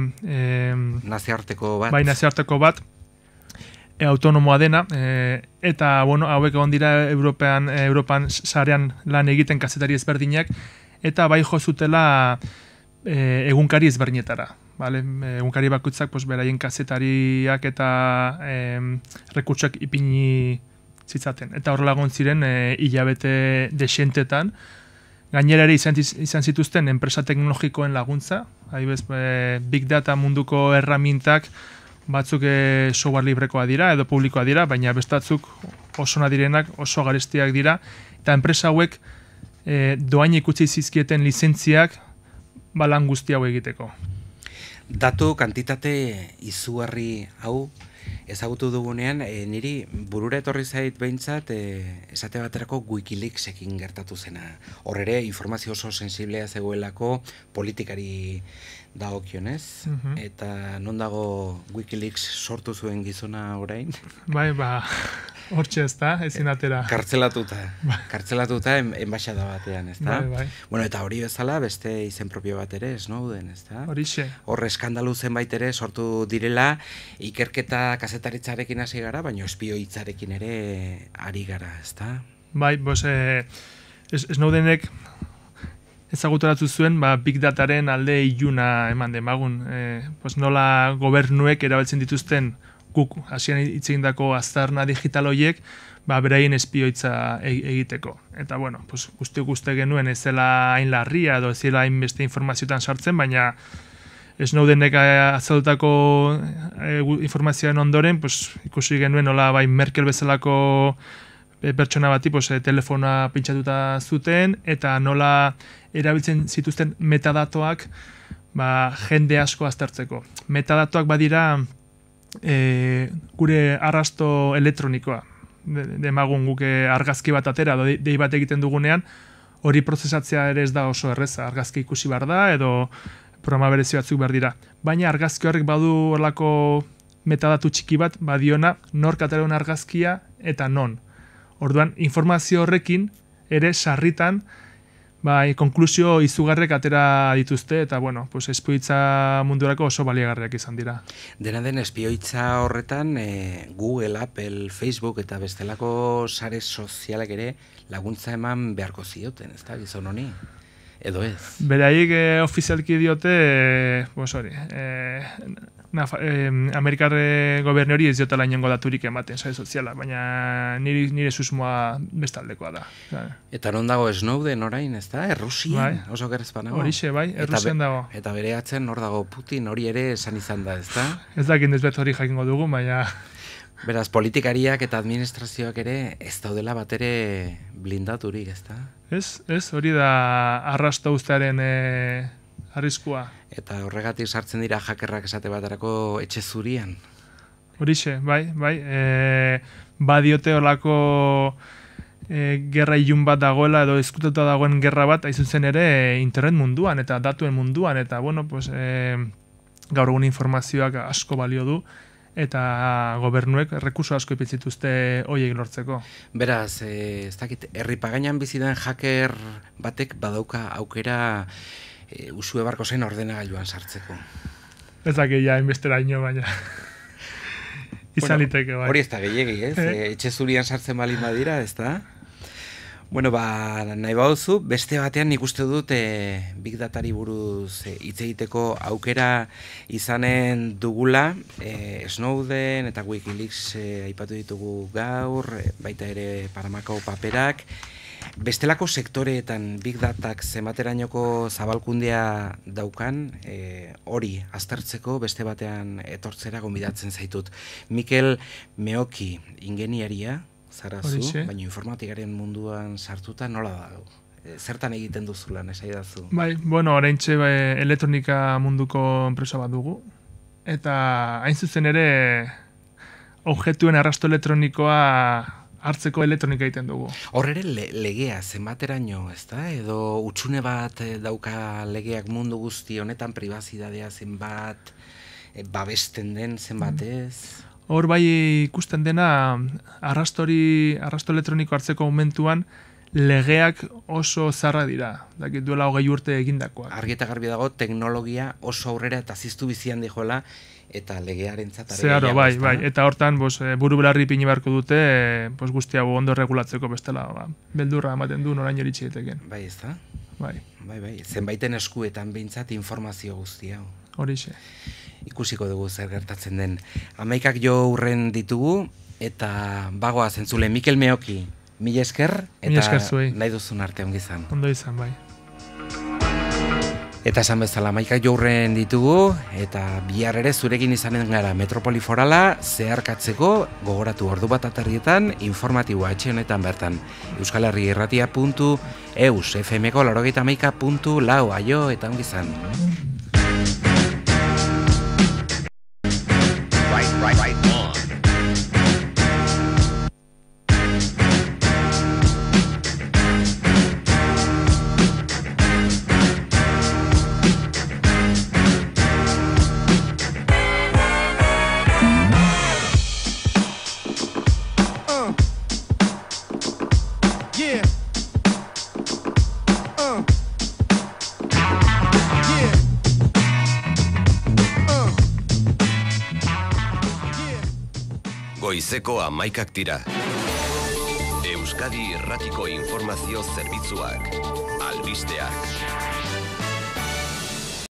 S1: nazioarteko bat.
S19: Bai, nazioarteko bat, autonomoa dena, eta hauek egon dira Europan sarean lan egiten kazetari ezberdinak, eta bai jo zutela egunkari ezberdinetara. Egunkari bakoitzak beraien kazetariak eta rekurtsak ipini zitzaten. Eta horrela egon ziren hilabete desentetan. Gainera ere izan zituzten enpresa teknologikoen laguntza. Big Data munduko erramintak batzuk software librekoa dira edo publikoa dira, baina bestatzuk oso direnak, oso garestiak dira, eta enpresa hauek doain ikutsi zizkieten lizentziak lan guzti hau egiteko.
S1: Datu kantitate izugarri hau ezagutu dugunean, niri burura etorri zait behintzat esate baterako Wikileaksekin gertatu zena. Hor ere informazio oso sensiblea zegoelako politikari dagokionez, eta non dago Wikileaks sortu zuen gizona orain?
S19: Bai, hortxe ez da, ezin atera.
S1: Kartzelatuta enbaixada batean, ez da?
S19: Bai.
S1: Bueno, eta hori bezala beste izen propio bat ere, Snowden, ez da?
S19: Horixe.
S1: Hor eskandalu zenbait ere sortu direla, ikerketa kazetaritzarekin hasi gara, baina espioitzarekin ere ari gara, ez da?
S19: Bai, Snowdenek ezagutaratu zuen Big Dataren alde iluna eman demagun. Nola gobernuek erabiltzen dituzten guk hasieran hitz egindako aztarna digital horiek beraien espioitza egiteko. Eta guzti genuen ez zela hain larria edo ez zela hain beste informazioetan sartzen, baina Snowdenek azaldutako informazioen ondoren ikusi genuen nola Merkel bezalako pertsona bati telefona pintxatuta zuten, eta nola erabiltzen zituzten metadatoak jende asko aztertzeko. Metadatuak badira gure arrasto elektronikoa. Demagun guk argazki bat atera, dei bat egiten dugunean, hori prozesatzea ere ez da oso erreza. Argazki ikusi behar da, edo programa berezi batzuk behar dira. Baina argazki horrek badu horlako metadatu txiki bat, badiona nork ateraun argazkia eta non. Orduan, informazio horrekin ere sarritan konklusio izugarrek atera dituzte, eta, bueno, espioitza mundurako oso baliagarriak izan dira.
S1: Dena den, espioitza horretan, Google, Apple, Facebook eta bestelako sare sozialak ere laguntza eman beharko zioten, ez da, gizon honi? Edo ez?
S19: Beraik ofizialki diote, Amerikar gobernu hori ez diotela inongo daturik ematen sare soziala, baina nire susmoa bestaldekoa da.
S1: Eta non dago Snowden orain, ez da? Errusian, oso gerrezpanago.
S19: Horixe, bai, Errusian dago.
S1: Eta bere atzen nor dago Putin, hori ere esan izan da, ez da?
S19: Ez dakit ez hori jakingo dugu, baina...
S1: Beraz, politikariak eta administrazioak ere ez daudela batere blindaturik, ez da?
S19: Ez, hori da arrasto ustearen arriskua.
S1: Eta horregatik sartzen dira hackerrak esate baterako etxe zurian.
S19: Horixe, bai. Badiote horlako gerra ilun bat dagoela edo ezkutatuta dagoen gerra bat, aizutzen ere internet munduan eta datuen munduan, eta gaur egun informazioak asko balio du, eta gobernuek rekurso asko ipintzituzte hoiek lortzeko.
S1: Beraz, ez dakit, herripagainan bizi den hacker batek badauka aukera usue barko zen ordenagailuan sartzeko.
S19: Ez dakit ja, inbesteraino, baina izan liteke, bai.
S1: Hori ez da gehiegi, ez? Etxe zurian sartzen bali badira, ez da? Bueno, nahi bauzu, beste batean nik uste dut Big Datari buruz hitz egiteko aukera izanen dugula, Snowden eta Wikileaks aipatu ditugu gaur, baita ere Panamako paperak. Bestelako sektoreetan Big Datak zenbaterainoko zabalkundea daukan, hori aztertzeko beste batean etortzera gonbidatzen zaitut. Mikel Meoki, ingeniaria, zarazu, baina informatikaren munduan sartuta nola dago? Zertan egiten duzu lan, esaidazu?
S19: Bai, oraintxe elektronika munduko enpresa bat dugu, eta hain zuzen ere objektuen arrasto elektronikoa hartzeko elektronika egiten dugu.
S1: Hor ere legea zenbateraino, ez da? Edo utxune bat dauka legeak mundu guzti honetan pribazidadea zenbat, babesten den zenbatez?
S19: Hor bai ikusten dena arrasto elektroniko hartzeko momentuan legeak oso zarra dira, dakit duela 20 urte egindakoak.
S1: Argi eta garbi dago teknologia oso aurrera eta ziztu bizian dijoela eta legearen zatare.
S19: Zeharo, bai, eta hortan buru belarri ipini beharko dute guztia ondo regulatzeko bestela, beldurra ematen du noraino iritsi daiteken.
S1: Bai, ez da?
S19: Bai.
S1: Zenbaiten eskuetan behintzat informazio guztia.
S19: Horixe.
S1: Ikusiko dugu zer gertatzen den. 11 jo urren ditugu eta bagoa zentzule Mikel Meoki, mila esker eta nahi duzun arte ongi izan.
S19: Ondo izan, bai.
S1: Eta esan bezala 11 jo urren ditugu eta bihar ere zurekin izanen gara Metropoli Forala zeharkatzeko gogoratu ordu bat aterrietan informatiboa etxe honetan bertan. Euskal Herri Irratia.eus FM-ko 91.4 aio eta ongi izan.
S13: Right on.
S14: Yeah.
S13: Goizeko 11 dira. Euskadi Irratiko Informazio Zerbitzuak. Albisteak.